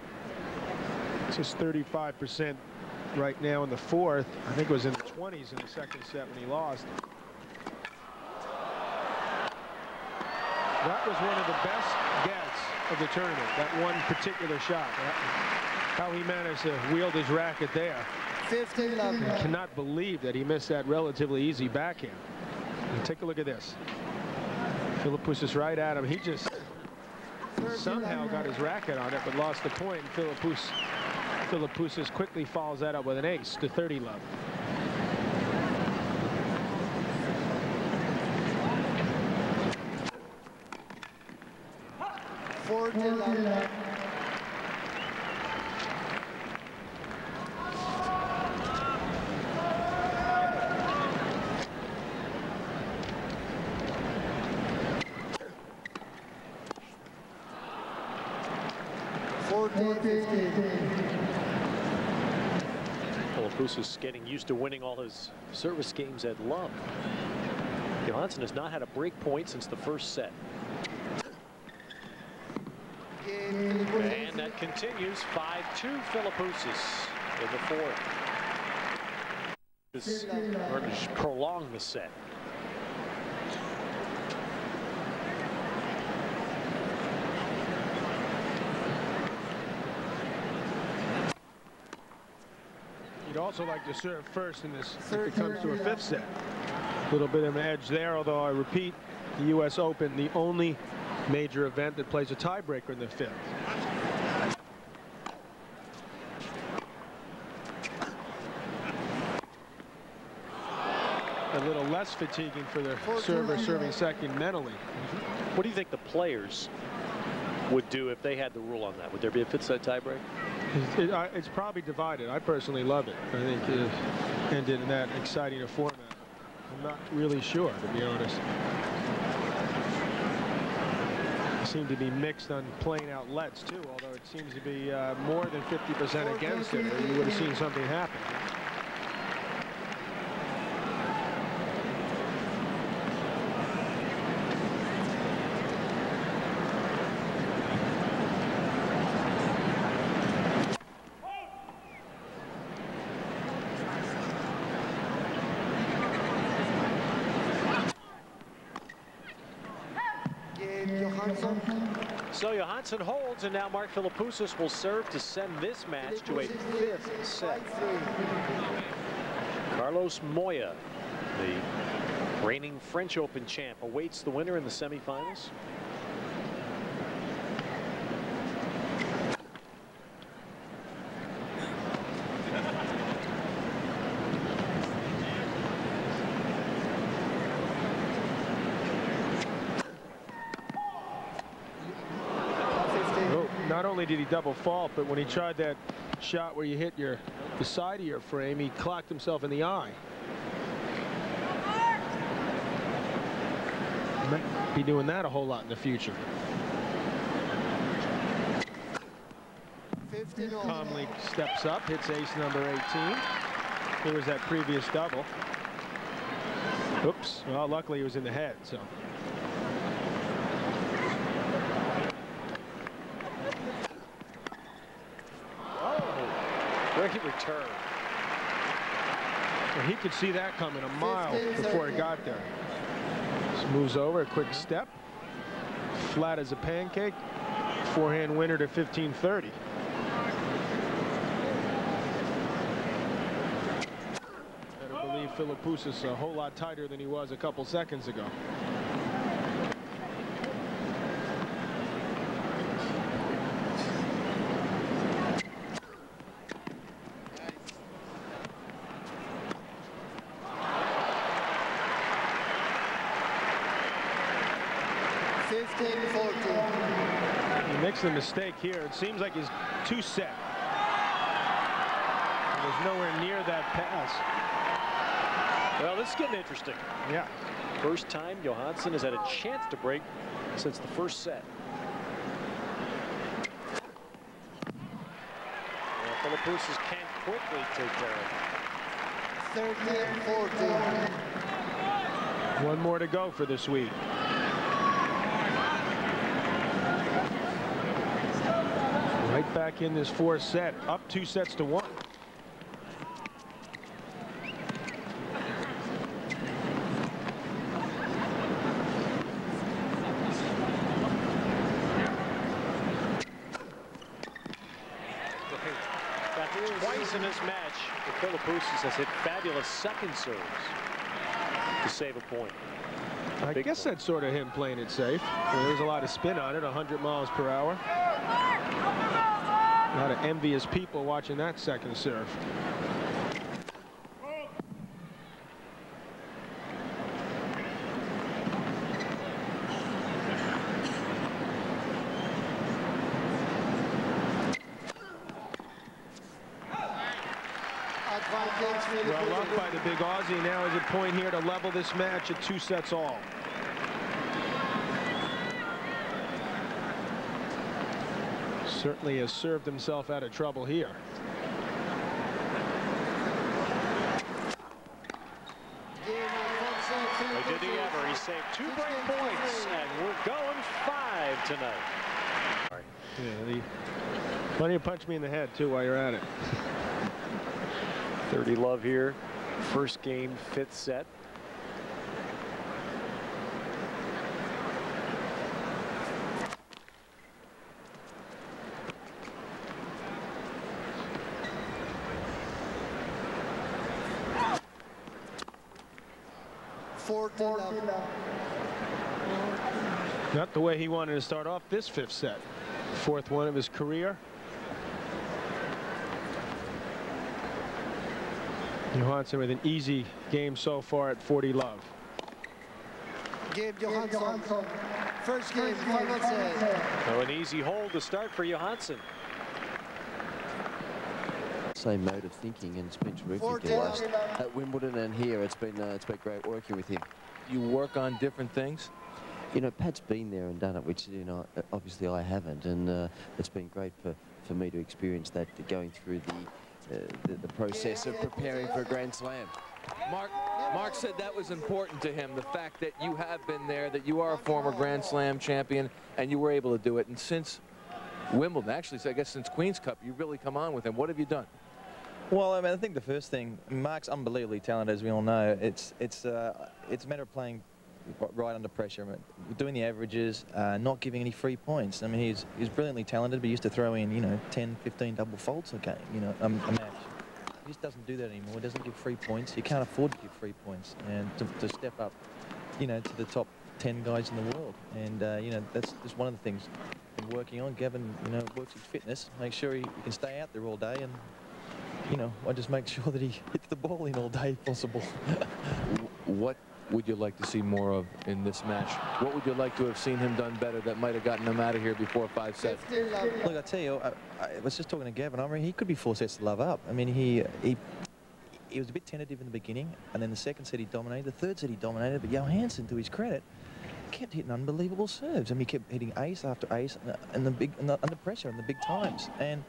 It's just 35% right now in the 4th. I think it was in the 20s in the 2nd set when he lost. That was one of the best gets of the tournament, that one particular shot. How he managed to wield his racket there. 15 love. I cannot believe that he missed that relatively easy backhand. And take a look at this. Philippoussis right at him. He just somehow got his racket on it, but lost the point. And Philippoussis quickly follows that up with an ace to 30 love. Philippoussis getting used to winning all his service games at love. Johansson has not had a break point since the first set. And that continues. 5-2 Philippoussis in the fourth. This prolong the set. You'd also like to serve first in this if it comes to a fifth set. A little bit of an edge there, although I repeat, the U.S. Open, the only major event that plays a tiebreaker in the fifth. A little less fatiguing for the server serving second mentally. What do you think the players would do if they had the rule on that? Would there be a fifth set tiebreak? It's probably divided. I personally love it. I think it ended in that exciting a format. I'm not really sure, to be honest. Seem to be mixed on playing outlets too, although it seems to be more than 50% against it, or you would have seen something happen. So Johansson holds, and now Mark Philippoussis will serve to send this match to a fifth set. Carlos Moya, the reigning French Open champ, awaits the winner in the semifinals. Not only did he double fault, but when he tried that shot where you hit the side of your frame, he clocked himself in the eye. Might be doing that a whole lot in the future. Calmly steps up, hits ace number 18. There was that previous double. Oops. Well, luckily he was in the head, so. Great return. Well, he could see that coming a mile before it got there. Just moves over, a quick step. Flat as a pancake. Forehand winner to 15-30. Better believe Philippoussis a whole lot tighter than he was a couple seconds ago. He makes the mistake here. It seems like he's too set. And there's nowhere near that pass. Well, this is getting interesting. Yeah. First time Johansson has had a chance to break since the first set. Well, Philippoussis can quickly take care of it. 13-14. One more to go for this week. Right back in this fourth set, up 2-1. Twice in this match, the Philippoussis has hit fabulous second serves to save a point. I guess that's sort of him playing it safe. There's a lot of spin on it, 100 miles per hour. A lot of envious people watching that second serve. Well up by the big Aussie. Now is a point here to level this match at 2 sets all. Certainly has served himself out of trouble here. Did he ever? He saved 2 break points, and we're going 5 tonight. Yeah, plenty of punch me in the head too while you're at it. 30 love here. First game, 5th set. Not the way he wanted to start off this 5th set. 4th one of his career. Johansson with an easy game so far at 40 love. T.Johansson. First game, final set. So an easy hold to start for Johansson. Same mode of thinking, and it's been terrific at Wimbledon and here. It's been great working with him. You work on different things. You know, Pat's been there and done it, which obviously I haven't, and it's been great for me to experience that, going through the process of preparing for a Grand Slam. Mark said that was important to him, the fact that you have been there, that you are a former Grand Slam champion, and you were able to do it. And since Wimbledon, actually, I guess since Queen's Cup, you've really come on with him. What have you done? Well, I mean, I think the first thing, Mark's unbelievably talented, as we all know. It's a matter of playing right under pressure, doing the averages, not giving any free points. I mean, he's brilliantly talented, but he used to throw in, you know, 10, 15 double faults a game, you know, a match. He just doesn't do that anymore. He doesn't give free points. You can't afford to give free points, and to step up, you know, to the top 10 guys in the world. And you know, that's just one of the things we're working on. Gavin, you know, works his fitness, make sure he can stay out there all day, and you know, I just make sure that he hits the ball in all day if possible. What would you like to see more of in this match? What would you like to have seen him done better that might have gotten him out of here before 5 sets? Look, I tell you, I was just talking to Gavin. I mean, he could be 4 sets to love up. I mean, he was a bit tentative in the beginning, and then the second set he dominated. The third set he dominated, but Johansson, to his credit, kept hitting unbelievable serves. I mean, he kept hitting ace after ace, and under pressure in the big times. And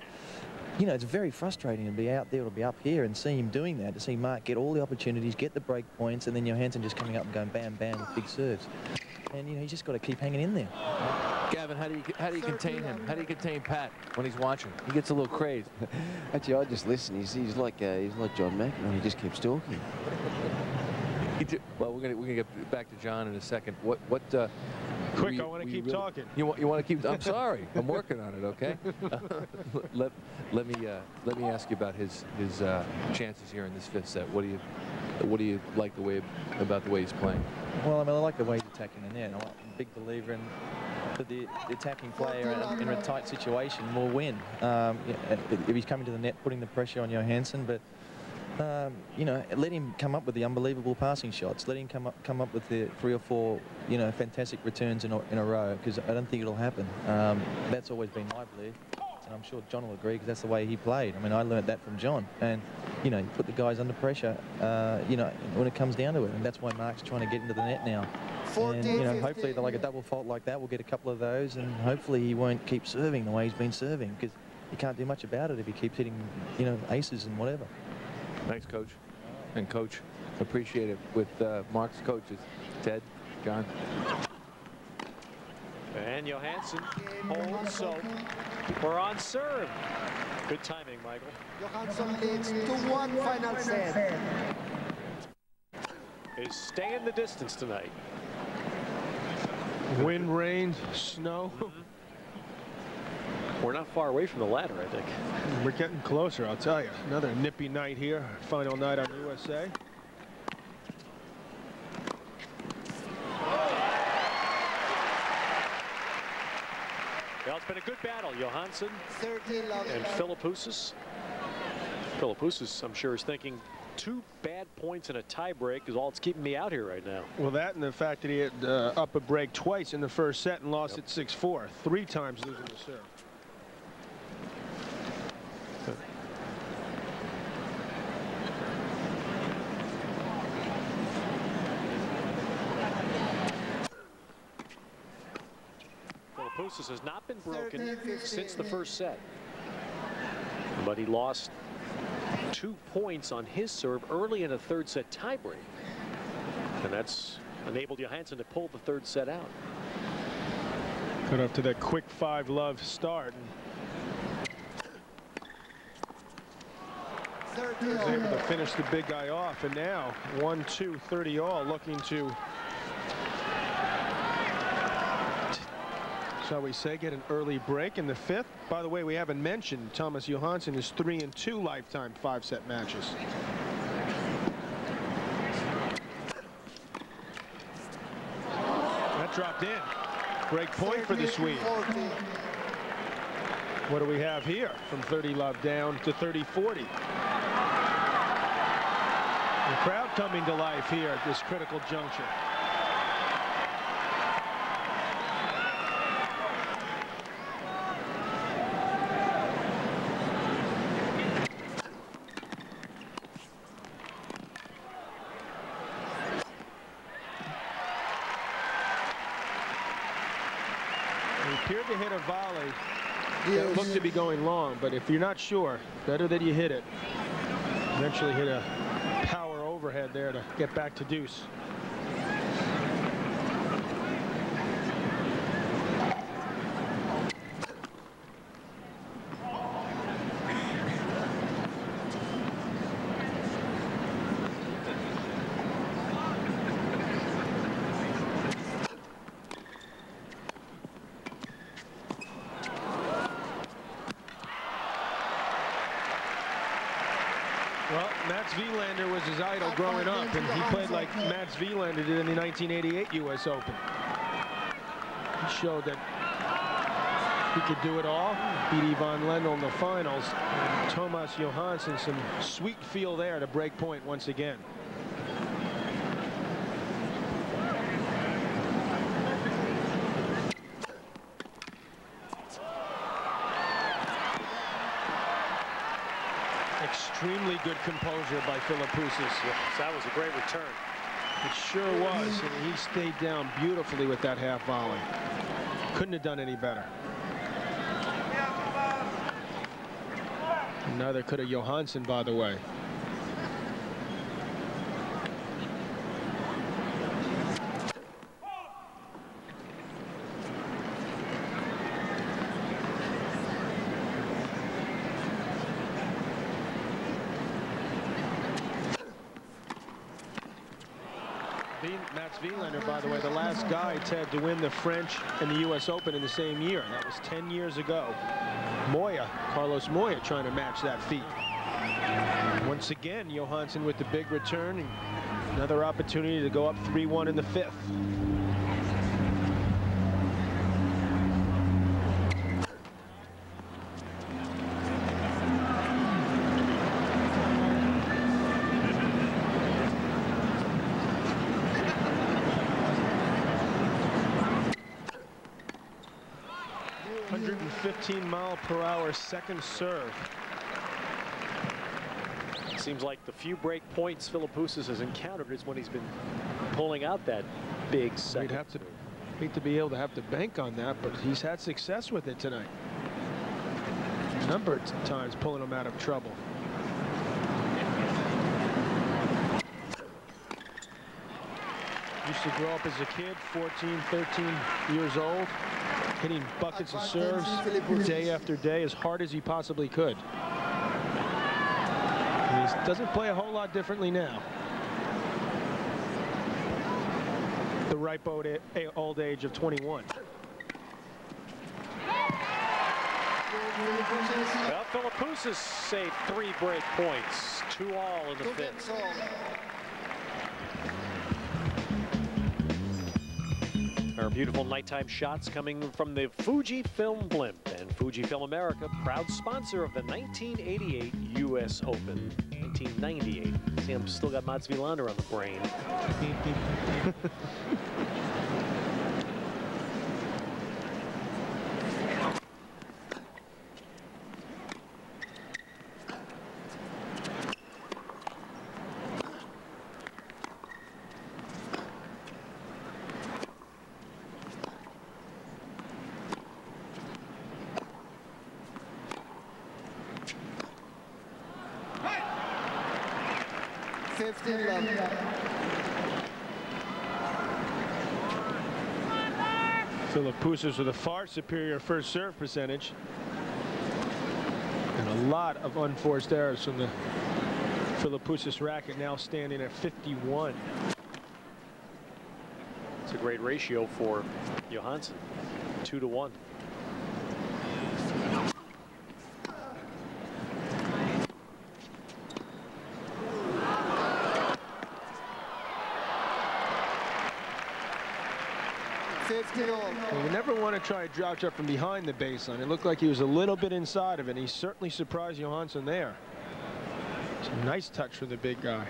you know, it's very frustrating to be out there or to be up here and see him doing that, to see Mark get all the opportunities, get the break points, and then Johansson just coming up and going bam, bam with big serves. And, you know, he's just got to keep hanging in there. Gavin, how do you contain him? How do you contain Pat when he's watching? He gets a little crazed. Actually, I just listen. He's like John McEnroe. He just keeps talking. Well, we're gonna get back to John in a second. Quick, I want to keep talking. You want to keep? I'm sorry. I'm working on it. Okay. Let me ask you about his chances here in this 5th set. What do you like about the way he's playing? Well, I mean, I like the way he's attacking the net. I'm a big believer in the attacking player in a tight situation will win. If he's coming to the net, putting the pressure on Johansson, but. You know, let him come up with the unbelievable passing shots. Let him come up with the 3 or 4, you know, fantastic returns in a row, because I don't think it'll happen. That's always been my belief, and I'm sure John will agree, because that's the way he played. I mean, I learned that from John. And you know, you put the guys under pressure, you know, when it comes down to it, and that's why Mark's trying to get into the net now. And you know, hopefully, like a double fault like that, we'll get a couple of those, and hopefully he won't keep serving the way he's been serving, because he can't do much about it if he keeps hitting, you know, aces and whatever. Thanks, Coach. And Coach, appreciate it with Mark's coaches, Ted, John. And Johansson holds, so we're on serve. Good timing, Michael. Johansson leads 2-1 final set. Is staying the distance tonight. Wind, rain, snow. We're not far away from the ladder, I think. We're getting closer, I'll tell you. Another nippy night here. Final night on USA. Well, it's been a good battle. Johansson and Philippoussis. Philippoussis, I'm sure, is thinking 2 bad points and a tie break is all that's keeping me out here right now. Well, that and the fact that he had up a break twice in the first set and lost it 6-4. 3 times losing the serve. Philippoussis has not been broken since the first set, but he lost 2 points on his serve early in a 3rd set tiebreak, and that's enabled Johansson to pull the 3rd set out. Got up to that quick 5-love start. He was able to finish the big guy off, and now 1-2, 30 all, looking to, shall we say, get an early break in the 5th. By the way, we haven't mentioned Thomas Johansson is 3-2 lifetime 5-set matches. That dropped in. Break point for the Swede. What do we have here? From 30 love down to 30-40. The crowd coming to life here at this critical juncture. Appeared to hit a volley that looked to be going long, but if you're not sure, better that you hit it. Eventually hit a power overhead there to get back to deuce. Well, Mats Wilander was his idol growing up, and he played like Mats Wilander did in the 1988 U.S. Open. He showed that he could do it all. Beat Ivan Lendl in the finals. And Thomas Johansson, some sweet feel there to break point once again. Extremely good composure by Philippoussis. Yes, that was a great return. It sure was, and he stayed down beautifully with that half volley. Couldn't have done any better. And neither could have Johansson, by the way. Mats Wilander, by the way, the last guy, Ted, to win the French and the U.S. Open in the same year. That was 10 years ago. Carlos Moya, trying to match that feat. Once again, Johansson with the big return. And another opportunity to go up 3-1 in the 5th. .15-mile-per-hour second serve. Seems like the few break points Philippoussis has encountered is when he's been pulling out that big second. We'd hate to be able to have to bank on that, but he's had success with it tonight. A number of times pulling him out of trouble. Used to grow up as a kid, 14, 13 years old, hitting buckets of serves day after day as hard as he possibly could. And he doesn't play a whole lot differently now. The ripe old age of 21. Well, Philippoussis saved 3 break points, 2-all in the fifth. Our beautiful nighttime shots coming from the Fujifilm blimp, and Fujifilm America, proud sponsor of the 1988 U.S. Open. 1998. See, I'm still got Mats Wilander on the brain. Philippoussis with a far superior first serve percentage. And a lot of unforced errors from the Philippoussis racket, now standing at 51. It's a great ratio for Johansson, 2-to-1. Well, you never want to try to grouch up from behind the baseline. It looked like he was a little bit inside of it. He certainly surprised Johansson there. It's a nice touch for the big guy.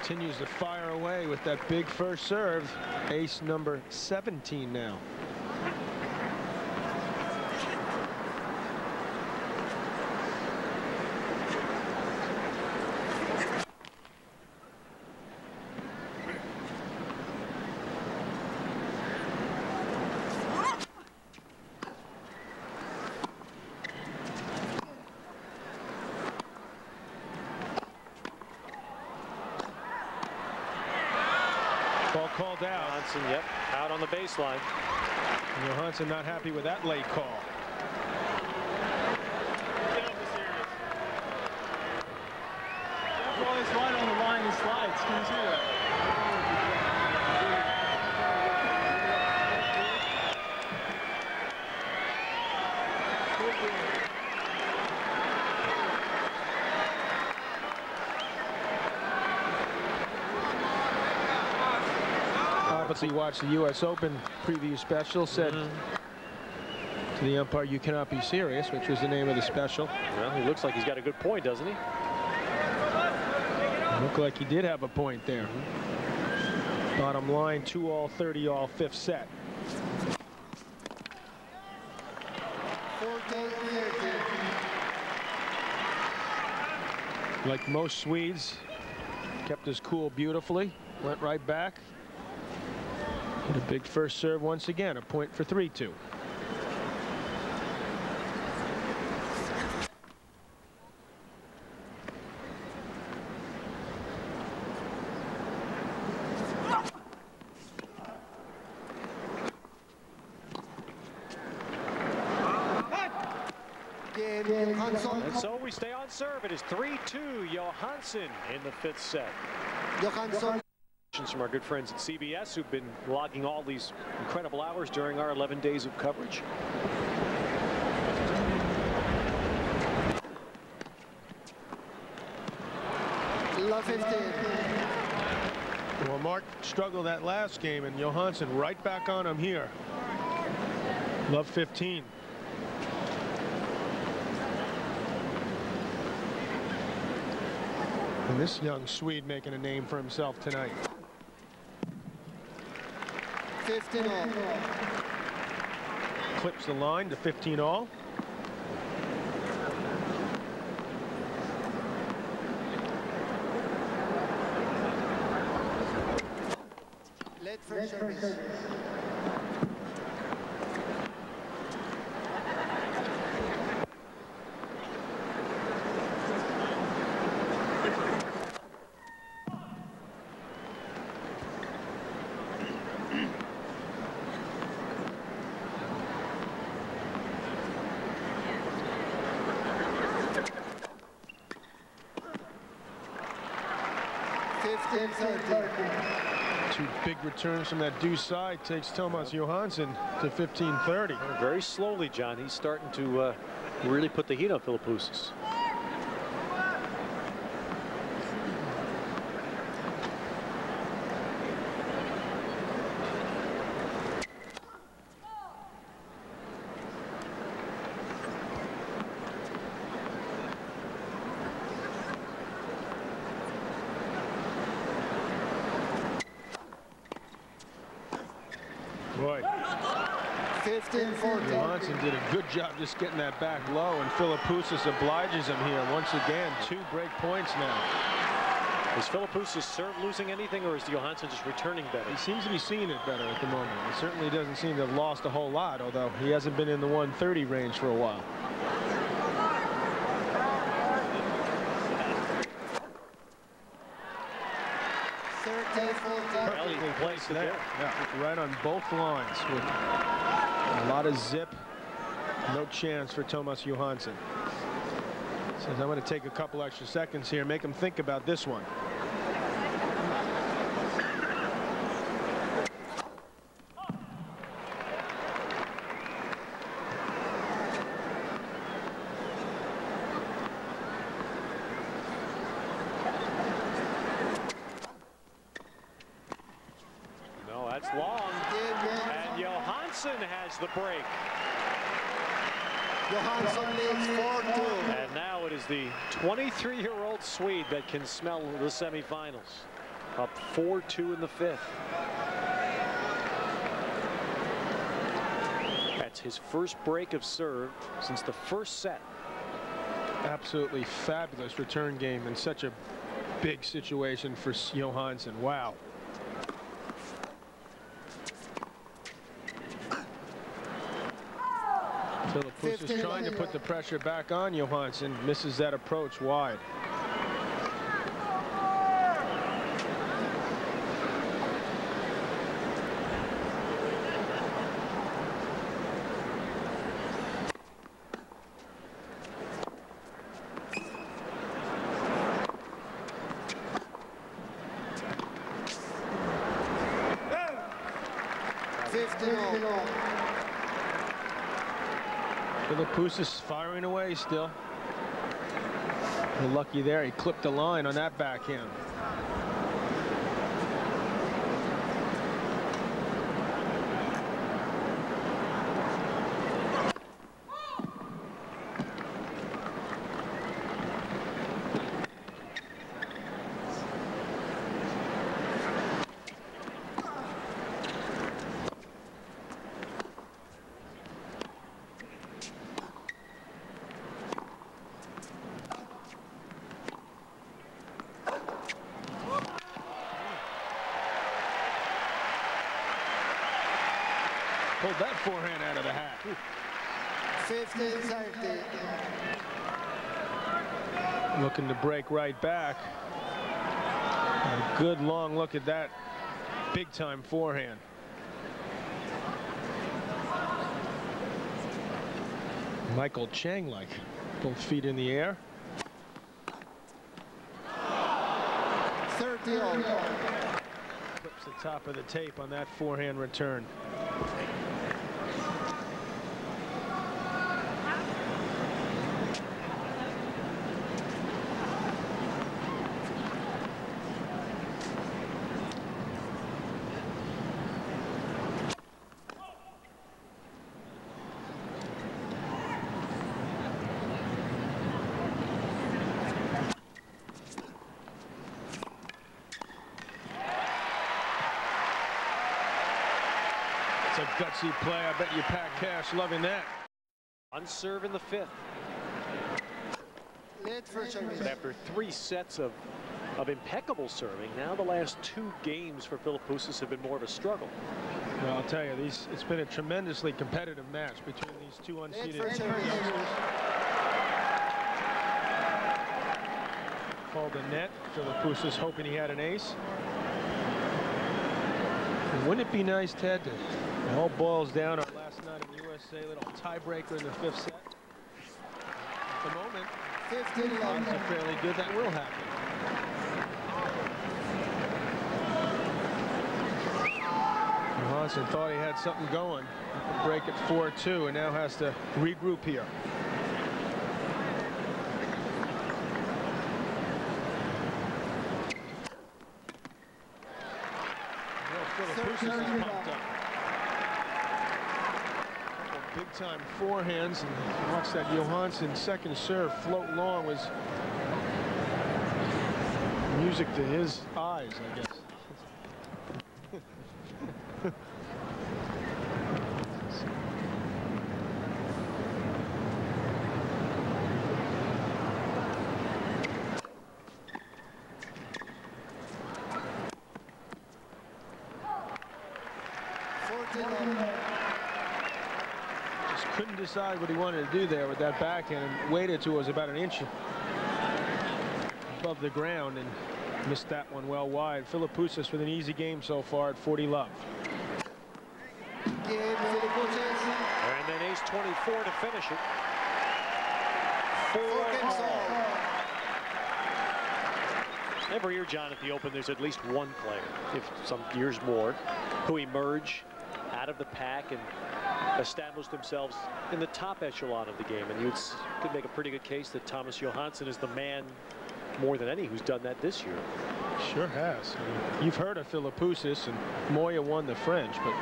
Continues to fire away with that big first serve. Ace number 17 now. Ball called out. Johansson, yep, out on the baseline. And Johansson not happy with that late call. That ball is right on the line and slides. Can you see that? Obviously watched the U.S. Open preview special, said to the umpire, "You cannot be serious," which was the name of the special. Well, he looks like he's got a good point, doesn't he? Looked like he did have a point there. Bottom line, 2-all, 30-all, fifth set. Like most Swedes, kept his cool beautifully, went right back. Hit a big first serve once again, a point for 3-2. And so we stay on serve. It is 3-2 Johansson in the fifth set. Johansson. From our good friends at CBS who've been logging all these incredible hours during our 11 days of coverage. Love 15. Well, Mark struggled that last game, and Johansson right back on him here. Love 15. And this young Swede making a name for himself tonight. 15-all. Clips the line to 15-all. Late first service. 15-30. Two big returns from that deuce side takes T.Johansson to 15-30. Very slowly, John. He's starting to really put the heat on Philippoussis. Boy, 15-14. Johansson did a good job just getting that back low, and Philippoussis obliges him here. Once again, 2 break points now. Is Philippoussis serve losing anything, or is Johansson just returning better? He seems to be seeing it better at the moment. He certainly doesn't seem to have lost a whole lot, although he hasn't been in the 130 range for a while. Perfectly placed there. Yeah, right on both lines with a lot of zip. No chance for T.Johansson. Says, I'm going to take a couple extra seconds here, make him think about this one. That's long, and Johansson has the break. Johansson leads 4-2. And now it is the 23-year-old Swede that can smell the semifinals. Up 4-2 in the 5th. That's his first break of serve since the first set. Absolutely fabulous return game in such a big situation for Johansson. Wow. Philippoussis trying to put the pressure back on Johansson, misses that approach wide. Philippoussis firing away still. Lucky there, he clipped the line on that backhand. Pulled that forehand out of the hat. 15-30. Looking to break right back. A good long look at that big time forehand. Michael Chang like, both feet in the air. 30-all. Clips the top of the tape on that forehand return. It's a gutsy play. I bet you Pat Cash loving that. On serve in the 5th. But after 3 sets of impeccable serving, now the last 2 games for Philippoussis have been more of a struggle. Well, I'll tell you, it's been a tremendously competitive match between these 2 unseeded youngsters. Called the net. Philippoussis hoping he had an ace. And wouldn't it be nice, Ted, to it all boils down on last night in USA, little tiebreaker in the 5th set. At the moment, odds are fairly good that will happen. Johansson thought he had something going. Break at 4-2 and now has to regroup here. Philippoussis is pumped up. Big-time forehands, and watch that Johansson second serve float long was music to his eyes, I guess. Just couldn't decide what he wanted to do there with that backhand and waited till it was about an inch above the ground and missed that one well wide. Philippoussis with an easy game so far at 40 love. And then ace 24 to finish it. 4-all. Every year, John, at the Open, there's at least one player, if some years more, who emerge out of the pack and establish themselves in the top echelon of the game. And you could make a pretty good case that Thomas Johansson is the man more than any who's done that this year. Sure has. I mean, you've heard of Philippoussis, and Moya won the French, but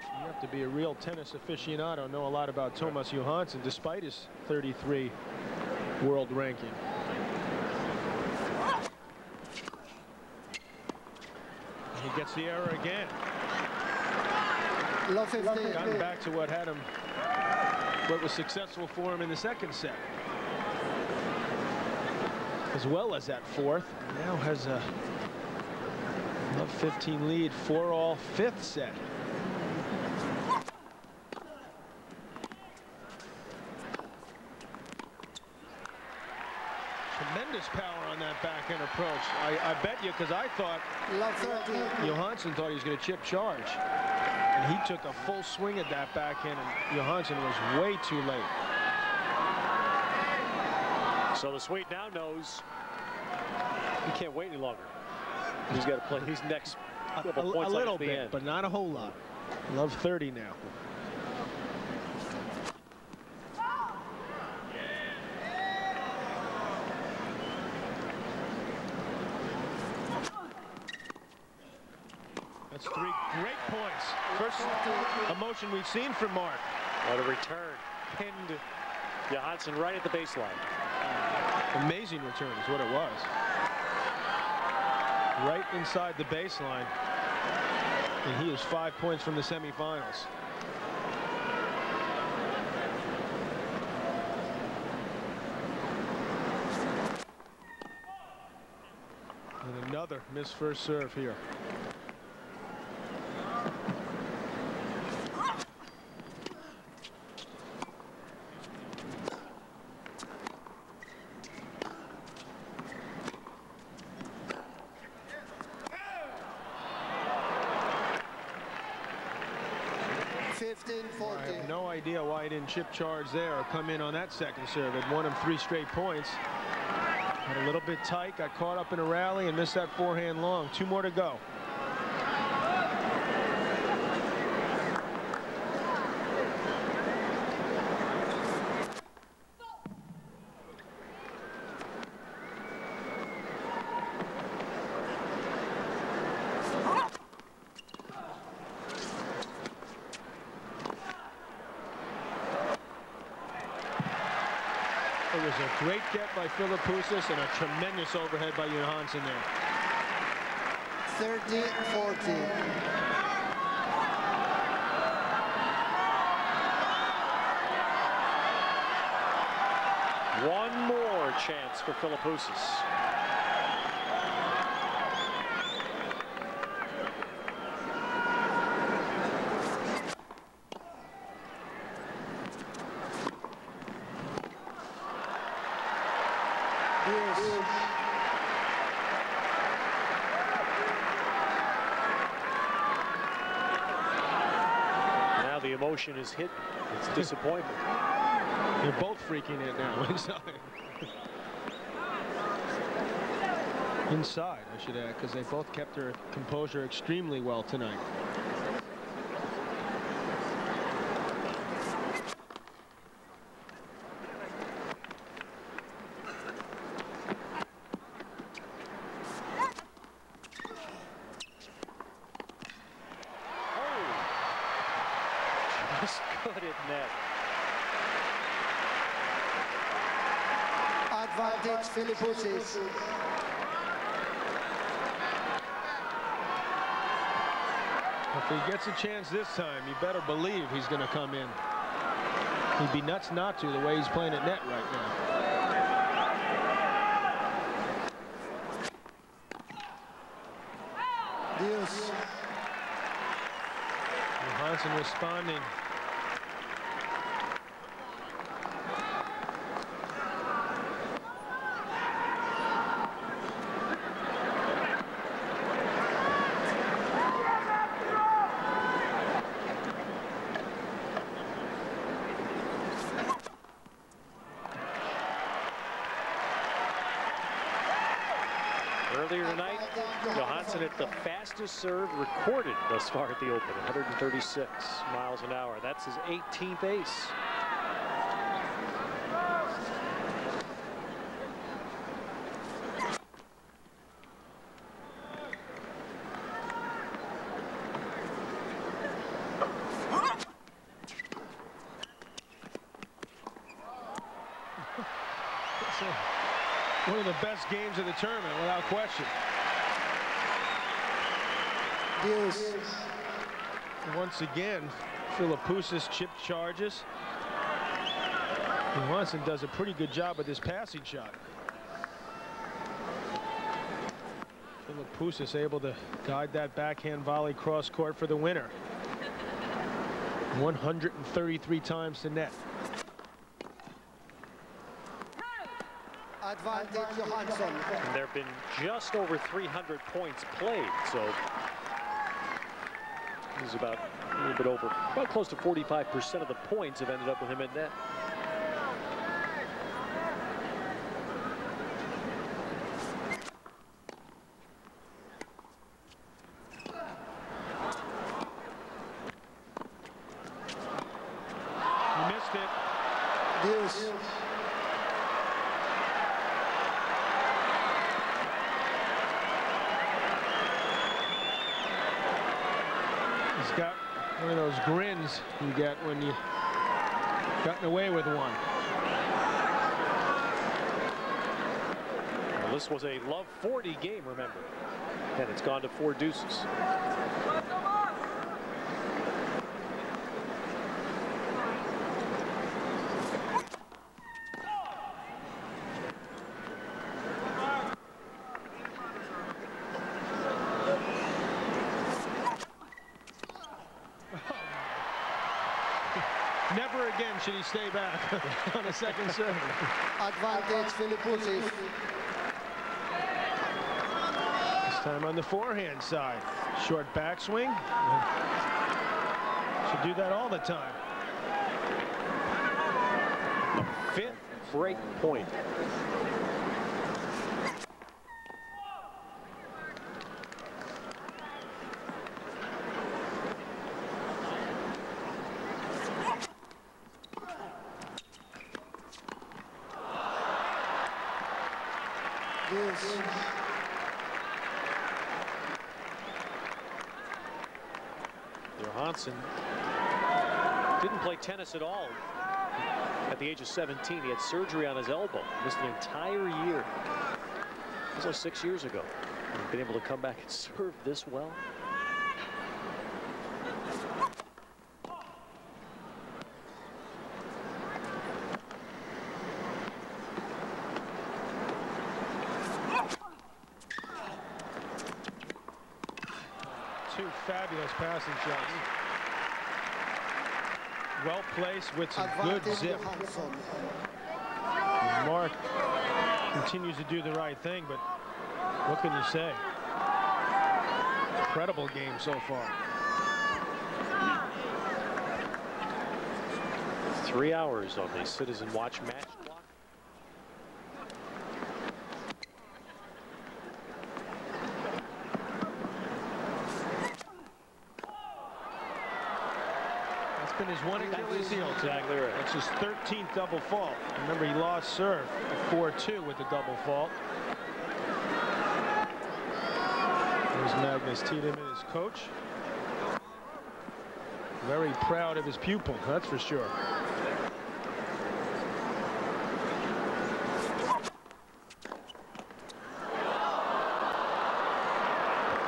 you have to be a real tennis aficionado, know a lot about Thomas Johansson, despite his 33 world ranking. And he gets the error again. Gotten back to what was successful for him in the second set, as well as that fourth. Now has a love 15 lead, 4-all, fifth set. Tremendous power on that backhand approach. I bet you, because I thought Johansson thought he was going to chip charge. And he took a full swing at that backhand, and Johansson was way too late. So the Swede now knows he can't wait any longer. He's got to play these next couple points a little at the bit, end. but not a whole lot. Love 30 now. That's 3 great points. First emotion we've seen from Mark. What a return. Pinned Johansson right at the baseline. Amazing return is what it was. Right inside the baseline. And he is 5 points from the semifinals. And another missed first serve here. I have no idea why he didn't chip charge there or come in on that second serve. It won him 3 straight points. Got a little bit tight, got caught up in a rally and missed that forehand long. 2 more to go. It was a great get by Philippoussis and a tremendous overhead by Johansson there. 30-40. One more chance for Philippoussis. Now the emotion is hit. It's disappointment. They're both freaking it now inside. Inside, I should add, because they both kept their composure extremely well tonight. Good at net. Advantage Philippoussis. If he gets a chance this time, you better believe he's going to come in. He'd be nuts not to, the way he's playing at net right now. Deuce. Johansson responding. Earlier tonight, Johansson hit the fastest serve recorded thus far at the Open, 136 miles an hour. That's his 18th ace. One of the best games of the tournament, without question. Deuce. Once again, Philippoussis chip charges. Johansson does a pretty good job with his passing shot. Philippoussis able to guide that backhand volley cross court for the winner. 133 times to net. Advantage Johansson. And there have been just over 300 points played, so he's about a little bit over, about close to 45% of the points have ended up with him in net. He missed it. Deuce. He's got one of those grins you get when you gotten away with one. Well, this was a love 40 game, remember, and it's gone to 4 deuces. Never again should he stay back on a second serve. Advantage Philippoussis. This time on the forehand side. Short backswing. Should do that all the time. 5th break point. Deuce. Johansson didn't play tennis at all at the age of 17. He had surgery on his elbow. Missed an entire year. It was like 6 years ago. He's been able to come back and serve this well. Two fabulous passing shots. Well placed with some good zip. Mark continues to do the right thing, but what can you say? Incredible game so far. 3 hours on the Citizen Watch match clock. been his one Achilles heel. Exactly right. That's his 13th double fault. Remember, he lost serve at 4-2 with the double fault. There's Magnus Tiedemann, his coach. Very proud of his pupil, that's for sure.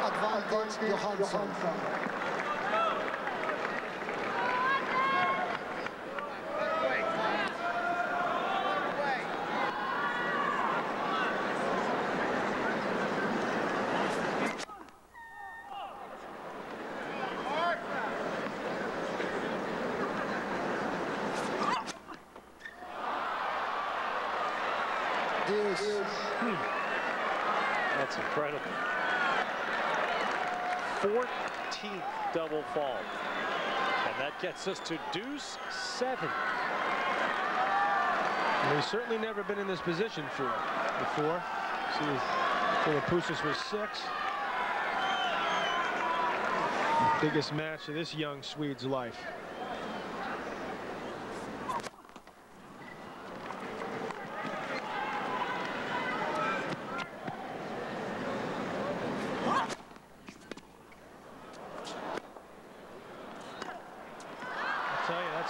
Advantage T.Johansson. That's incredible. 14th double fault. And that gets us to deuce 7. And he's certainly never been in this position before. See, Philippoussis was 6. Biggest match of this young Swede's life.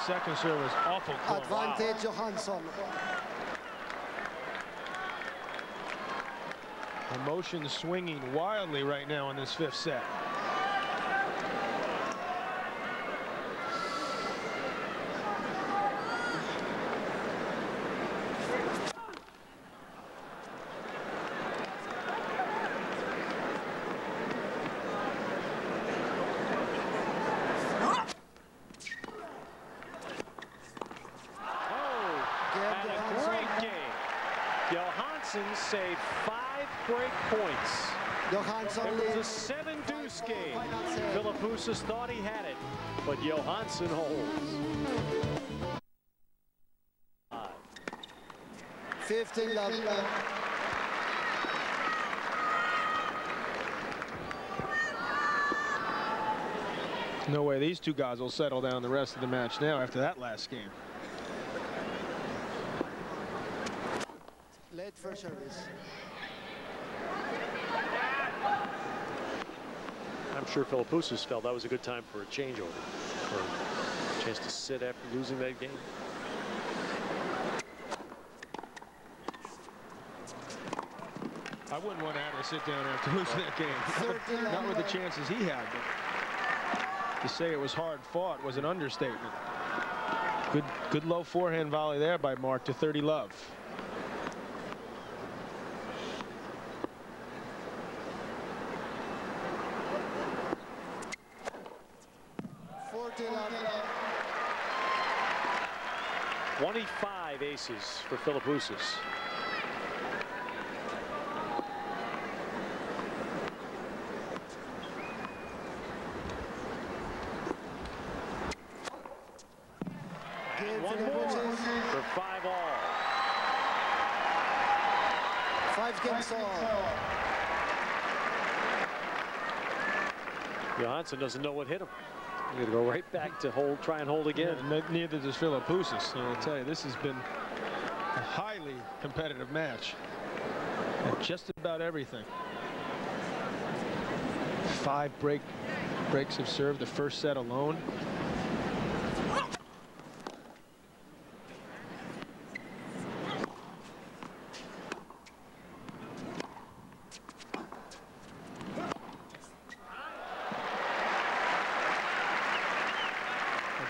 Second serve was awful close. Advantage T.Johansson. Emotion swinging wildly right now in this 5th set. Johansson saved 5 break points. It was a 7-deuce game. Philippoussis thought he had it, but Johansson holds. 15 love. No way these two guys will settle down the rest of the match now after that last game. Late first service. I'm sure Philippoussis felt that was a good time for a changeover, for a chance to sit after losing that game. I wouldn't want to have to sit down after losing that game. Not with the chances he had. But to say it was hard fought was an understatement. Good low forehand volley there by Mark to 30 love. Love. 25 aces for Philippoussis. And one more for 5 all. 5 games all. Johansson doesn't know what hit him. He's going to go right back to try and hold again. Yeah, neither does Philippoussis. And I'll tell you, this has been a highly competitive match. At just about everything. 5 breaks have served the first set alone.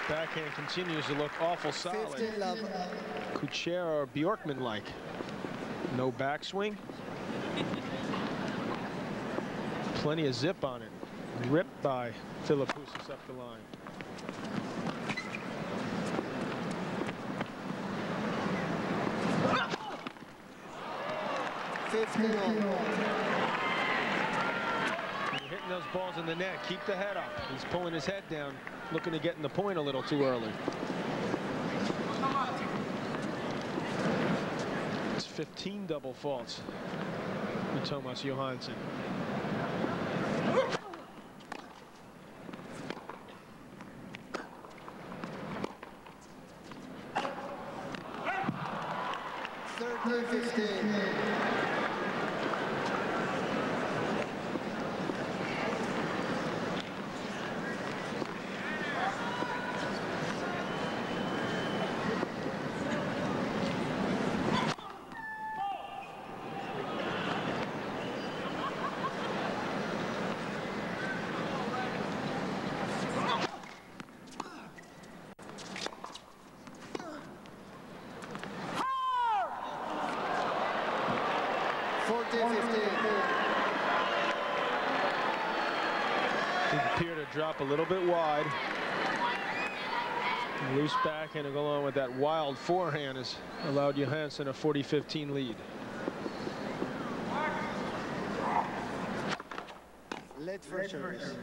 Backhand continues to look awful solid. Kuchera or Bjorkman-like. No backswing. Plenty of zip on it. Ripped by Philippoussis up the line. You're hitting those balls in the net. Keep the head up. He's pulling his head down, looking to get in the point a little too early. It's 15 double faults for Thomas Johansson. Did appear to drop a little bit wide. Loose backhand to go along with that wild forehand has allowed Johansson a 40-15 lead. Late first service.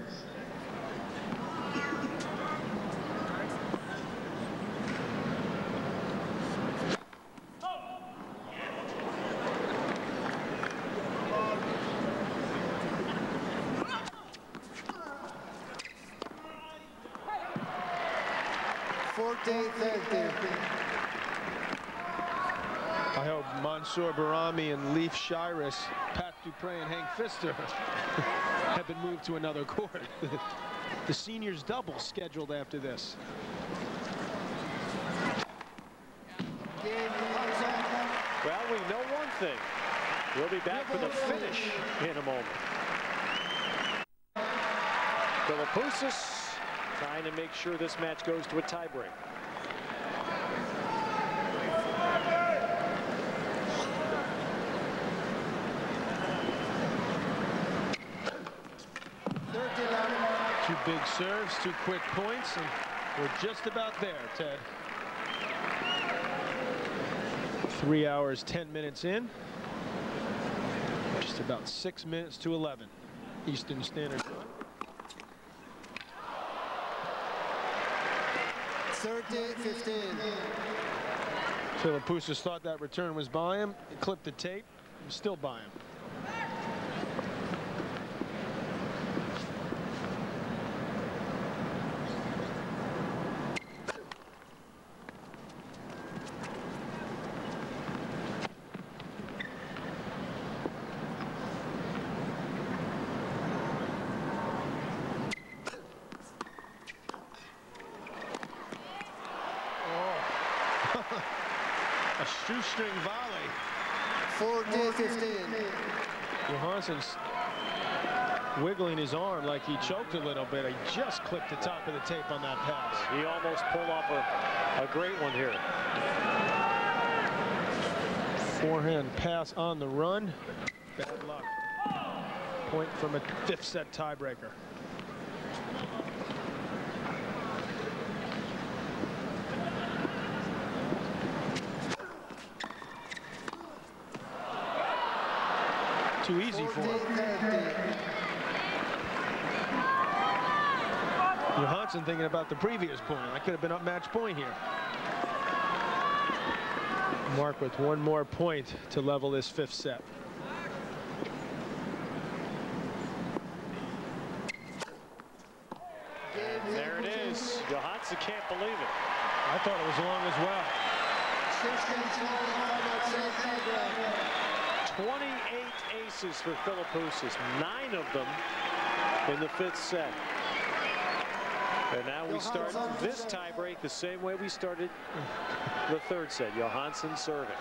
I hope Mansour Barami and Leif Shiras, Pat Dupre and Hank Pfister have been moved to another court. The seniors double scheduled after this. Well, we know one thing. We'll be back for the finish in a moment. Philippoussis trying to make sure this match goes to a tiebreak. Two big serves, two quick points, and we're just about there, Ted. 3 hours, 10 minutes in. Just about 6 minutes to 11 Eastern Standard Time. 30-15. Philippoussis thought that return was by him. He clipped the tape. It was still by him. A shoestring volley. 40-15. Johansson's wiggling his arm like he choked a little bit. He just clipped the top of the tape on that pass. He almost pulled off a great one here. Forehand pass on the run. Bad luck. Point from a 5th set tiebreaker. Too easy for him. Johansson thinking about the previous point. I could have been up match point here. Mark with one more point to level this 5th set. And there it is. Johansson can't believe it. I thought it was long as well. 28 aces for Philippoussis, 9 of them in the 5th set. And now we start this tiebreak the same way we started the 3rd set. Johansson serving.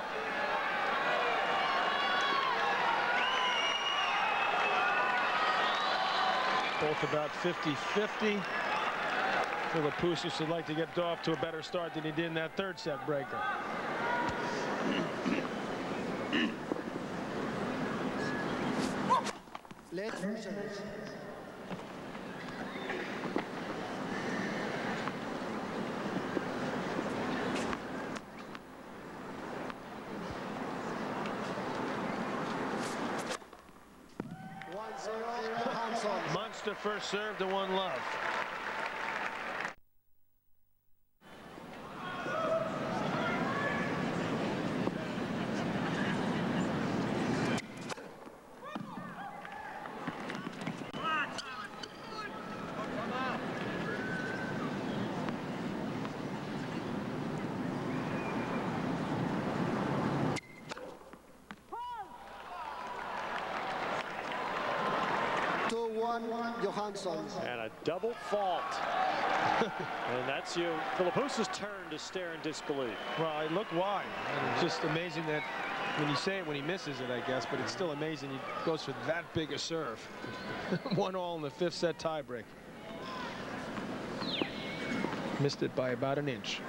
Both about 50-50. Philippoussis would like to get off to a better start than he did in that 3rd set breaker. Late first service. Munster first serve to 1-love. Johansson. And a double fault. And that's Philippoussis' turn to stare in disbelief. Well, it looked wide. And it's just amazing that when you say it, when he misses it, I guess, but it's still amazing he goes for that big a serve. 1-all in the 5th set tiebreak. Missed it by about an inch.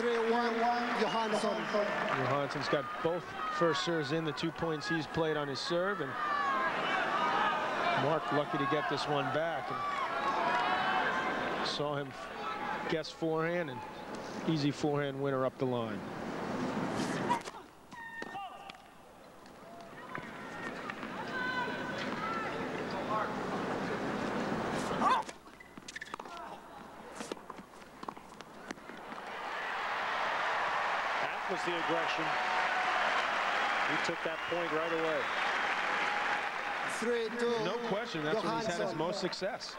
3-1, Johansson. Johansson's got both first serves in the 2 points he's played on his serve, and Mark lucky to get this one back. And saw him guess forehand, and easy forehand winner up the line. Was the aggression. He took that point right away. 3-2. No question, that's when he's had his most success.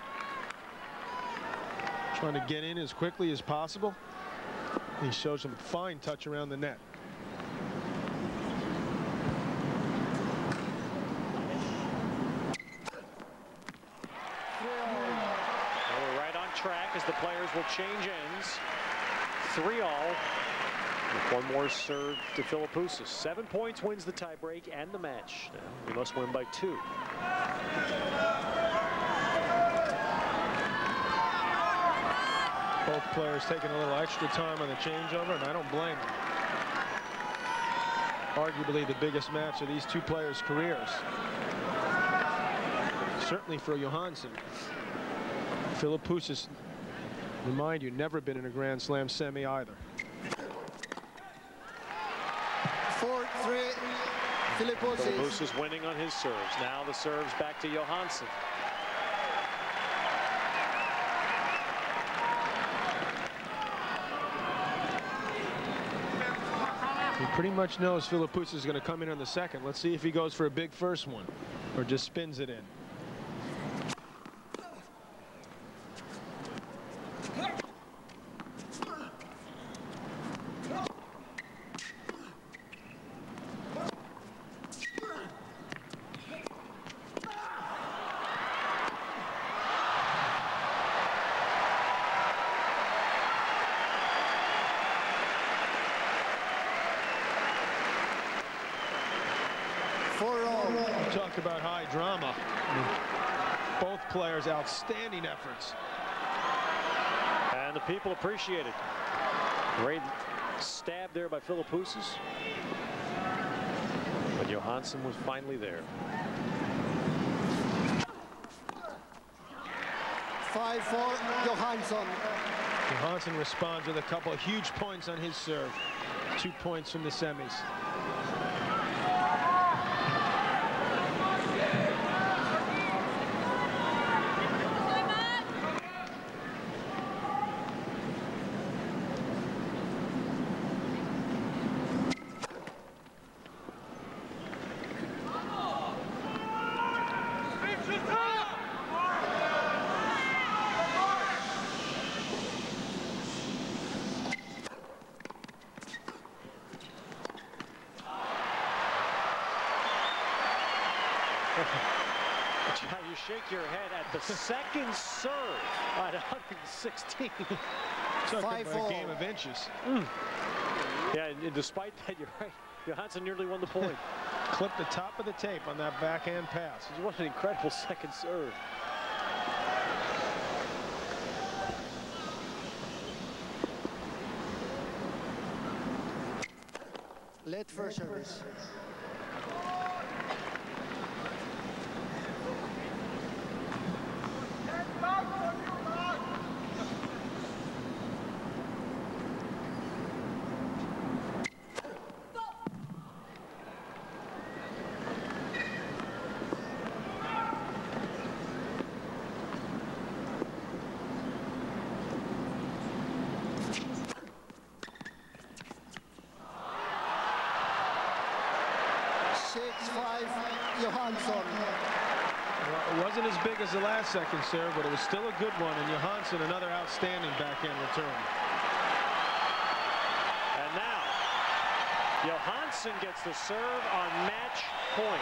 Trying to get in as quickly as possible. He shows some fine touch around the net. Well, we're right on track as the players will change ends. 3-all. One more serve to Philippoussis. 7 points wins the tiebreak and the match. Now, we must win by 2. Both players taking a little extra time on the changeover, and I don't blame them. Arguably the biggest match of these two players' careers. Certainly for Johansson. Philippoussis, remind you, never been in a Grand Slam semi either. 4-3, Philippoussis. Philippoussis winning on his serves. Now the serves back to Johansson. He pretty much knows Philippoussis is going to come in on the second. Let's see if he goes for a big first one or just spins it in. Talk about high drama. I mean, both players outstanding efforts. And the people appreciate it. Great stab there by Philippoussis. But Johansson was finally there. 5-4, Johansson. Johansson responds with a couple of huge points on his serve. 2 points from the semis. You shake your head at the second serve at 116. Took a game of inches. Yeah, and despite that, you're right. Johansson nearly won the point. Clipped the top of the tape on that backhand pass. What an incredible second serve. Late first service. Johansson. Well, it wasn't as big as the last second serve, but it was still a good one. And Johansson, another outstanding backhand return. And now, Johansson gets the serve on match point.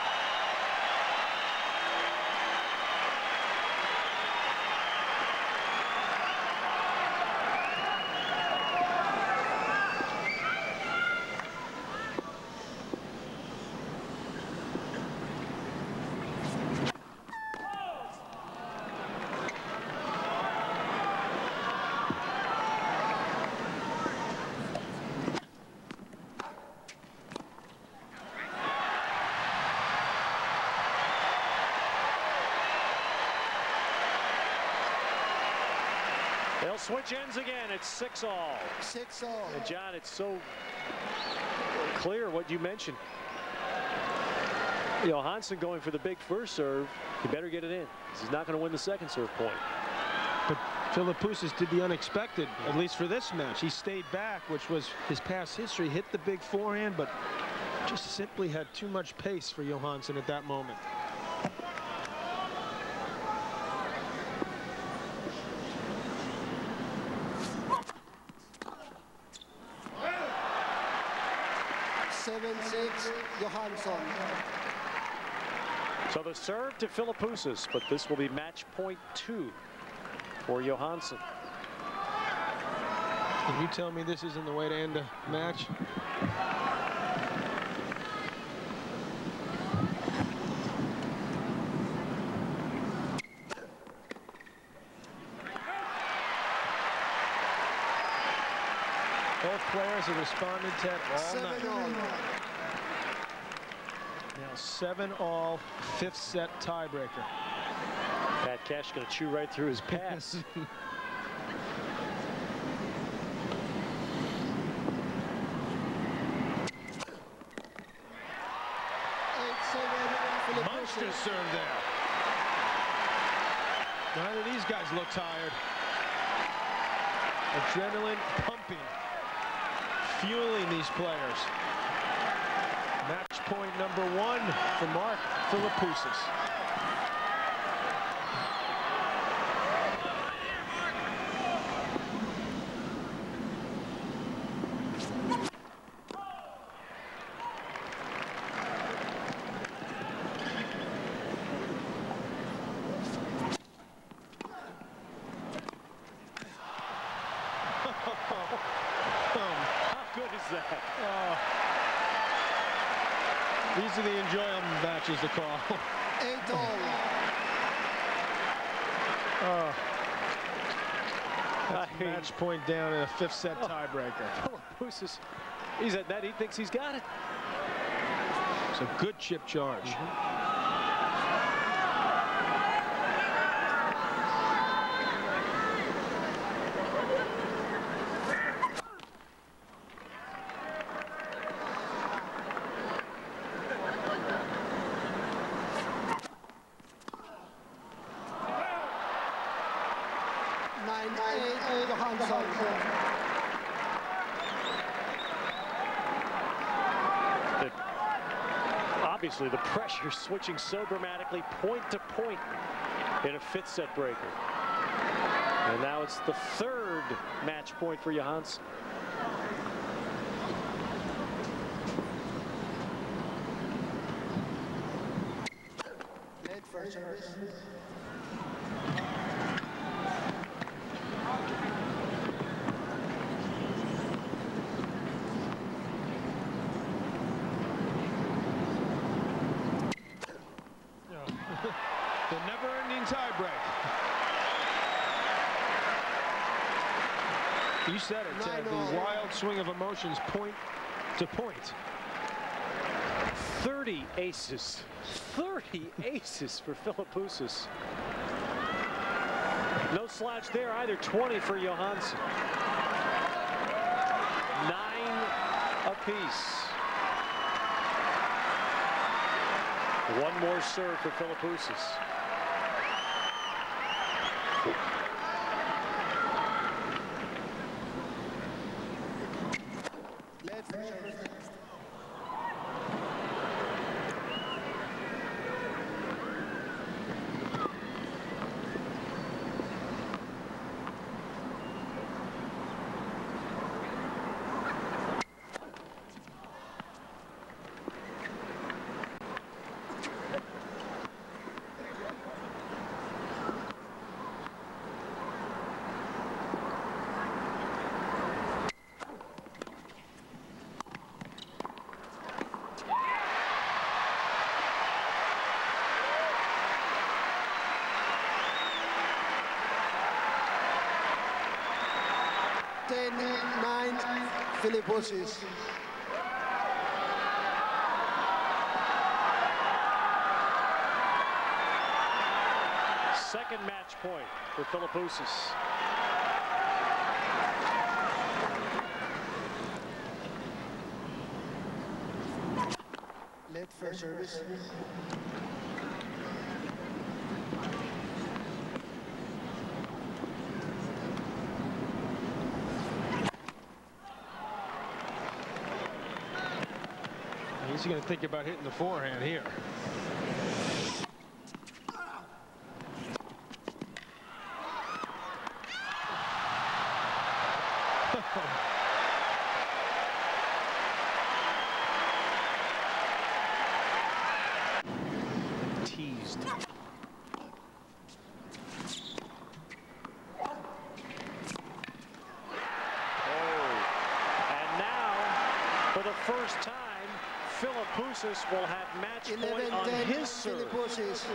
They'll switch ends again. It's 6-all. 6-all. And John, it's so clear what you mentioned. Johansson going for the big first serve. He better get it in, because he's not going to win the second serve point. But Philippoussis did the unexpected, at least for this match. He stayed back, which was his past history, hit the big forehand, but just simply had too much pace for Johansson at that moment. Johansson. So the serve to Philippoussis, but this will be match point 2 for Johansson. Can you tell me this isn't the way to end a match? Both players have responded to it all night. Now 7-all, 5th set tiebreaker. Pat Cash going to chew right through his pass. Monster serve there. Neither of these guys look tired. Adrenaline pumping, fueling these players. Match point number 1 for Mark Philippoussis. These are the enjoyable matches to call. 8-all. That's match point down in a 5th set tiebreaker. Philippoussis, he's at net. He thinks he's got it. It's a good chip charge. Obviously, the pressure switching so dramatically, point to point, in a 5th set breaker. And now it's the 3rd match point for Johansson. Late first service. The never-ending tiebreak. You said it, Ted. The wild swing of emotions, point to point. 30 aces. 30 aces for Philippoussis. No slouch there either. 20 for Johansson. 9 apiece. One more serve for Philippoussis. Philippoussis. Second match point for Philippoussis. first service. He's going to think about hitting the forehand here. Teased. And now, for the first time, Philippoussis will have match point on his serve. Philippoussis.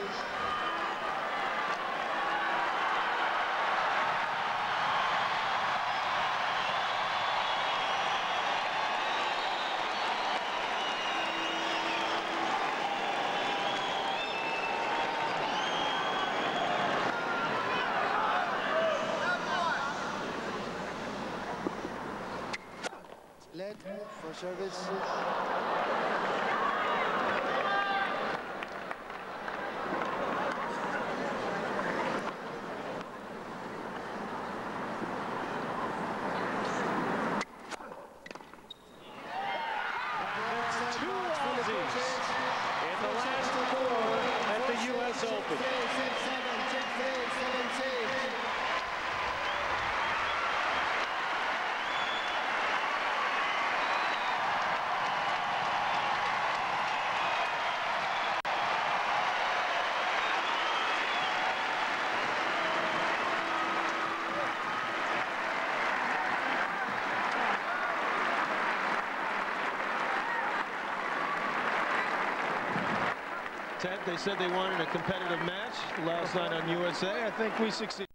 Led for service. 2 Aussies in the last 4 at the U.S. Open. Ted, they said they wanted a competitive match last night on USA. I think we succeeded.